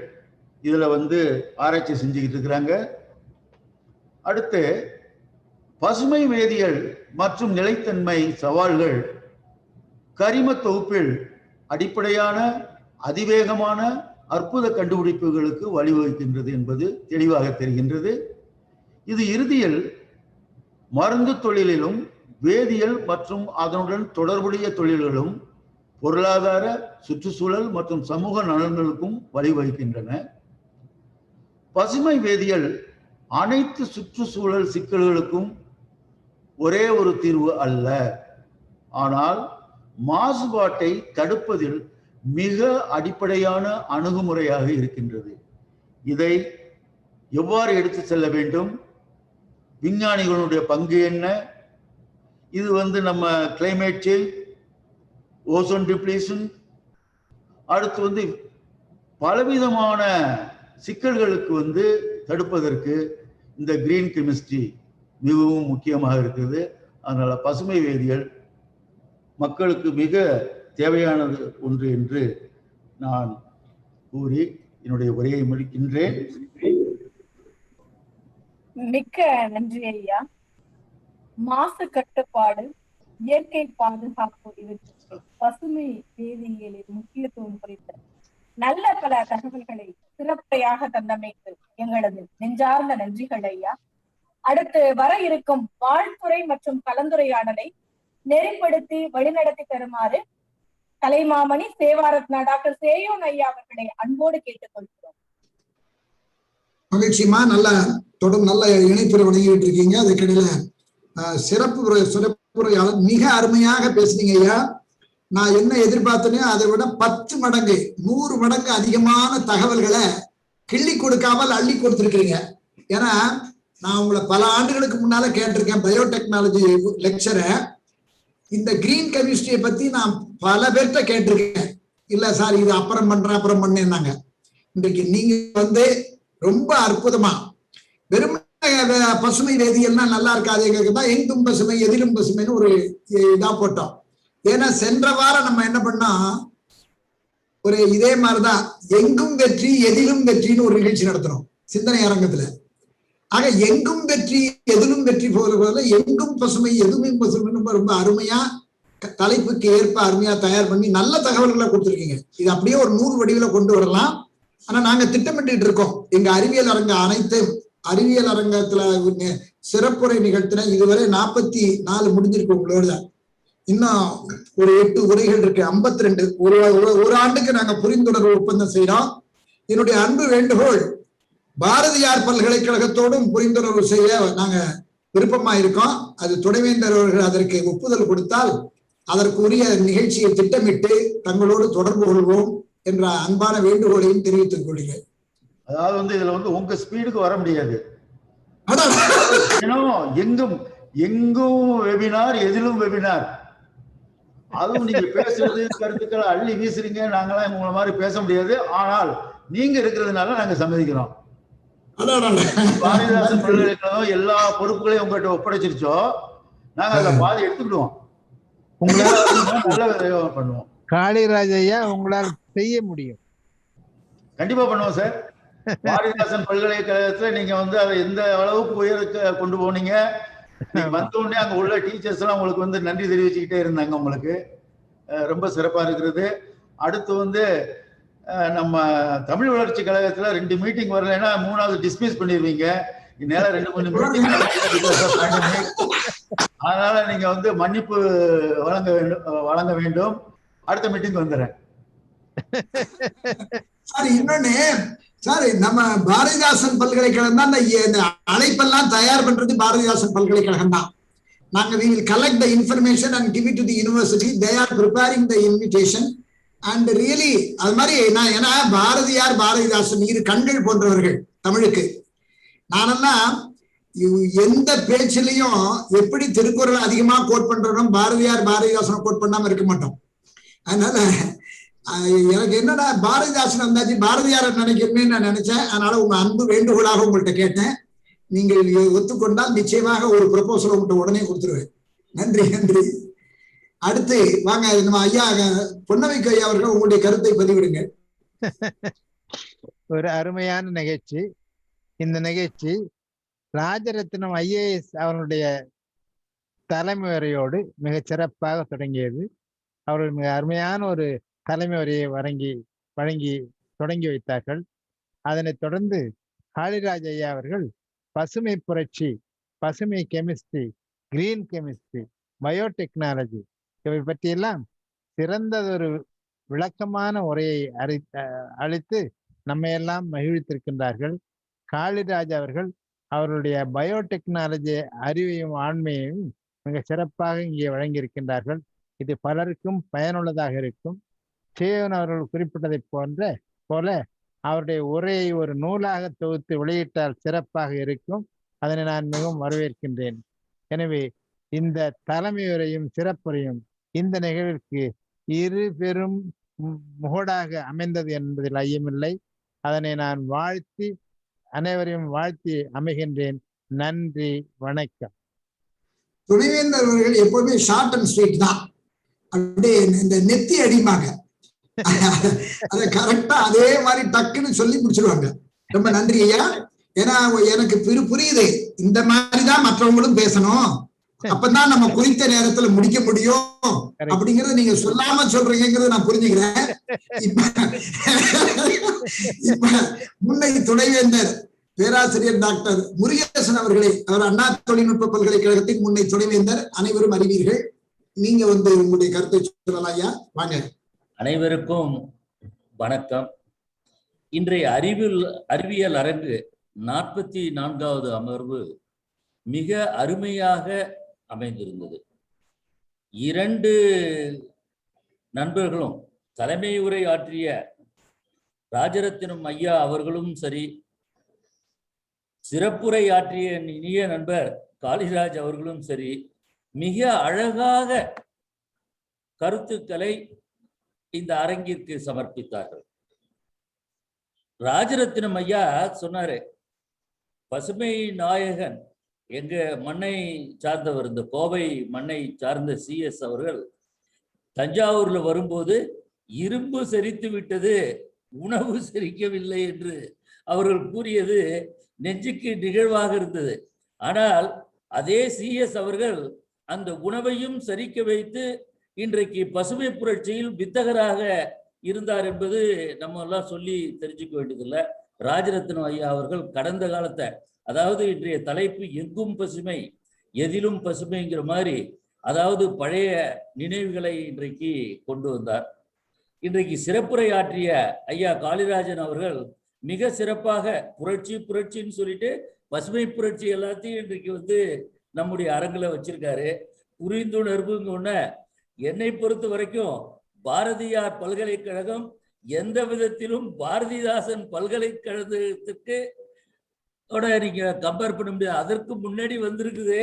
இதுல வந்து ஆராய்ச்சி செஞ்சுக்கிட்டு இருக்கிறாங்க. அடுத்து பசுமை வேதியியல் மற்றும் நிலைத்தன்மை சவால்கள் கரிம தொகுப்பில் அடிப்படையான அதிவேகமான அற்புத கண்டுபிடிப்புகளுக்கு வழிவகுக்கின்றது என்பது தெளிவாக தெரிகின்றது. இது இறுதியில் மருந்து தொழிலிலும் வேதியியல் மற்றும் அதனுடன் தொடர்புடைய தொழில்களும் பொருளாதார, சுற்றுச்சூழல் மற்றும் சமூக நலன்களுக்கும் வழிவகுக்கின்றன. பசுமை வேதியியல் அனைத்து சுற்றுச்சூழல் சிக்கல்களுக்கும் ஒரே ஒரு தீர்வு அல்ல, ஆனால் மாசுபாட்டை தடுப்பதில் மிக அடிப்படையான அணுகுமுறையாக இருக்கின்றது. இதை எவ்வாறு எடுத்து செல்ல வேண்டும், விஞ்ஞானிகளுடைய பங்கு என்ன, இது வந்து நம்ம கிளைமேட் சேஞ்ச், ஓசோன் டிப்ளீஷன், அடுத்து வந்து பலவிதமான சிக்கல்களுக்கு வந்து தடுப்பதற்கு இந்த கிரீன் கெமிஸ்ட்ரி மிகவும் முக்கியமாக இருக்குது. அதனால பசுமை வேதியியல் மக்களுக்கு மிக தேவையானது ஒன்று என்று நான் கூறி என்னுடைய உரையை முடிக்கின்றேன். மிக்க நன்றி ஐயா. மாசு கட்டுப்பாடு, இயற்கை பாதுகாப்பு இவற்றுக்கு பசுமை வேதியியலின் முக்கியத்துவம் குறித்த நல்ல பல தகவல்களை சிறப்பையாக தந்தமைக்கு எங்களது நெஞ்சார்ந்த நன்றிகள் ஐயா. அடுத்து வர இருக்கும் வாழ்த்துறை மற்றும் கலந்துரையாடலை நெறிப்படுத்தி வழிநடத்தி தருமாறு கலைமாமணி சேவாரத்னா டாக்டர் சேயோன் ஐயா அவர்களை அன்போடு கேட்டுக்கொள்கிறோம். மகிழ்ச்சியமா தொடர்ந்து நல்ல இணைப்புரை வழங்கிட்டு இருக்கீங்க. அதுக்கிடையில சிறப்புரையாளர் மிக அருமையாக பேசுனீங்க ஐயா. நான் என்ன எதிர்பார்த்தனே அதை விட 10 மடங்கு 100 மடங்கு அதிகமான தகவல்களை கிள்ளி கொடுக்காமல் அள்ளி கொடுத்துருக்கீங்க. ஏன்னா நான் உங்களை பல ஆண்டுகளுக்கு முன்னால கேட்டிருக்கேன் பயோடெக்னாலஜி லெக்சரை. இந்த கிரீன் கெமிஸ்ட்ரியை பத்தி நான் பல பேர்கிட்ட கேட்டிருக்கேன். இல்ல சார் இது அப்புறம் பண்ணேன்னாங்க. இன்றைக்கு நீங்க வந்து ரொம்ப அற்புதமா வெறும் பசுமை வேதியியல்னா நல்லா இருக்காதுங்கிறதுதான் எங்கும் பசுமை எதிலும் பசுமைன்னு ஒரு இதா போட்டோம். ஏன்னா சென்ற வாரம் நம்ம என்ன பண்ணோம், ஒரு இதே மாதிரிதான் எங்கும் வெற்றி எதிலும் வெற்றின்னு ஒரு நிகழ்ச்சி நடத்துறோம் சிந்தனை அரங்கத்துல. ஆக எங்கும் வெற்றி எதிலும் வெற்றி போல எங்கும் பசுமை எதுவும் பசுமைன்னு ரொம்ப அருமையா தலைப்புக்கு ஏற்ப அருமையா தயார் பண்ணி நல்ல தகவல்களை கொடுத்துருக்கீங்க. இது அப்படியே ஒரு 100 வடிவில கொண்டு வரலாம். ஆனா நாங்க திட்டமிட்டு இருக்கோம். எங்க அறிவியல் அரங்க அனைத்தையும் அறிவியல் அரங்கத்துல சிறப்புரை நிகழ்த்தின இதுவரை 44 முடிஞ்சிருக்கு. உங்களோட இன்னும் ஒரு 8 உரைகள் இருக்கு. 52 ஒரு ஆண்டுக்கு நாங்க புரிந்துணர்வு ஒப்பந்தம் செய்யறோம். என்னுடைய அன்பு வேண்டுகோள், பாரதியார் பல்கலைக்கழகத்தோடும் புரிந்துணர்வு செய்ய நாங்க விருப்பமா இருக்கோம். அது துணைவேந்தர் அவர்கள் அதற்கு ஒப்புதல் கொடுத்தால் அதற்குரிய நிகழ்ச்சியை திட்டமிட்டு தங்களோடு தொடர்பு கொள்வோம் என்ற அன்பான வேண்டுகோளையும் தெரிவித்துக் கொள்கிறேன். அதாவது வந்து இதுல வந்து உங்க ஸ்பீடுக்கு வர முடியாது. எங்கும் வெபினார் எதிலும் வெபினார். அதுவும் நீங்க பேசுறது கருத்துக்களை அள்ளி வீசுறீங்க. நாங்களாம் உங்களை மாதிரி பேச முடியாது. ஆனால் நீங்க இருக்கிறதுனால நாங்க சம்மதிக்கிறோம். பாரதிதாசன் பல்கலைக்கழகம் எல்லா பொறுப்புகளையும் உங்ககிட்ட ஒப்படைச்சிருச்சோ நாங்க அதை பாதி எடுத்துக்கிடுவோம். நல்ல பண்ணுவோம். காளிராஜ் ஐயா உங்களால் செய்ய முடியும். கண்டிப்பா பண்ணுவோம் சார். பாரதிதாசன் பல்கலைக்கழகத்துல நீங்க வந்து அதை எந்த அளவுக்கு உயர்க்க கொண்டு போனீங்க. வந்த உடனே அங்க உள்ள டீச்சர்ஸ் எல்லாம் உங்களுக்கு வந்து நன்றி தெரிவிச்சுக்கிட்டே இருந்தாங்க. உங்களுக்கு ரொம்ப சிறப்பா இருக்கிறது. அடுத்து வந்து நம்ம தமிழ் வளர்ச்சி கழகத்துல 2 மீட்டிங் வரலைன்னா 3வது டிஸ்மிஸ் பண்ணிடுவீங்க. இந்நேரம் 2 மீட்டிங். அதனால நீங்க வந்து மன்னிப்பு வழங்க வேண்டும். அடுத்த மீட்டிங் வந்துடுறேன். சார் இன்னொன்னு சார், நம்ம பாரதிதாசன் பல்கலைக்கழகம் தான் இந்த அழைப்பெல்லாம் தயார் பண்றது பாரதிதாசன் பல்கலைக்கழகம் தான். நாங்க we will collect the information and give it to the university. They are preparing the invitation and really அது மாதிரி நான் ஏன்னா பாரதிதாசன் இரு கண்கள் போன்றவர்கள் தமிழுக்கு. நானெல்லாம் எந்த பேச்சிலையும் எப்படி திருக்குறள் அதிகமா கோட் பண்றோம் பாரதிதாசனை கோட் பண்ணாம இருக்க மாட்டோம். அதனால எனக்கு என்னடா பாரதிதாசன் வந்தாச்சு பாரதியார நினைக்கிறேன்னு நான் நினைச்சேன். அதனால உங்க அன்பு வேண்டுகோளாக உங்கள்கிட்ட கேட்டேன். நீங்கள் ஒத்துக்கொண்டால் நிச்சயமாக ஒரு ப்ரொபோசல் உங்கள்கிட்ட உடனே கொடுத்துருவேன். நன்றி. அடுத்து வாங்க நம்ம ஐயா பொன்னமைக்கு ஐயா அவர்கள் உங்களுடைய கருத்தை பதிவிடுங்க. ஒரு அருமையான நிகழ்ச்சி. இந்த நிகழ்ச்சி ராஜரத்னம் IAS அவர்களுடைய தலைமை உரையோடு மிக சிறப்பாக தொடங்கியது. அவர்கள் மிக அருமையான ஒரு தலைமை உரையை வழங்கி தொடங்கி வைத்தார்கள். அதனைத் தொடர்ந்து காளிராஜ் ஐயா அவர்கள் பசுமை புரட்சி, பசுமை கெமிஸ்ட்ரி, கிரீன் கெமிஸ்ட்ரி, பயோடெக்னாலஜி இவை பற்றியெல்லாம் சிறந்ததொரு விளக்கமான உரையை அளித்து நம்மையெல்லாம் மகிழ்வித்திருக்கின்றார்கள். காளிராஜ் அவர்கள் அவருடைய பயோடெக்னாலஜி அறிவையும் ஆண்மையையும் மிக சிறப்பாக இங்கே வழங்கியிருக்கின்றார்கள். இது பலருக்கும் பயனுள்ளதாக இருக்கும். சேவன் அவர்கள் குறிப்பிட்டதை போல அவருடைய உரையை ஒரு நூலாக தொகுத்து வெளியிட்டால் சிறப்பாக இருக்கும். அதனை நான் மிகவும் வரவேற்கின்றேன். எனவே இந்த தலைமை உரையும் சிறப்புரையும் இந்த நிகழ்விற்கு இரு பெரும் முகடாக அமைந்தது என்பதில் ஐயமில்லை. அதனை நான் வாழ்த்தி அனைவரையும் வாழ்த்தி அமைகின்றேன். நன்றி, வணக்கம். துணைவேந்தர் அவர்கள் எப்பவுமே ஷார்ட் அண்ட் ஸ்வீட் தான், அப்படியே இந்த நெத்தி அடிமாங்க, அத கரெக்டா அதே மாதிரி டக்குன்னு சொல்லி முடிச்சிருவாங்க. ரொம்ப நன்றி ஐயா. ஏன்னா எனக்கு புரியுது, இந்த மாதிரிதான் மற்றவங்களும் பேசணும், அப்பதான் நம்ம குறித்த நேரத்துல முடிக்க முடியும் அப்படிங்கறத நீங்க சொல்லாம சொல்றீங்கிறத நான் புரிஞ்சுக்கிறேன். இப்ப முன்னை துணைவேந்தர் பேராசிரியர் டாக்டர் முருகேசன் அவர்களை, அவர் அண்ணா தொழில்நுட்ப பல்கலைக்கழகத்தின் முன்னை துணைவேந்தர், அனைவரும் அறிவீர்கள். நீங்க உங்களுடைய கருத்தை சொல்லலாம் ஐயா, வாங்க. அனைவருக்கும் வணக்கம். இன்றைய அறிவியல் அரங்கு 44வது அமர்வு மிக அருமையாக அமைந்திருந்தது. 2 நண்பர்களும் தலைமை உரை ஆற்றிய ராஜரத்தினம் ஐயா அவர்களும் சரி, சிறப்புரை ஆற்றிய இனிய நண்பர் காளிராஜ் அவர்களும் சரி, மிக அழகாக கருத்துக்களை இந்த அரங்கிற்கு சமர்ப்பித்தார்கள். ராஜரத்தினம் ஐயா சொன்னாரு, பசுமை நாயகன் எங்க மண்ணை சார்ந்தவர், இந்த கோவை மண்ணை சார்ந்த CS அவர்கள் தஞ்சாவூர்ல வரும்போது இரும்பு செரித்து விட்டது, உணவு செரிக்கவில்லை என்று அவர்கள் கூறியது நெஞ்சுக்கு நிகழ்வாக இருந்தது. ஆனால் அதே CS அவர்கள் அந்த உணவையும் செரிக்க வைத்து இன்றைக்கு பசுமை புரட்சியில் வித்தகராக இருந்தார் என்பது நம்ம எல்லாம் சொல்லி தெரிஞ்சுக்க வேண்டியதில்லை. ராஜரத்னம் ஐயா அவர்கள் கடந்த காலத்தை, அதாவது இன்றைய தலைப்பு எங்கும் பசுமை எதிலும் பசுமைங்கிற மாதிரி, அதாவது பழைய நினைவுகளை இன்றைக்கு கொண்டு வந்தார். இன்றைக்கு சிறப்புரை ஆற்றிய ஐயா காளிராஜன் அவர்கள் மிக சிறப்பாக புரட்சின்னு சொல்லிட்டு பசுமை புரட்சி எல்லாத்தையும் இன்றைக்கு நம்முடைய அரங்கில் வச்சிருக்காரு. புரிந்துணர்வுங்க என்னை பொறுத்த வரைக்கும் பாரதியார் பல்கலைக்கழகம் எந்த விதத்திலும் பாரதிதாசன் பல்கலைக்கழகத்துக்கு நீங்க கம்பேர் பண்ண முடியாது. அதற்கு முன்னாடி வந்திருக்குது,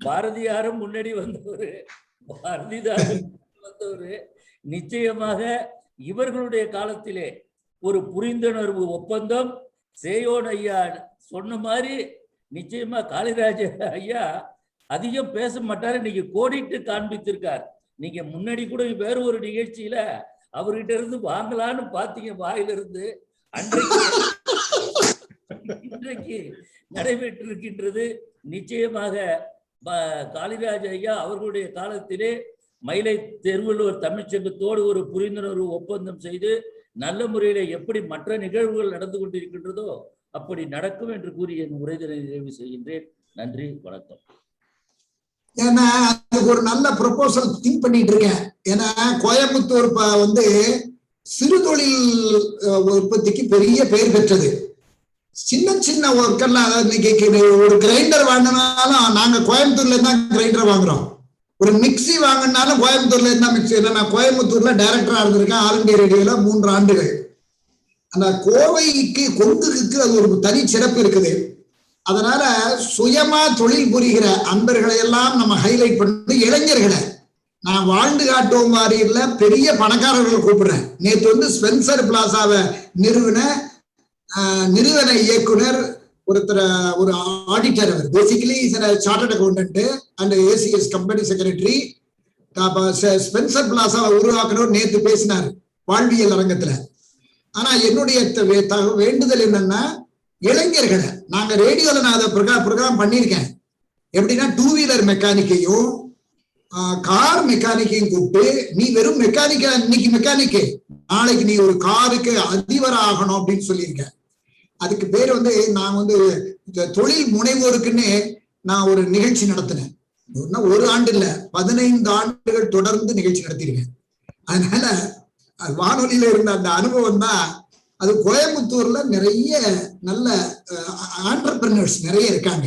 பாரதியாரும் முன்னாடி வந்தவர், பாரதிதாசன் வந்தவர். நிச்சயமாக இவர்களுடைய காலத்திலே ஒரு புரிந்துணர்வு ஒப்பந்தம் சேயோன் ஐயா சொன்ன மாதிரி நிச்சயமா காளிராஜ ஐயா அதிகம் பேச மாட்டாரு, இன்னைக்கு கோடிட்டு காண்பித்திருக்கார். நீங்க முன்னாடி கூட வேற ஒரு நிகழ்ச்சியில அவர்கிட்ட இருந்து வாங்கலான்னு பாத்தீங்க வாயிலிருந்து, இன்றைக்கு நடைபெற்றிருக்கின்றது. நிச்சயமாக காளிராஜ ஐயா அவர்களுடைய காலத்திலே மயிலை திருவள்ளுவர் தமிழ்ச்சங்கத்தோடு ஒரு புரிந்துணர்வு ஒப்பந்தம் செய்து நல்ல முறையில எப்படி மற்ற நிகழ்வுகள் நடந்து கொண்டிருக்கின்றதோ அப்படி நடக்கும் என்று கூறி என் உரைதலை நிறைவு செய்கின்றேன். நன்றி, வணக்கம். ஏன்னா அதுக்கு ஒரு நல்ல ப்ரொபோசல் திங்க் பண்ணிட்டு இருக்கேன். ஏன்னா கோயம்புத்தூர் சிறு தொழில் உற்பத்திக்கு பெரிய பெயர் பெற்றது. சின்ன சின்ன ஒர்க்கெல்லாம், அதாவது இன்னைக்கு ஒரு கிரைண்டர் வாங்கினாலும் நாங்க கோயம்புத்தூர்ல இருந்தா கிரைண்டர் வாங்குறோம், ஒரு மிக்சி வாங்கினாலும் கோயம்புத்தூர்ல இருந்தா மிக்சி. நான் கோயம்புத்தூர்ல டைரக்டரா இருந்திருக்கேன், ஆல் இந்தியா ரேடியோல 3 ஆண்டுகள். அந்த கோவைக்கு கொங்குக்கு அது ஒரு தனி சிறப்பு இருக்குது. அதனால சுயமா தொழில் புரிகிற அன்பர்களை எல்லாம் நம்ம ஹைலைட் பண்ணி, இளைஞர்களை நான் வாழ்ந்து காட்டுவோம் வாரியில பெரிய பணக்காரர்களை கூப்பிடுறேன். நேற்று ஸ்பென்சர் பிளாசாவை நிறுவன இயக்குனர் ஒருத்தர், ஒரு ஆடிட்டர், அவர் basically chartered accountant and ACS company secretary. Spencer பிளாசாவை உருவாக்கணும் நேற்று பேசினார் வாழ்வியல் அரங்கத்துல. ஆனா என்னுடைய வேண்டுதல் என்னன்னா, இளைஞர்களை நாங்க ரேடியோல நான் அதை ப்ரோக்ராம் பண்ணியிருக்கேன். எப்படின்னா 2 வீலர் மெக்கானிக்கையும் கார் மெக்கானிக்கையும் கூப்பிட்டு, நீ வெறும் மெக்கானிக்க, இன்னைக்கு மெக்கானிக்கு, நாளைக்கு நீ ஒரு காருக்கு அதிபர் ஆகணும் அப்படின்னு சொல்லியிருக்கேன். அதுக்கு பேர் நான் தொழில் முனைவோருக்குன்னு நான் ஒரு நிகழ்ச்சி நடத்தினேன். ஒரு ஆண்டு இல்ல, 15 ஆண்டுகள் தொடர்ந்து நிகழ்ச்சி நடத்திருக்கேன். அதனால வானொலியில இருந்த அந்த அனுபவம் தான் அது. கோயம்புத்தூர்ல நிறைய நல்ல ஆண்டர்பிரினர்ஸ் நிறைய இருக்காங்க.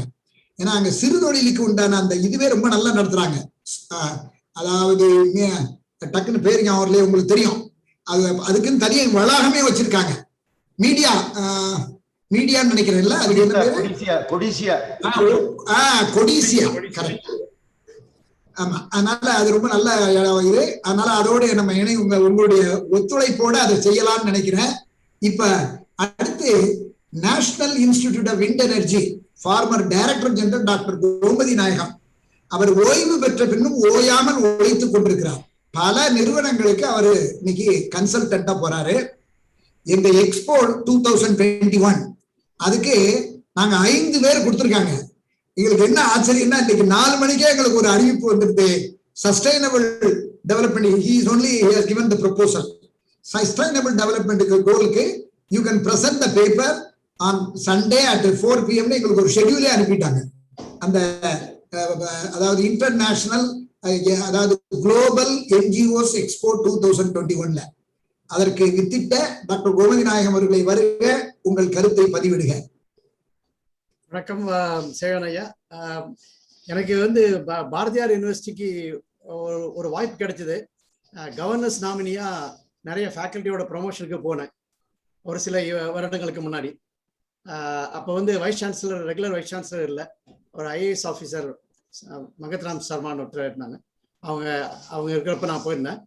ஏன்னா அங்க சிறு தொழிலுக்கு உண்டான அந்த இதுவே ரொம்ப நல்லா நடத்துறாங்க. அதாவது டக்குன்னு பேருங்க அவர்லயே உங்களுக்கு தெரியும், அதுக்குன்னு தனியாக வளாகமே வச்சிருக்காங்க. மீடியான்னு நினைக்கிறேன்ல, அதுக்கு என்ன பேரு? கொடிசியா. கரெக்ட். ஆமா, அதனால அது ரொம்ப நல்ல இது. அதனால அதோட நம்ம உங்களுடைய ஒத்துழைப்போட அதை செய்யலாம்னு நினைக்கிறேன். இப்ப அடுத்து national institute of wind energy former director general doctor Gomathi Nayagam அவர் ஓய்வு பெற்ற பின்னும் ஓயாமல் உழைத்துக் கொண்டிருக்கிறார். பல நிறுவனங்களுக்கு அவரு இன்னைக்கு கன்சல்டன்டா போறாரு. எங்க எக்ஸ்போ 2021 அதுக்கு நாங்க 5 பேர் கொடுத்திருக்காங்க. எங்களுக்கு என்ன ஆச்சரியம்னா இன்னைக்கு 4 மணிக்கே எங்களுக்கு ஒரு அறிவிப்பு வந்துருக்கு. Sustainable development he has given the proposal. Sustainable development கோலுக்கு you can present the paper on Sunday at 4 PM எங்களுக்கு ஒரு ஷெட்யூலே அனுப்பிட்டாங்க. அந்த அதாவது இன்டர்நேஷனல் அதாவது குளோபல் NGOs எக்ஸ்போ 2021 அதற்கு வித்திட்ட டாக்டர் கோமதி நாயகம் அவர்களை வருக, உங்கள் கருத்தை பதிவிடுக. வணக்கம் சேவன் ஐயா. எனக்கு பாரதியார் யூனிவர்சிட்டிக்கு ஒரு வாய்ப்பு கிடைச்சது. கவர்னர்ஸ் நாமினியா நிறைய ஃபேக்கல்ட்டியோட ப்ரொமோஷனுக்கு போனேன் ஒரு சில வருடங்களுக்கு முன்னாடி. அப்போ vice chancellor, regular vice chancellor இல்லை, ஒரு IAS ஆஃபீஸர் மகத்ராம் சர்மான்னு ஒருத்தர் இருந்தாங்க. அவங்க இருக்கிறப்ப நான் போயிருந்தேன்.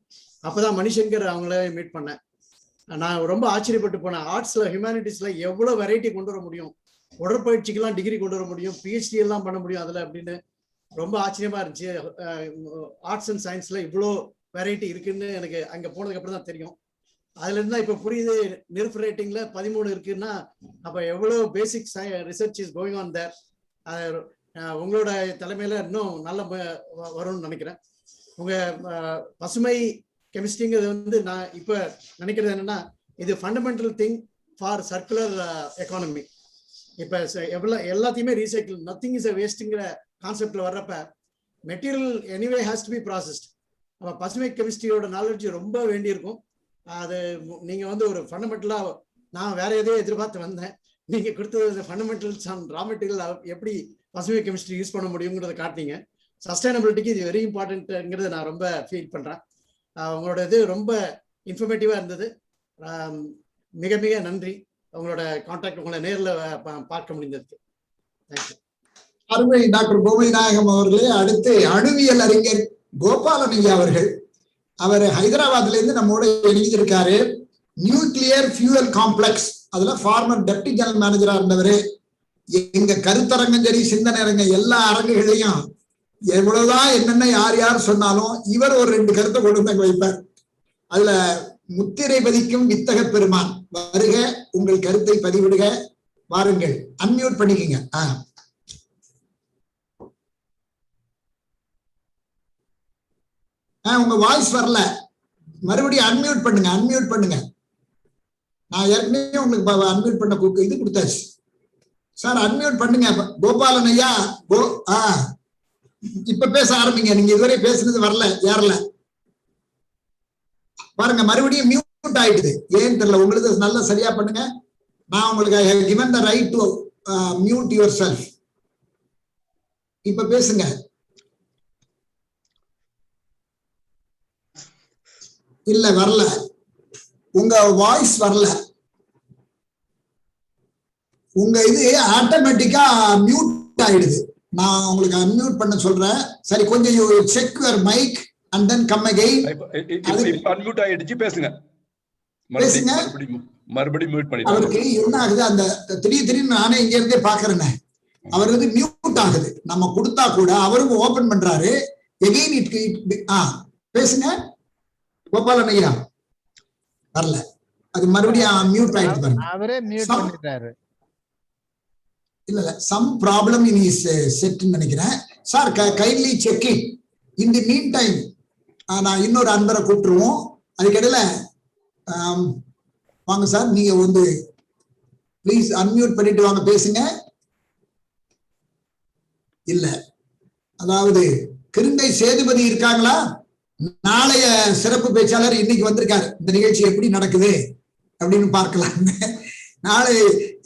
அப்போதான் மணிசங்கர் அவங்கள மீட் பண்ணேன். நான் ரொம்ப ஆச்சரியப்பட்டு போனேன். ஆர்ட்ஸில், ஹியூமனிட்டிஸில் எவ்வளோ வெரைட்டி கொண்டு வர முடியும், உடற்பயிற்சிக்கெல்லாம் டிகிரி கொண்டு வர முடியும், PhD எல்லாம் பண்ண முடியும் அதில் அப்படின்னு ரொம்ப ஆச்சரியமா இருந்துச்சு. ஆர்ட்ஸ் அண்ட் சயின்ஸில் இவ்வளோ வெரைட்டி இருக்குன்னு எனக்கு அங்கே போனதுக்கப்புறம் தான் தெரியும். அதுல இருந்தா இப்ப புரியுது. நிர்ஃப் ரேட்டிங்ல 13 இருக்குன்னா அப்ப எவ்வளவு basic research is going on there. உங்களோட தலைமையில இன்னும் நல்ல வரும்னு நினைக்கிறேன். உங்க பசுமை கெமிஸ்ட்ரிங்கிறது நான் இப்ப நினைக்கிறது என்னன்னா, இது fundamental thing for circular economy. இப்ப எல்லாத்தையுமே ரீசைக்கிள், நத்திங் இஸ் அ வேஸ்ட்ங்கிற கான்செப்ட்ல வர்றப்ப material anyway has to be processed. அப்ப பசுமை கெமிஸ்ட்ரியோட நாலேஜ் ரொம்ப வேண்டியிருக்கும். அது நீங்க ஒரு ஃபண்டமெண்டலா, நான் வேற எதையோ எதிர்பார்த்து வந்தேன். நீங்க கொடுத்தது ஃபண்டமெண்டல்ஸ் ஆன் ரா மெட்டீரியல் எப்படி பசுமை கெமிஸ்ட்ரி யூஸ் பண்ண முடியுங்கிறத காட்டினீங்க. சஸ்டைனபிலிட்டிக்கு இது வெரி இம்பார்ட்டன்ட்ங்கிறத நான் ரொம்ப ஃபீல் பண்றேன். உங்களோட இது ரொம்ப இன்ஃபர்மேட்டிவா இருந்தது. மிக மிக நன்றி. உங்களோட கான்டாக்ட், உங்களை நேரில் பார்க்க முடிந்ததுக்கு தேங்க்யூ. அருமை டாக்டர் கோமதி நாயகம் அவர்களே. அடுத்து அணுவியல் அறிஞர் கோபாலன் ஐயா அவர்கள். அவர் ஹைதராபாத்ல இருந்து நம்மோட இணைஞ்சிருக்காரு. நியூக்ளியர் ஃபியூவல் காம்ப்ளெக்ஸ் அதுல ஃபார்மர் டெப்டி ஜெனரல் மேனேஜரா இருந்தவரு. எங்க கருத்தரங்கம் சரி, சிந்தனை அரங்க எல்லா அரங்குகளையும் எவ்வளவுதான் என்னென்ன யார் சொன்னாலும் இவர் ஒரு 2 கருத்தை கொண்டு வந்து வைப்பார். அதுல முத்திரை பதிக்கும் வித்தக பெருமான் வருக, உங்கள் கருத்தை பதிவிடுக, வாருங்கள். அன்மியூட் பண்ணிக்கங்க. உங்க வாய்ஸ் வரல, மறுபடியும் அன்மியூட் பண்ணுங்க. நான் ஏற்கனவே உங்களுக்கு அன்மியூட் பண்ண இது கொடுத்தாச்சு சார். அன்மியூட் பண்ணுங்க கோபாலன் ஐயா. இப்ப பேச ஆரம்பிங்க. நீங்க இதுவரை பேசுனது வரல, ஏறல பாருங்க. மறுபடியும் மியூட் ஆயிடுது, ஏன்னு தெரியல. உங்களுக்கு நல்லா சரியா பண்ணுங்க. நான் உங்களுக்கு I have given the right to mute yourself. இப்ப பேசுங்க. இல்ல வரல, உங்க வாய்ஸ் வரல. உங்க இது ஆட்டோமேட்டிக்கா மியூட் ஆயிடுது. நான் உங்களுக்கு அன்மியூட் பண்ண சொல்றேன். சரி, கொஞ்சம் you check your mic and then come again. இப்ப அன்மியூட் ஆயிடுச்சு, பேசுங்க. மறுபடியும் மியூட் பண்ணிட்டேன். அவருக்கு என்ன ஆகுது, அந்த திடீர்னு நானே இங்க இருந்தே பாக்குறேனே, அவர் மியூட் ஆகுது. நம்ம கொடுத்தா கூட அவரும் ஓபன் பண்றாரு. எகைன் பேசுங்க கோபாலன் ஐயா. வரல, அது மறுபடியும் மியூட் ஆயிடுச்சு பாருங்க. அவரே மியூட் பண்ணிட்டாரு. இல்ல some problem in his set நினைக்கிறேன் sir. Kindly check it. In the meantime நான் இன்னொரு அன்பரை கூப்பிட்டுருவோம். அதுக்கிடையில வாங்க சார், நீங்க ப்ளீஸ் அன்மியூட் பண்ணிட்டு வாங்க, பேசுங்க. இல்ல, அதாவது கிருங்கை சேதுபதி இருக்காங்களா? நாளைய சிறப்பு பேச்சாளர் இன்னைக்கு வந்திருக்காரு. இந்த நிகழ்ச்சி எப்படி நடக்குது அப்படின்னு பார்க்கலாம். நாளை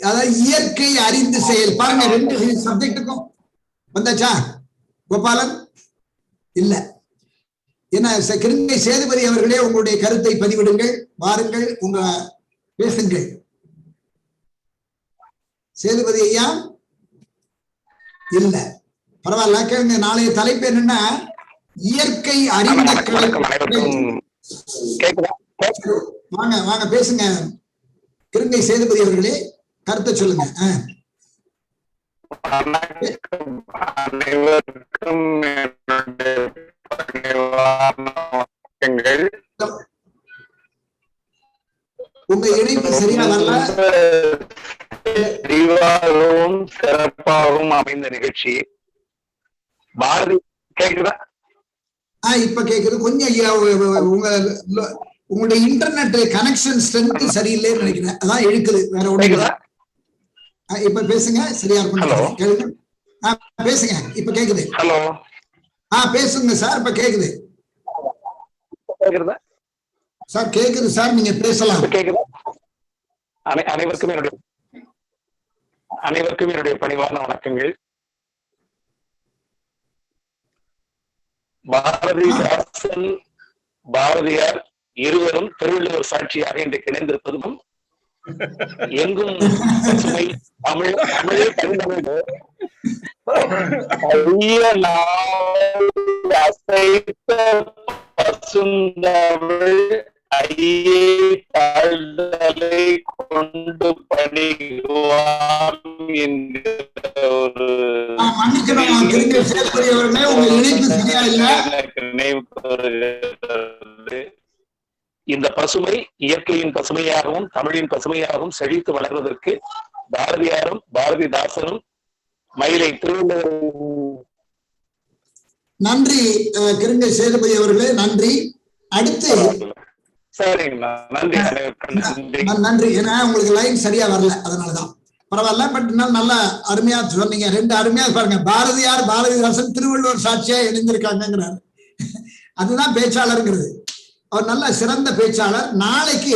அதாவது இயற்கை அறிந்து செயல் பாருங்க. 2 சப்ஜெக்டுக்கும் வந்தாச்சா கோபாலன்? இல்ல, என்ன கிருங்கை சேதுபதி அவர்களே, உங்களுடைய கருத்தை பதிவிடுங்கள், வாருங்கள், உங்க பேசுங்கள். சேதுபதி ஐயா இல்ல, பரவாயில்ல, கேளுங்க. நாளைய தலைப்பு என்னன்னா, இயற்கை அறிந்த வாங்க வாங்க பேசுங்க கிருங்கை சேதுபதி அவர்களே, கருத்தை சொல்லுங்க. உங்க இணைப்பு சரியா வரல. விரிவாகவும் சிறப்பாகவும் அமைந்த நிகழ்ச்சி. பாரதி கேக்குதா? இப்ப கேக்குது. கொஞ்சம் உங்களுடைய இன்டர்நெட் கனெக்ஷன் ஸ்ட்ரென்த் சரியில்லைன்னு நினைக்கிறேன், அதான் இழுக்குது, வேற ஒண்ணு. இப்ப பேசுங்க, சரியா இருக்கும். பேசுங்க, இப்ப கேக்குது. ஹலோ, பேசுங்க சார், இப்ப கேக்குது. கேக்குதா சார்? கேக்குது சார், நீங்க பேசலாம். கேக்குதா? அனைவருக்கும் என்னுடைய பணிவான வணக்கங்கள். பாரதிதாசன், பாரதியார் இருவரும் திருவள்ளுவர் சாட்சியாக இன்றைக்கு இணைந்திருப்பதும் எங்கும் பசுமை தமிழ் தமிழே பெருந்தமிழ் அசைத்த பசுந்தமிழ் ஐயே தாழ்தலை கொண்டு பணிகுவான் என்கிற ஒரு நினைவு கூறுகிறது. இந்த பசுமை இயற்கையின் பசுமையாகவும் தமிழின் பசுமையாகவும் செழித்து வளர்வதற்கு பாரதியாரும் பாரதிதாசனும் மயிலை திருவள்ளுவர். நன்றி கிருங்கை சேதுபதி அவர்களே, நன்றி. அடுத்து சரிங்களா, நன்றி நன்றி. ஏன்னா உங்களுக்கு லைன் சரியா வரல, அதனாலதான். பரவாயில்ல, பட் நல்லா அருமையா சொன்னீங்க. ரெண்டு அருமையா பாருங்க, பாரதியார் பாரதிதாசன் திருவள்ளுவர் சாட்சியா இணைந்திருக்காங்கிறாரு. அதுதான் பேச்சாளருங்கிறது. அவர் நல்ல சிறந்த பேச்சாளர். நாளைக்கு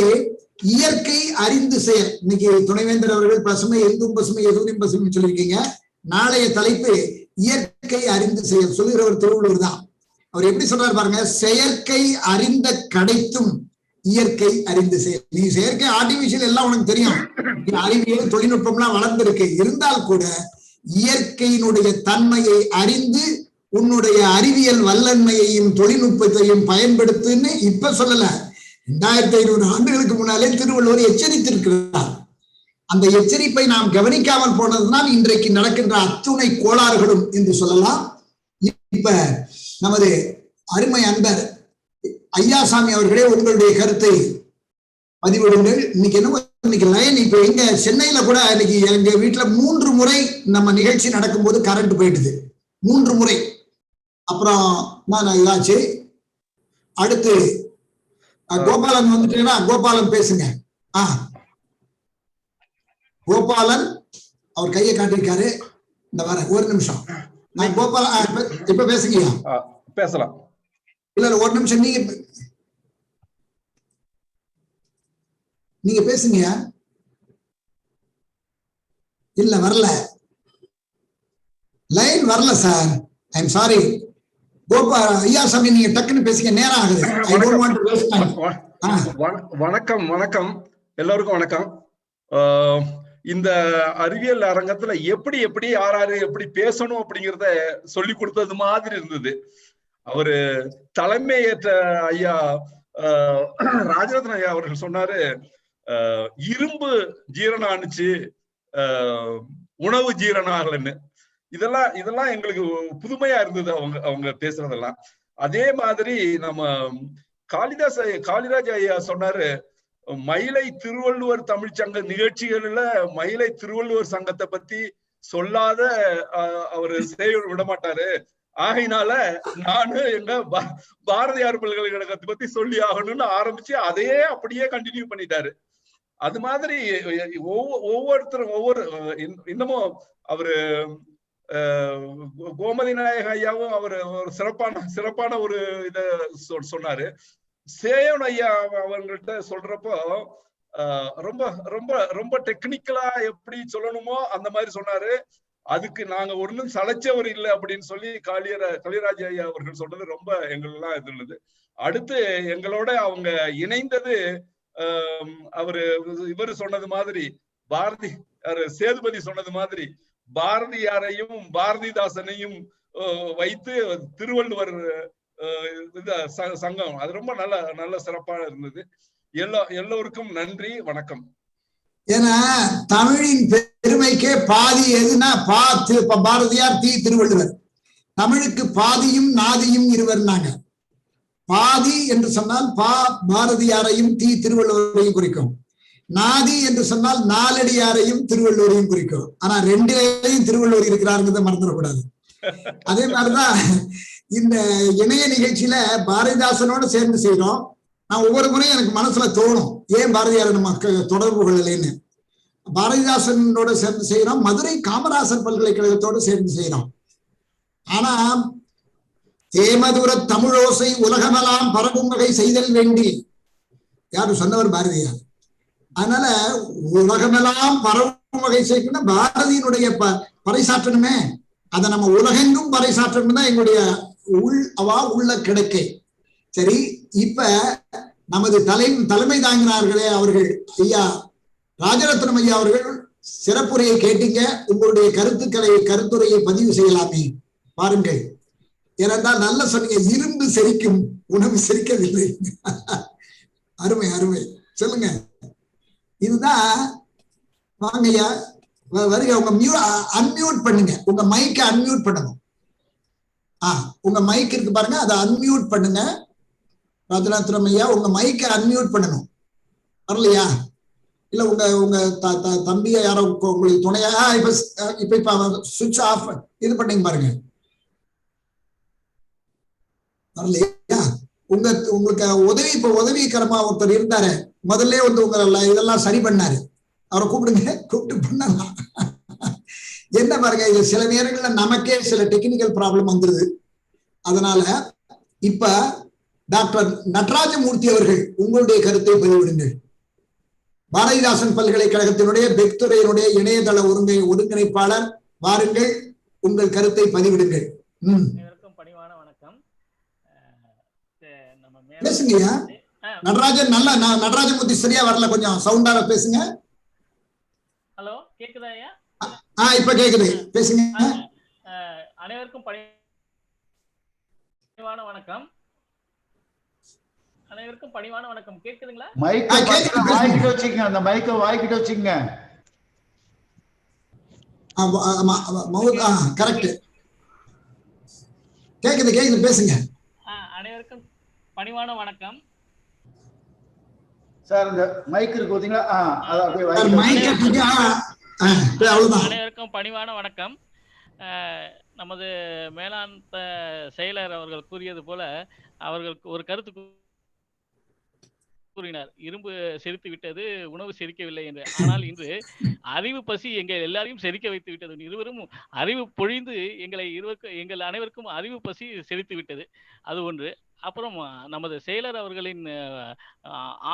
இயற்கை அறிந்து செயல். இன்னைக்கு துணைவேந்தர் அவர்கள் பசுமை எங்கும் பசுமை எதுவும் பசுமை சொல்லியிருக்கீங்க. நாளைய தலைப்பு இயற்கை அறிந்து செயல். சொல்லுகிறவர் திருவள்ளுவர் தான். அவர் எப்படி சொல்றாரு பாருங்க, செயற்கை அறிந்த கிடைத்தும் இயற்கை அறிந்து செயல். நீ செயற்கை ஆர்டிபிஷியல் எல்லாம் உனக்கு தெரியும், அறிவியல் தொழில்நுட்பம் எல்லாம் வளர்ந்திருக்கு. இருந்தால் கூட இயற்கையினுடைய தன்மையை அறிந்து உன்னுடைய அறிவியல் வல்லன்மையையும் தொழில்நுட்பத்தையும் பயன்படுத்துன்னு இப்ப சொல்லல, 2500 ஆண்டுகளுக்கு முன்னாலே திருவள்ளுவர் எச்சரித்திருக்கிறார். அந்த எச்சரிப்பை நாம் கவனிக்காமல் போனதுதான் இன்றைக்கு நடக்கின்ற அத்துணை கோளாறுகளும் என்று சொல்லலாம். இப்ப நமது அருமை அன்பர் ஐயாசாமி அவர்களே, உங்களுடைய கருத்தை பதிவிடுங்கள். இன்னைக்கு லைன் இப்ப எங்க சென்னையில கூட இன்னைக்கு எங்க வீட்டுல 3 முறை நம்ம நிகழ்ச்சி நடக்கும்போது கரண்ட் போயிடுது. 3 முறை. அப்புறம் நான் இதாச்சு. அடுத்து கோபாலன் வந்துட்டீங்கன்னா, கோபாலன் பேசுங்க. கோபாலன் அவர் கையை காட்டிருக்காரு. இந்த வர ஒரு நிமிஷம். நான் கோபாலன் இப்ப பேசுங்க. பேசலாம். இல்ல ஒரு நிமிஷம், நீங்க பேசுங்க. இல்ல வரல, லைன் வரல sir. I am sorry. Ayyasamy, நீங்க டக்குன்னு பேசுங்க, நேரம் ஆகுது. I don't want to waste time. வணக்கம் வணக்கம் எல்லாருக்கும் வணக்கம். இந்த அறிவியல் அரங்கத்துல எப்படி எப்படி யாராரு எப்படி பேசணும் அப்படிங்கிறத சொல்லி கொடுத்தது மாதிரி இருந்தது. அவரு தலைமை ஏற்ற ஐயா ராஜரத்ன ஐயா அவர்கள் சொன்னாரு, இரும்பு ஜீரணம் ஆனிச்சு, உணவு ஜீரணம் ஆகலன்னு. இதெல்லாம் எங்களுக்கு புதுமையா இருந்தது அவங்க பேசுறதெல்லாம். அதே மாதிரி நம்ம காளிராஜ் ஐயா சொன்னாரு, மயிலை திருவள்ளுவர் தமிழ்ச்சங்க நிகழ்ச்சிகள்ல மயிலை திருவள்ளுவர் சங்கத்தை பத்தி சொல்லாத அவரு செய்ய விட மாட்டாரு. ஆகையினால நானு எங்க பாரதியார் பல்கலைக்கழகத்தை பத்தி சொல்லி ஆகணும்னு ஆரம்பிச்சு அதையே அப்படியே கண்டினியூ பண்ணிட்டாரு. அது மாதிரி ஒவ்வொருத்தரும் இன்னமும் அவரு கோமதி நாயக ஐயாவும் அவர் ஒரு சிறப்பான ஒரு இத சொன்னாரு. சேயோன் ஐயா அவங்கள்ட்ட சொல்றப்போ ரொம்ப ரொம்ப ரொம்ப டெக்னிக்கலா எப்படி சொல்லணுமோ அந்த மாதிரி சொன்னாரு. அதுக்கு நாங்க ஒன்னும் சளைச்சவர் இல்லை அப்படின்னு சொல்லி கலிராஜ் ஐயா அவர்கள் சொன்னது ரொம்ப எங்களெல்லாம் இது உள்ளது. அடுத்து எங்களோட அவங்க இணைந்தது இவரு சொன்னது மாதிரி சேதுபதி சொன்னது மாதிரி பாரதியாரையும் பாரதிதாசனையும் வைத்து திருவள்ளுவர் சங்கம் அது ரொம்ப நல்ல சிறப்பான இருந்தது. எல்லோருக்கும் நன்றி, வணக்கம். ஏன்னா தமிழின் பெருமைக்கே பாதி எதுனா பாரதியார் தி திருவள்ளுவர். தமிழுக்கு பாதியும் நாதியும் இருவர்னாங்க. பாதி என்று சொன்னால் பாரதியாரையும் தி திருவள்ளுவரையும் குறிக்கும். நாதி என்று சொன்னால் நாலடியாரையும் திருவள்ளுவரையும் குறிக்கும். ஆனா ரெண்டு பேரையும் திருவள்ளுவர் இருக்கிறாருங்கிறத மறந்துடக்கூடாது. அதே மாதிரிதான் இந்த இணைய நிகழ்ச்சியில பாரதிதாசனோட சேர்ந்து செய்யறோம். நான் ஒவ்வொரு முறையும் எனக்கு மனசுல தோணும், ஏன் பாரதியார் நம்ம தொடர்பு கொள்ளலைன்னு. பாரதிதாசனோட சேர்ந்து செய்யறோம், மதுரை காமராசர் பல்கலைக்கழகத்தோடு சேர்ந்து செய்யறோம். ஆனா தேமதுர தமிழோசை உலகமெல்லாம் பரவும் வகை செய்தல் வேண்டி யாரு சொன்னவர் பாரதியார். அதனால உலகமெல்லாம் பரவும் வகை செய்யணும்னா பாரதியினுடைய பறைசாற்றணுமே, அதை நம்ம உலகெங்கும் பறைசாற்றணும் தான் எங்களுடைய உள்ள கிடைக்கை. சரி, இப்ப நமது தலைமை தாங்கினார்களே அவர்கள், ஐயா ராஜரத்னம் ஐயா அவர்கள் சிறப்புரையை கேட்டீங்க. உங்களுடைய கருத்துரையை பதிவு செய்யலாமே, பாருங்கள். ஏனென்றால் நல்ல சொன்னீங்க, இரும்பு செரிக்கும் உணவு செரிக்கவில்லை. அருமை அருமை, சொல்லுங்க. இதுதான் வாங்கய்யா, வருக. உங்க அன்மியூட் பண்ணுங்க, உங்க மைக்கை அன்மியூட் பண்ணணும். உங்க மைக் இருக்கு பாருங்க, அதை அன்மியூட் பண்ணுங்க. ராஜநாத்ரம் ஐயா, உங்க மைக்கை அன்மியூட் பண்ணணும். வரலையா? இல்ல உங்க தம்பியா யாரோ உங்களுக்கு துணையா இப்ப சுவிட்ச் ஆஃப் இது பண்ணீங்க பாருங்க. வரலையா? உங்களுக்கு உதவிகரமா ஒருத்தர் இருந்தாரு, முதல்ல உங்க இதெல்லாம் சரி பண்ணாரு. அவரை கூப்பிடுங்க, கூப்பிட்டு பண்ணலாம். என்ன பாருங்க, இது சில நேரங்கள்ல நமக்கே சில டெக்னிக்கல் ப்ராப்ளம் வந்துருது. அதனால இப்ப டாக்டர் நடராஜமூர்த்தி அவர்கள் உங்களுடைய கருத்தை பதிவிடுங்கள். பாரதிதாசன் பல்கலைக்கழகத்தினுடைய பெக்துறையினுடைய இணையதள ஒருங்கிணைப்பாளர், வாருங்கள், உங்கள் கருத்தை பதிவிடுங்கள். பணிவான வணக்கம். பேசுங்கய்யா. நடராஜன், நல்லா நடராஜமூர்த்தி சரியா வரல, கொஞ்சம் சவுண்டாக பேசுங்க. ஹலோ, கேக்குதா ஐயா? இப்ப கேக்குது, பேசுங்க. அனைவருக்கும் பணிவான வணக்கம். அனைவருக்கும் பணிவான வணக்கம். கேக்குதுங்களா? வாய்க்கிட்ட வச்சுங்க, அந்த மைக்க வாய்க்கிட்ட வச்சுங்க. கரெக்ட், கேக்குது, பேசுங்க. அனைவருக்கும் பணிவான வணக்கம். சார் இந்த மைக் இருக்கு பாத்தீங்களா? அனைவருக்கும் பணிவான வணக்கம். நமது மேலாண் செயலர் அவர்கள் கூறியது போல அவர்களுக்கு ஒரு கருத்து கூறினார், இரும்பு செரித்து விட்டது, உணவு செரிக்கவில்லை என்று. ஆனால் இன்று அறிவு பசி எங்கள் எல்லாரையும் செரிக்க வைத்து விட்டது. இருவரும் அறிவு பொழிந்து எங்கள் அனைவருக்கும் அறிவு பசி செரித்து விட்டது. அது ஒன்று. அப்புறம் நமது செயலர் அவர்களின்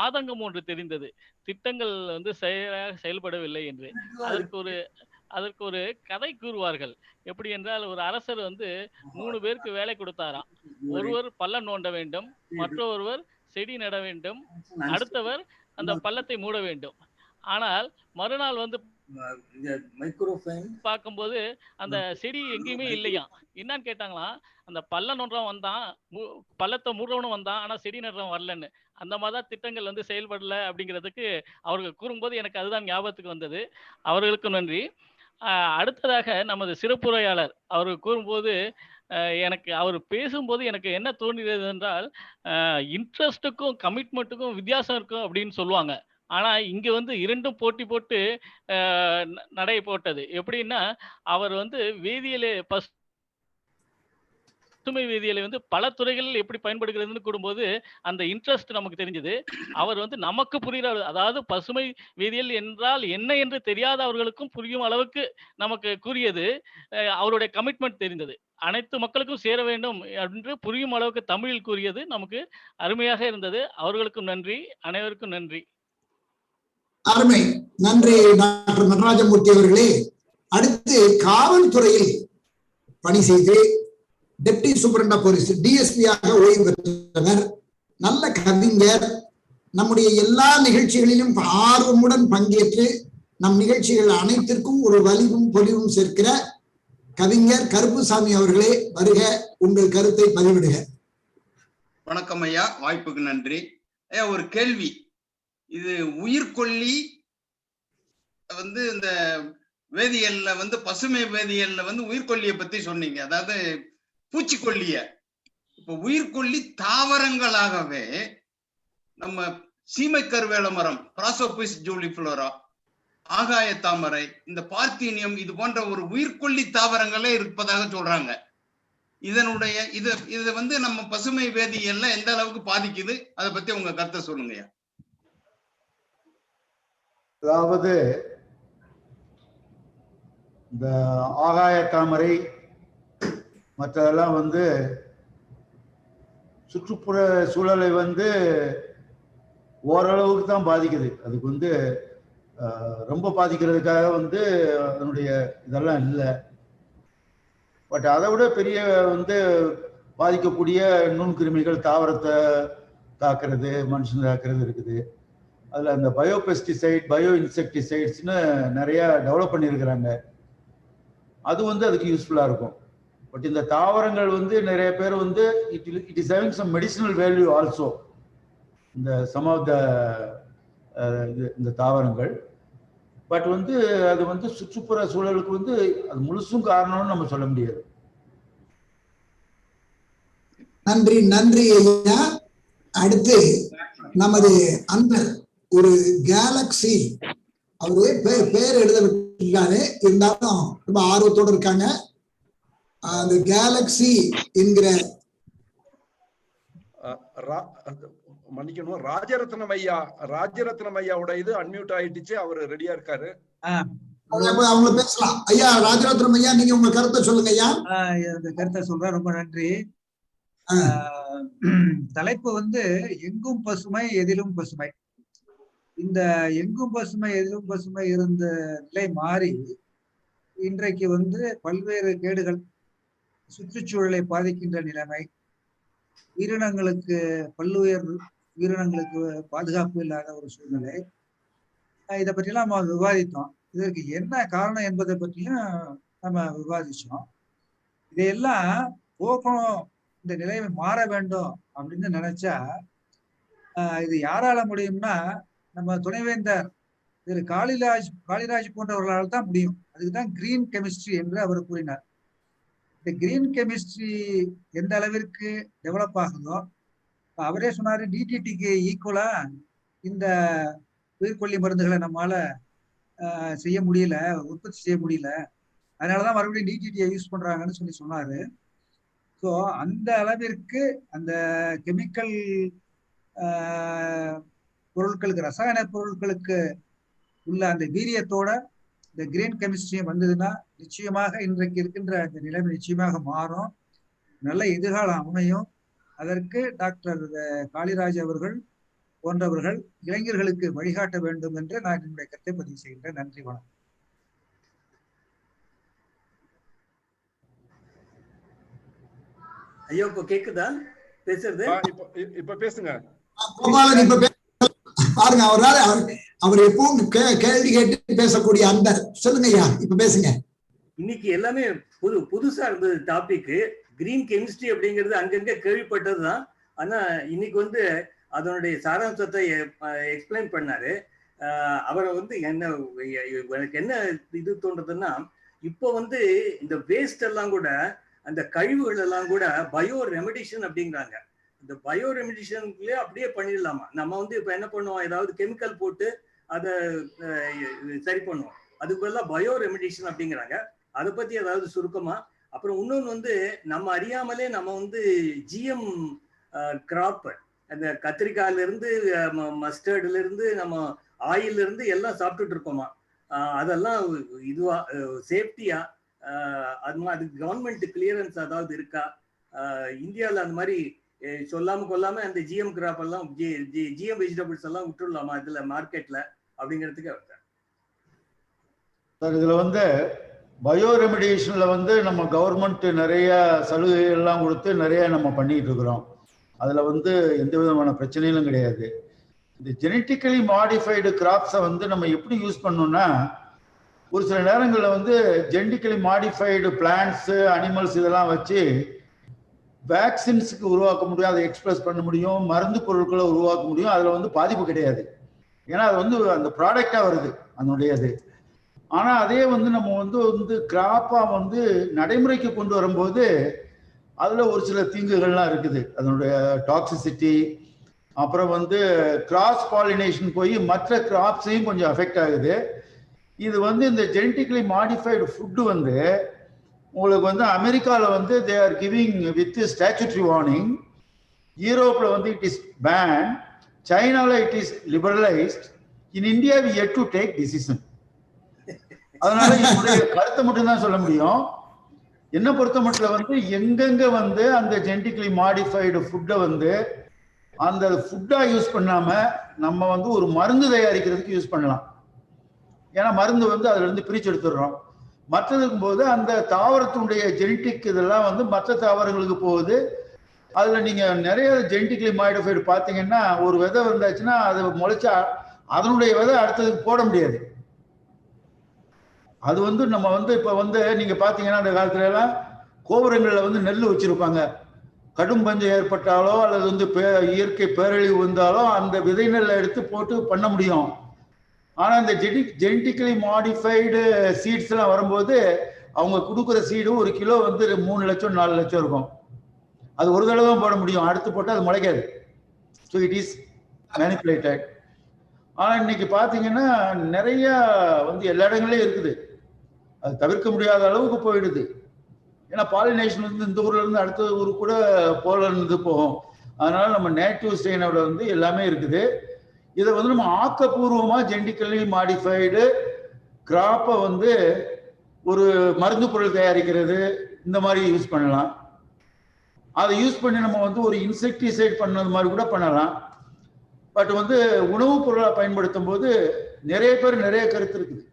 ஆதங்கம் ஒன்று தெரிந்தது, திட்டங்கள் செயல்படவில்லை என்று. அதற்கு ஒரு கதை கூறுவார்கள். எப்படி என்றால், ஒரு அரசர் 3 பேருக்கு வேலை கொடுத்தாராம். ஒருவர் பள்ளம் நோண்ட வேண்டும், மற்றொருவர் செடி நட வேண்டும், அடுத்தவர் அந்த பள்ளத்தை மூட வேண்டும். ஆனால் மறுநாள் பார்க்கும்போது அந்த செடி எங்கேயுமே இல்லையா. என்னன்னு கேட்டாங்களாம், அந்த பள்ளம் நோன்றவன் வந்தான், பள்ளத்தை மூடுறவனும் வந்தான், ஆனா செடி நடுறவன் வரலன்னு. அந்த மாதிரிதான் திட்டங்கள் செயல்படல அப்படிங்கிறதுக்கு அவர்கள் கூறும்போது எனக்கு அதுதான் ஞாபகத்துக்கு வந்தது. அவர்களுக்கு நன்றி. அடுத்ததாக நமது சிறப்புரையாளர் அவர் கூறும்போது எனக்கு அவர் பேசும்போது எனக்கு என்ன தோன்றியது என்றால், இன்ட்ரெஸ்ட்டுக்கும் கமிட்மெண்ட்டுக்கும் வித்தியாசம் இருக்கும் அப்படின்னு சொல்லுவாங்க. ஆனா இங்க இரண்டும் போட்டி போட்டு நடை போட்டது. எப்படின்னா, அவர் வேதியியலை பசுமை வேதியியலை பல துறைகளில் எப்படி பயன்படுகிறதுன்னு கூடும்போது அந்த இன்ட்ரெஸ்ட் நமக்கு தெரிஞ்சது. அவர் நமக்கு புரிகிற, அதாவது பசுமை வேதியியல் என்றால் என்ன என்று தெரியாதவர்களுக்கும் புரியும் அளவுக்கு நமக்கு கூறியது. அவருடைய கமிட்மெண்ட் தெரிந்தது, அனைத்து மக்களுக்கும் சேர வேண்டும் என்று புரியும் அளவுக்கு தமிழில் கூறியது நமக்கு அருமையாக இருந்தது. அவர்களுக்கும் நன்றி, அனைவருக்கும் நன்றி. அருமை, நன்றி டாக்டர் நடராஜமூர்த்தி அவர்களே. அடுத்து காவல்துறையில் பணி செய்து டெப்டி சூப்பரண்ட் ஆஃப் போலீஸ் டிஎஸ்பியாக ஓய்வு பெற்றவர், நல்ல கவிஞர். நம்முடைய எல்லா நிகழ்ச்சிகளிலும் ஆர்வமுடன் பங்கேற்று நம் நிகழ்ச்சிகள் அனைத்திற்கும் ஒரு வலிவும் பொலிவும் சேர்க்கிற கவிஞர் கருப்புசாமி அவர்களே, வருக, உங்கள் கருத்தை பதிவிடுக. வணக்கம் ஐயா, வாய்ப்புக்கு நன்றி ஐயா. ஒரு கேள்வி, இது உயிர்கொல்லி இந்த வேதியியல்ல பசுமை வேதியியல்ல உயிர்கொல்லியை பத்தி சொன்னீங்க, அதாவது பூச்சிக்கொல்லிய. இப்ப உயிர்கொல்லி தாவரங்களாகவே நம்ம சீமை கருவேல மரம், பிராசோபிஸ் ஜூலிஃப்ளோரா, ஆகாய தாமரை, இந்த பார்த்தீனியம், இது போன்ற ஒரு உயிர்கொல்லி தாவரங்களே இருப்பதாக சொல்றாங்க. இதனுடைய இது நம்ம பசுமை வேதியியல்ல எந்த அளவுக்கு பாதிக்குது, அதை பத்தி உங்க கருத்தை சொல்லுங்க. அதாவது இந்த ஆகாய தாமரை மற்றதெல்லாம் சுற்றுப்புற சூழலை ஓரளவுக்கு தான் பாதிக்குது. அதுக்கு ரொம்ப பாதிக்கிறதுக்காக அதனுடைய இதெல்லாம் இல்லை. பட் அதை விட பெரிய பாதிக்கக்கூடிய நுண்கிருமிகள் தாவரத்தை தாக்குறது, மனுஷன் தாக்குறது இருக்குது. அதில் அந்த பயோபெஸ்டிசைட், பயோ இன்செக்டிசைட்ஸ்னு நிறையா டெவலப் பண்ணியிருக்கிறாங்க. அது அதுக்கு யூஸ்ஃபுல்லாக இருக்கும். பட் இந்த தாவரங்கள் நிறைய பேர் it is having some medicinal value also. இந்த சம் ஆஃப் த இந்த தாவரங்கள். பட் அது சுற்றுப்புற சூழலுக்கு அது முழுசும் காரணம்னு நம்ம சொல்ல முடியாது. நன்றி நன்றி ஐயா. அடுத்து நமது அன்பர் ஒரு கேலக்சி, அவரு பேர் எழுத விட்டிருக்காரு, இருந்தாலும் ரொம்ப ஆர்வத்தோடு இருக்காங்க. அந்த கேலக்சி என்கிற மன்னிக்கணும், ராஜரத்னம் ஐயாவோட இது அன்மியூட் ஆயிடுச்சு, அவர் ரெடியா இருக்காரு. அவங்க பேசலாம். ஐயா ராஜரத்னம் ஐயா, நீங்க உங்க கருத்தை சொல்லுங்க ஐயா. இந்த கருத்தை சொல்றேன், ரொம்ப நன்றி. தலைப்பு எங்கும் பசுமை எதிலும் பசுமை. இந்த எங்கும் பசுமை எதிலும் பசுமை இருந்த நிலை மாறி இன்றைக்கு பல்வேறு கேடுகள், சுற்றுச்சூழலை பாதிக்கின்ற நிலைமை, உயிரினங்களுக்கு பல்லுயிர் உயிரினங்களுக்கு பாதுகாப்பு இல்லாத ஒரு சூழ்நிலை, இதை பற்றிலாம் நம்ம விவாதித்தோம். இதற்கு என்ன காரணம் என்பதை பற்றியும் நம்ம விவாதிச்சோம். இதையெல்லாம் போக்கணும், இந்த நிலைமை மாற வேண்டும் அப்படின்னு நினைச்சா இது யாரால முடியும்னா நம்ம துணைவேந்தர் திரு காளிராஜ் போன்றவர்களால் தான் முடியும். அதுக்குதான் கிரீன் கெமிஸ்ட்ரி என்று அவர் கூறினார். இந்த கிரீன் கெமிஸ்ட்ரி எந்த அளவிற்கு டெவலப் ஆகுதோ, அவரே சொன்னாரு டிடிடிக்கு ஈக்குவலா இந்த உயிர்கொல்லி மருந்துகளை நம்மளால செய்ய முடியல, உற்பத்தி செய்ய முடியல, அதனாலதான் மறுபடியும் டிடிடியை யூஸ் பண்றாங்கன்னு சொன்னாரு. ஸோ அந்த அளவிற்கு அந்த கெமிக்கல் பொருட்களுக்கு, ரசாயன பொருட்களுக்கு உள்ள அந்த வீரியத்தோட இந்த கிரீன் கெமிஸ்ட்ரி வந்ததுன்னா நிச்சயமாக இன்றைக்கு இருக்கின்ற அந்த நிலைமை நிச்சயமாக மாறும், நல்ல எதிர்காலம் அமையும். அதற்கு டாக்டர் காளிராஜ் அவர்கள் போன்றவர்கள் இளைஞர்களுக்கு வழிகாட்ட வேண்டும் என்று நான் என்னுடைய கருத்தை பதிவு செய்கின்றேன். நன்றி, வணக்கம். ஐயோ, இப்ப கேக்குதா பேசுறது? இப்ப பேசுங்க கோபாலன். இப்ப பாருங்க, அவர் எப்பவும் கேள்வி கேட்டு பேசக்கூடிய அந்த சொல்லுங்க ஐயா, இப்ப பேசுங்க. இன்னைக்கு எல்லாமே புதுசா இருந்தது டாபிக். கிரீன் கெமிஸ்ட்ரி அப்படிங்கிறது அங்கங்க கேள்விப்பட்டதுதான். ஆனா இன்னைக்கு அதனுடைய சாராம்சத்தை எக்ஸ்பிளைன் பண்ணாரு. அவரை எனக்கு என்ன இது தோன்றதுன்னா, இப்போ இந்த வேஸ்ட் எல்லாம் கூட, அந்த கழிவுகள் எல்லாம் கூட பயோ ரெமிடிஷன் அப்படிங்கிறாங்க. இந்த பயோ ரெமிடிஷன்லயே அப்படியே பண்ணிடலாமா? நம்ம இப்ப என்ன பண்ணுவோம், ஏதாவது கெமிக்கல் போட்டு அதை சரி பண்ணுவோம். அதுக்கு பதிலாக பயோ ரெமிடிஷன் அப்படிங்கிறாங்க. அதை பத்தி ஏதாவது சுருக்கமா? அப்புறம் இன்னொன்னு நம்ம அறியாமலே நம்ம ஜிஎம் கிராப், அந்த கத்திரிக்காயில இருந்து மஸ்டர்ட்ல இருந்து நம்ம ஆயில்ல இருந்து எல்லாம் சாப்பிட்டுட்டு இருக்கோமா? அதெல்லாம் இதுவா சேஃப்டியா? அதுக்கு கவர்மெண்ட் கிளியரன்ஸ் அதாவது இருக்கா? இந்தியாவில் அந்த மாதிரி சொல்லாம கொள்ளாம அந்த ஜிஎம் கிராப் எல்லாம், ஜிஎம் வெஜிடபிள்ஸ் எல்லாம் விட்டுடலாமா இதுல மார்க்கெட்ல அப்படிங்கிறதுக்கு சார், இதுல பயோ ரெமிடியேஷன்ல நம்ம கவர்மெண்ட் நிறைய சலுகை எல்லாம் கொடுத்து நிறைய நம்ம பண்ணிட்டு இருக்கிறோம். அதுல எந்த விதமான பிரச்சனைகளும் கிடையாது. இந்த ஜெனட்டிக்கலி மாடிஃபைடு கிராப்ஸை நம்ம எப்படி யூஸ் பண்ணோம்னா, ஒரு சில நேரங்களில் ஜெனட்டிக்கலி மாடிஃபைடு பிளான்ட்ஸ், அனிமல்ஸ் இதெல்லாம் வச்சு வேக்சின்ஸுக்கு உருவாக்க முடியும், அதை எக்ஸ்பிரஸ் பண்ண முடியும், மருந்து பொருட்களை உருவாக்க முடியும். அதில் வந்து பாதிப்பு கிடையாது, ஏன்னா அது வந்து அந்த ப்ராடக்டாக வருது அதனுடையது. ஆனால் அதே வந்து நம்ம வந்து கிராப்பாக வந்து நடைமுறைக்கு கொண்டு வரும்போது அதில் ஒரு சில தீங்குகள்லாம் இருக்குது. அதனுடைய டாக்ஸிசிட்டி, அப்புறம் வந்து கிராஸ் பாலினேஷன் போய் மற்ற கிராப்ஸையும் கொஞ்சம் அஃபெக்ட் ஆகுது. இது வந்து இந்த ஜெனட்டிக்கலி மாடிஃபைடு ஃபுட்டு வந்து உங்களுக்கு வந்து அமெரிக்காவில் வந்து they are giving with statutory warning, யூரோப்பில் வந்து இட் இஸ் பேன், சைனாவில் it is liberalised, in India we yet to take decision. அதனால என்னுடைய கருத்தை மட்டும்தான் சொல்ல முடியும். என்ன பொறுத்த மட்டும் வந்து எங்கெங்க வந்து அந்த ஜெனட்டிக்கலி மாடிஃபைடு ஃபுட்டை வந்து அந்த ஃபுட்டா யூஸ் பண்ணாம நம்ம வந்து ஒரு மருந்து தயாரிக்கிறதுக்கு யூஸ் பண்ணலாம். ஏன்னா மருந்து வந்து அதுல இருந்து பிரிச்சு எடுத்துடுறோம். மற்றதுக்கும் போது அந்த தாவரத்தினுடைய ஜெனட்டிக் இதெல்லாம் வந்து மற்ற தாவரங்களுக்கு போகுது. அதுல நீங்க நிறைய ஜெனட்டிக்கலி மாடிஃபைடு பார்த்தீங்கன்னா ஒரு விதை வந்தாச்சுன்னா அது முளைச்சா அதனுடைய விதை அடுத்ததுக்கு போட முடியாது. அது வந்து நம்ம வந்து இப்ப வந்து நீங்க பாத்தீங்கன்னா அந்த காலத்துல எல்லாம் கோபுரங்கள்ல வந்து நெல் வச்சிருப்பாங்க. கடும் பஞ்சம் ஏற்பட்டாலோ அல்லது வந்து இயற்கை பேரழிவு வந்தாலோ அந்த விதை நெல்லை எடுத்து போட்டு பண்ண முடியும். ஆனா இந்த ஜெனட்டிக்கலி மாடிஃபைடு சீட்ஸ் எல்லாம் வரும்போது அவங்க கொடுக்குற சீடு ஒரு கிலோ வந்து 3 லட்சம் 4 லட்சம் இருக்கும். அது ஒரு தடவை தான் போட முடியும், அடுத்து போட்டால் அது முளைக்காது. So it is manipulated. ஆனால் இன்னைக்கு பார்த்தீங்கன்னா நிறைய வந்து எல்லா இடங்களையும் இருக்குது, அது தவிர்க்க முடியாத அளவுக்கு போயிடுது. ஏன்னா பாலினேஷன் வந்து இந்த ஊர்ல இருந்து அடுத்த ஊருக்கு கூட போலந்து போகும். அதனால நம்ம நேட்டிவ் ஸ்ட்ரெயினோட வந்து எல்லாமே இருக்குது. இதை வந்து நம்ம ஆக்கப்பூர்வமாக ஜெனட்டிக்கலி மாடிஃபைடு கிராப்பை வந்து ஒரு மருந்து பொருள் தயாரிக்கிறது இந்த மாதிரி யூஸ் பண்ணலாம். அதை யூஸ் பண்ணி நம்ம வந்து ஒரு இன்செக்டிசைட் பண்ணது மாதிரி கூட பண்ணலாம். பட் வந்து உணவுப் பொருளாக பயன்படுத்தும் போது நிறைய பேர் நிறைய கருத்து இருக்குது.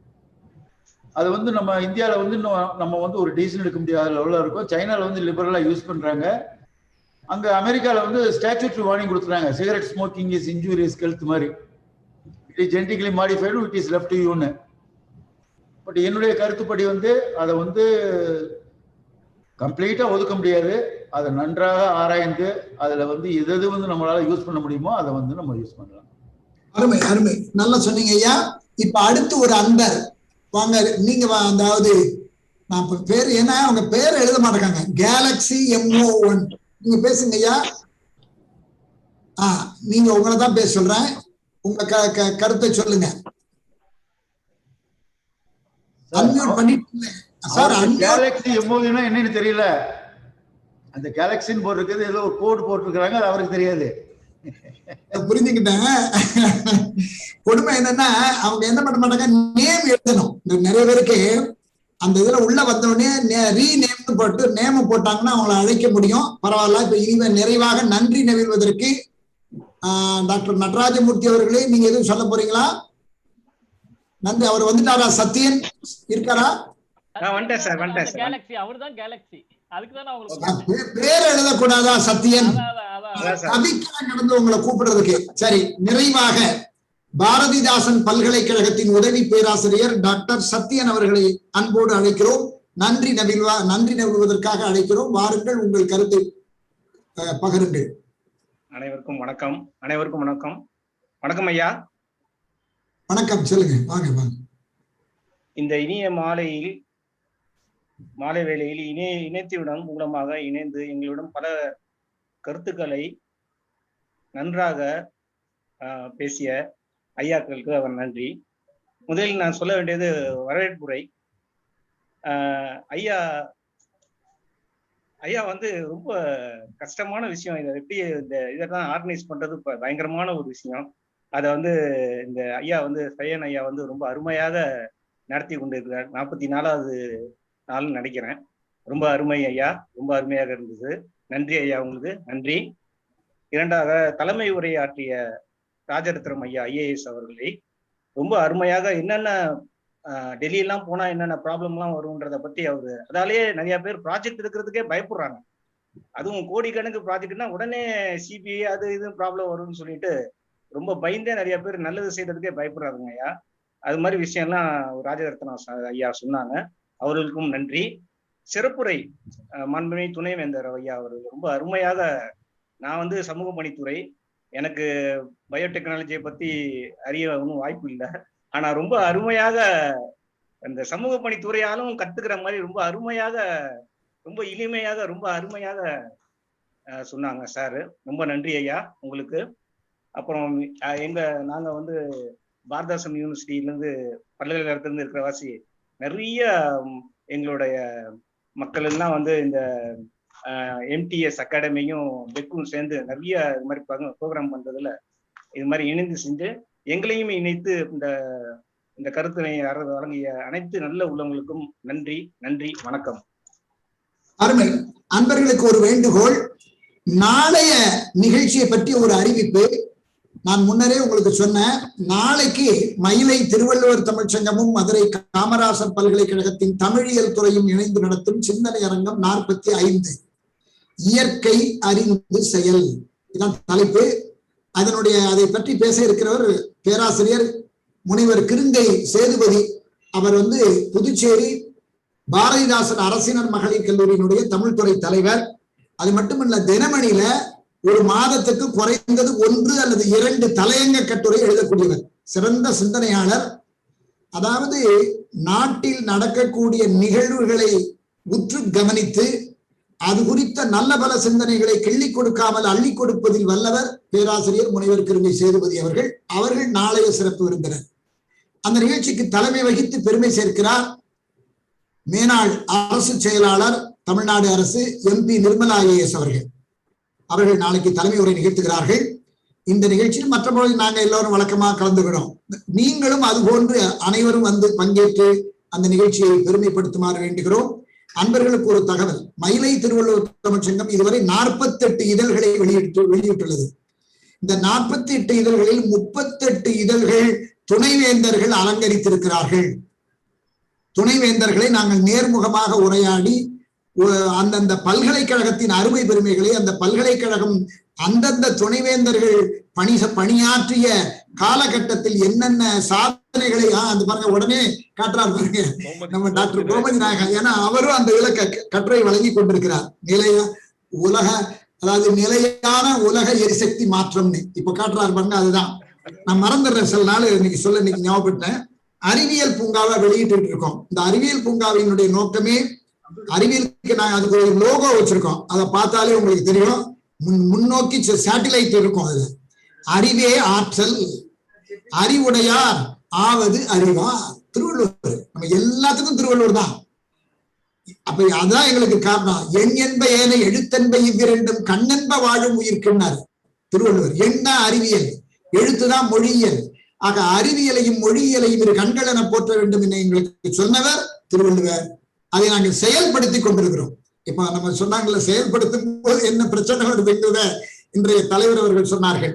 அது வந்து நம்ம இந்தியாவில் வந்து நம்ம வந்து ஒரு டீசன் எடுக்க முடியாத லெவலில் இருக்கும். சைனாவில் வந்து லிபரலாக யூஸ் பண்ணுறாங்க. அங்கே அமெரிக்காவில் வந்து ஸ்டாச்சுட்டரி வார்னிங் கொடுத்துறாங்க, cigarette smoking is injurious health மாதிரி. It is genetically modified, it is left யூன்னு. பட் என்னுடைய கருத்துப்படி வந்து அதை வந்து கம்ப்ளீட்டாக ஒதுக்க முடியாது. அதை நன்றாக ஆராய்ந்து அதில் வந்து எது வந்து நம்மளால யூஸ் பண்ண முடியுமோ அதை வந்து நம்ம யூஸ் பண்ணலாம். அருமை அருமை, நல்லா சொன்னீங்க ஐயா. இப்ப அடுத்து ஒரு அன்பர் வாங்க, நீங்க அதாவது நான் பேர் ஏன்னா அவங்க பேர் எழுத மாட்டேங்காங்க, கேலக்ஸி MO1 நீங்க பேசுங்க ஐயா. நீங்க உங்களை தான் பேச சொல்றேன், உங்க கருத்தை சொல்லுங்க. அன்மியூட் பண்ணிட்டு சார். கேலக்ஸி MO1 என்னன்னு தெரியல, அந்த கேலக்சின்னு போட்டிருக்கிறது ஏதோ ஒரு கோடு போட்டிருக்கிறாங்க, அது அவருக்கு தெரியாது. புரிஞ்சுக்கிட்டேன். கொடுமை என்னன்னா அவங்க என்ன பண்ண மாட்டாங்க, நேம் எழுதணும். நிறைய பேருக்கு அந்த இதுல உள்ள வந்தவுடனே ரீநேம்னு போட்டு நேம் போட்டாங்கன்னா அவங்களை அழைக்க முடியும். பரவாயில்ல. இப்ப இனிமே நிறைவாக நன்றி நவிழ்வதற்கு டாக்டர் நடராஜமூர்த்தி அவர்களே, நீங்க எதுவும் சொல்ல போறீங்களா? நன்றி. அவர் வந்துட்டாரா? சத்யன் இருக்காரா? பேர் எழுதக்கூடாதா சத்யன்? நடந்து உங்களை கூப்பிடுறதுக்கு. சரி, நிறைவாக பாரதிதாசன் பல்கலைக்கழகத்தின் உதவி பேராசிரியர் டாக்டர் சத்யன் அவர்களை அன்போடு அழைக்கிறோம். நன்றி நவிழ்வதற்காக அழைக்கிறோம். வாருங்கள், உங்கள் கருத்தை பகிருங்கள். அனைவருக்கும் வணக்கம். வணக்கம் ஐயா. வணக்கம், சொல்லுங்க. வாங்க. இந்த இனிய மாலை வேளையில் இணையத்தினுடன் மூலமாக இணைந்து எங்களுடன் பல கருத்துக்களை நன்றாக பேசிய ஐயாக்களுக்கு அவர் நன்றி. முதலில் நான் சொல்ல வேண்டியது வரவேற்புரை. ஐயா வந்து ரொம்ப கஷ்டமான விஷயம். இதை எப்படி இதெல்லாம் ஆர்கனைஸ் பண்றது பயங்கரமான ஒரு விஷயம். அதை வந்து இந்த ஐயா வந்து சையன் ஐயா வந்து ரொம்ப அருமையாக நடத்தி கொண்டிருக்கிறார். 44வது நாள்னு நினைக்கிறேன். ரொம்ப அருமை ஐயா, ரொம்ப அருமையாக இருந்தது. நன்றி ஐயா, உங்களுக்கு நன்றி. இரண்டாக தலைமை உரையாற்றிய ராஜரத்னம் ஐயா IAS அவர்களை ரொம்ப அருமையாக என்னென்ன டெல்லியெல்லாம் போனா என்னென்ன ப்ராப்ளம்லாம் வரும்ன்றதை பத்தி அவரு, அதாலேயே நிறைய பேர் ப்ராஜெக்ட் எடுக்கிறதுக்கே பயப்படுறாங்க. அதுவும் கோடிக்கணக்கு ப்ராஜெக்ட்னா உடனே CBI அது இது ப்ராப்ளம் வரும்னு சொல்லிட்டு ரொம்ப பயந்தே நிறைய பேர் நல்லது செய்யறதுக்கே பயப்படுறாங்க ஐயா. அது மாதிரி விஷயம்லாம் ராஜரத்னம் ஐயா சொன்னாங்க. அவர்களுக்கும் நன்றி. சிறப்புரை மாண்புமிகு துணைவேந்தர் ஐயா அவர்கள் ரொம்ப அருமையாக, நான் வந்து சமூக பணித்துறை, எனக்கு பயோடெக்னாலஜியை பத்தி அறிய ஒன்றும் வாய்ப்பு இல்லை. ஆனா ரொம்ப அருமையாக அந்த சமூக பணித்துறையாலும் கத்துக்கிற மாதிரி ரொம்ப அருமையாக, ரொம்ப எளிமையாக, ரொம்ப அருமையாக சொன்னாங்க சார். ரொம்ப நன்றி ஐயா உங்களுக்கு. அப்புறம் நாங்க வந்து பாரதாசன் யூனிவர்சிட்டியிலேருந்து பல்கலைக்கழகத்திலிருந்து இருக்கிற வாசி நிறைய எங்களுடைய மக்கள் எல்லாம் வந்து இந்த எம்டிஎஸ் அகாடமியும் பெக்கும் சேர்ந்து நிறைய இது மாதிரி ப்ரோக்ராம் பண்றதுல இது மாதிரி இணைந்து செஞ்சு எங்களையும் இணைத்து இந்த கருத்தினை வழங்கிய அனைத்து நல்ல உள்ளவங்களுக்கும் நன்றி. நன்றி, வணக்கம். அருமை. அன்பர்களுக்கு ஒரு வேண்டுகோள், நாளைய நிகழ்ச்சியை பற்றி ஒரு அறிவிப்பு. நான் முன்னரே உங்களுக்கு சொன்னேன், நாளைக்கு மயிலை திருவள்ளுவர் தமிழ்ச்சங்கமும் மதுரை காமராசர் பல்கலைக்கழகத்தின் தமிழியல் துறையும் இணைந்து நடத்தும் சிந்தனை அரங்கம் 45, இயற்கை அறிந்து செயல், இதான் தலைப்பு. அதை பற்றி பேச இருக்கிறவர் பேராசிரியர் முனைவர் கிருங்கை சேதுபதி. அவர் வந்து புதுச்சேரி பாரதிதாசன் அரசினர் மகளிர் கல்லூரியினுடைய தமிழ்துறை தலைவர். அது மட்டுமல்ல, தினமணியில ஒரு மாதத்துக்கு குறைந்தது 1 அல்லது 2 தலையங்க கட்டுரை எழுதக்கூடியவர், சிறந்த சிந்தனையாளர். அதாவது நாட்டில் நடக்கக்கூடிய நிகழ்வுகளை உற்று கவனித்து அது குறித்த நல்ல பல சிந்தனைகளை கிள்ளி கொடுக்காமல் அள்ளி கொடுப்பதில் வல்லவர் பேராசிரியர் முனைவர் கிருங்கை சேதுபதி அவர்கள் நாளைய சிறப்பு விருந்தினர். அந்த நிகழ்ச்சிக்கு தலைமை வகித்து பெருமை சேர்க்கிறார் மேனாள் அரசு செயலாளர் தமிழ்நாடு அரசு MP நிர்மலா IAS அவர்கள் நாளைக்கு தலைமை உரை நிகழ்த்துகிறார்கள். இந்த நிகழ்ச்சியில் மற்றபடி நாங்கள் எல்லோரும் வழக்கமாக கலந்துவிடும். நீங்களும் அதுபோன்று அனைவரும் வந்து பங்கேற்று அந்த நிகழ்ச்சியை பெருமைப்படுத்துமாறு வேண்டுகிறோம். அன்பர்களுக்கு ஒரு தகவல், மயிலை திருவள்ளுவர் தமிழ்ச்சங்கம் இதுவரை 48 இதழ்களை வெளியிட்டுள்ளது. இந்த 48 இதழ்களில் 38 இதழ்கள் துணைவேந்தர்கள் அலங்கரித்திருக்கிறார்கள். துணைவேந்தர்களை நாங்கள் நேர்முகமாக உரையாடி அந்தந்த பல்கலைக்கழகத்தின் அருமை பெருமைகளை, அந்த பல்கலைக்கழகம் அந்தந்த துணைவேந்தர்கள் பணியாற்றிய காலகட்டத்தில் என்னென்ன சாதனைகளை அந்த பாருங்க உடனே காட்டுறார் பாருங்க நம்ம டாக்டர் கோமதி நாயகன். ஏன்னா அவரும் அந்த இலக்க கட்டுரை வழங்கி கொண்டிருக்கிறார். நிலையான உலக எரிசக்தி மாற்றம்னு இப்ப காட்டுறாரு பாருங்க. அதுதான் நான் மறந்துடுறேன், சில நாள் இன்னைக்கு ஞாபகப்பட்டேன். அறிவியல் பூங்காவை வெளியிட்டு இருக்கோம். இந்த அறிவியல் பூங்காவினுடைய நோக்கமே, அறிவியலுக்கு நாங்க அதுக்கு ஒரு லோகோ வச்சிருக்கோம், அதை பார்த்தாலே உங்களுக்கு தெரியும். முன்னோக்கி சேட்டிலைட் இருக்கும். அதுல அறிவே ஆற்றல், அறிவுடையார் ஆவது அறிவார். திருவள்ளுவர், நம்ம எல்லாத்துக்கும் திருவள்ளுவர் தான். அப்ப அதான் எங்களுக்கு காரணம். எண் என்ப ஏன எழுத்தென்ப இவ்விரண்டும் கண்ணென்ப வாழும் உயிர்க்குன்னாரு திருவள்ளுவர். என்ன அறிவியல், எழுத்துதான் மொழியியல். ஆக அறிவியலையும் மொழியியலையும் இரு கண்கள் என போற்ற வேண்டும் என எங்களுக்கு சொன்னவர் திருவள்ளுவர். அதை நாங்கள் செயல்படுத்தி கொண்டிருக்கிறோம். இப்ப நம்ம சொன்னாங்கல்ல, செயல்படுத்தும் போது என்ன பிரச்சனை வருதுங்கிறத இன்றைய தலைவர் அவர்கள் சொன்னார்கள்.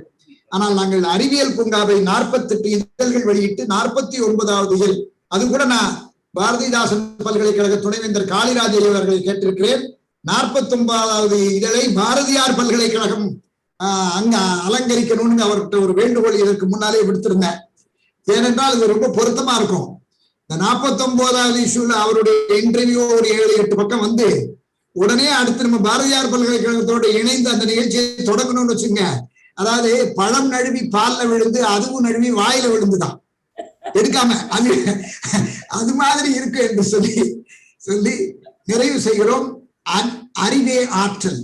ஆனால் நாங்கள் அறிவியல் பூங்காவை 48 இதழ்கள் வெளியிட்டு 49வது இதழ், அது கூட நான் பாரதிதாசன் பல்கலைக்கழக துணைவேந்தர் காளிராஜ் அவர்களை கேட்டிருக்கிறேன். 49வது இதழை பாரதியார் பல்கலைக்கழகம் அங்க அலங்கரிக்கணும்னு அவர்கிட்ட ஒரு வேண்டுகோள் இதற்கு முன்னாலே விடுத்திருந்தேன். ஏனென்றால் இது ரொம்ப பொருத்தமா இருக்கும். இந்த 49வது இஷ்யூல அவருடைய இன்டர்வியூ ஒரு 7-8 பக்கம் வந்து உடனே அடுத்து நம்ம பாரதியார் பல்கலைக்கழகத்தோடு இணைந்து அந்த நிகழ்ச்சியை தொடங்கணும்னு வச்சுங்க. அதாவது பழம் நழுவி பால்ல விழுந்து அதுவும் நழுவி வாயில விழுந்துதான் எடுக்காம அது மாதிரி இருக்கு என்று சொல்லி நிறைவு செய்கிறோம். அறிவே ஆற்றல்,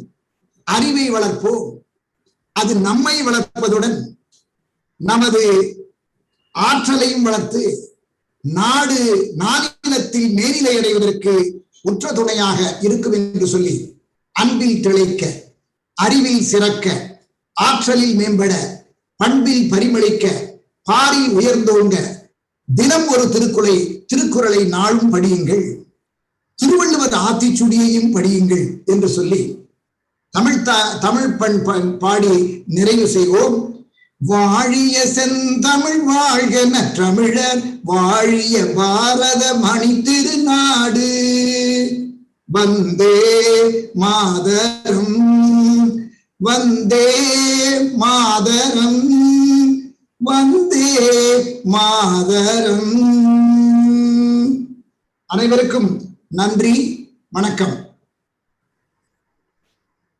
அறிவை வளர்ப்போம். அது நம்மை வளர்ப்பதுடன் நமது ஆற்றலையும் வளர்த்து நானிலத்தில் மேனிலை அடைவதற்கு உற்ற துணையாக இருக்கும் என்று சொல்லி, அன்பில் திளைக்க, அறிவில் சிறக்க, ஆற்றலில் மேம்பட, பண்பில் பரிமளிக்க, பாரில் உயர்ந்தோங்க, தினம் ஒரு திருக்குறளை நாளும் படியுங்கள், திருவள்ளுவர் ஆத்திச்சுடியையும் படியுங்கள் என்று சொல்லி தமிழ் பண் பாடி நிறைவு செய்வோம். வாழிய செந்தமிழ் வாழ்க நற்றமிழர், வாழிய பாரத மணி திருநாடு, வந்தே மாதரம், வந்தே மாதரம், வந்தே மாதரம். அனைவருக்கும் நன்றி, வணக்கம்.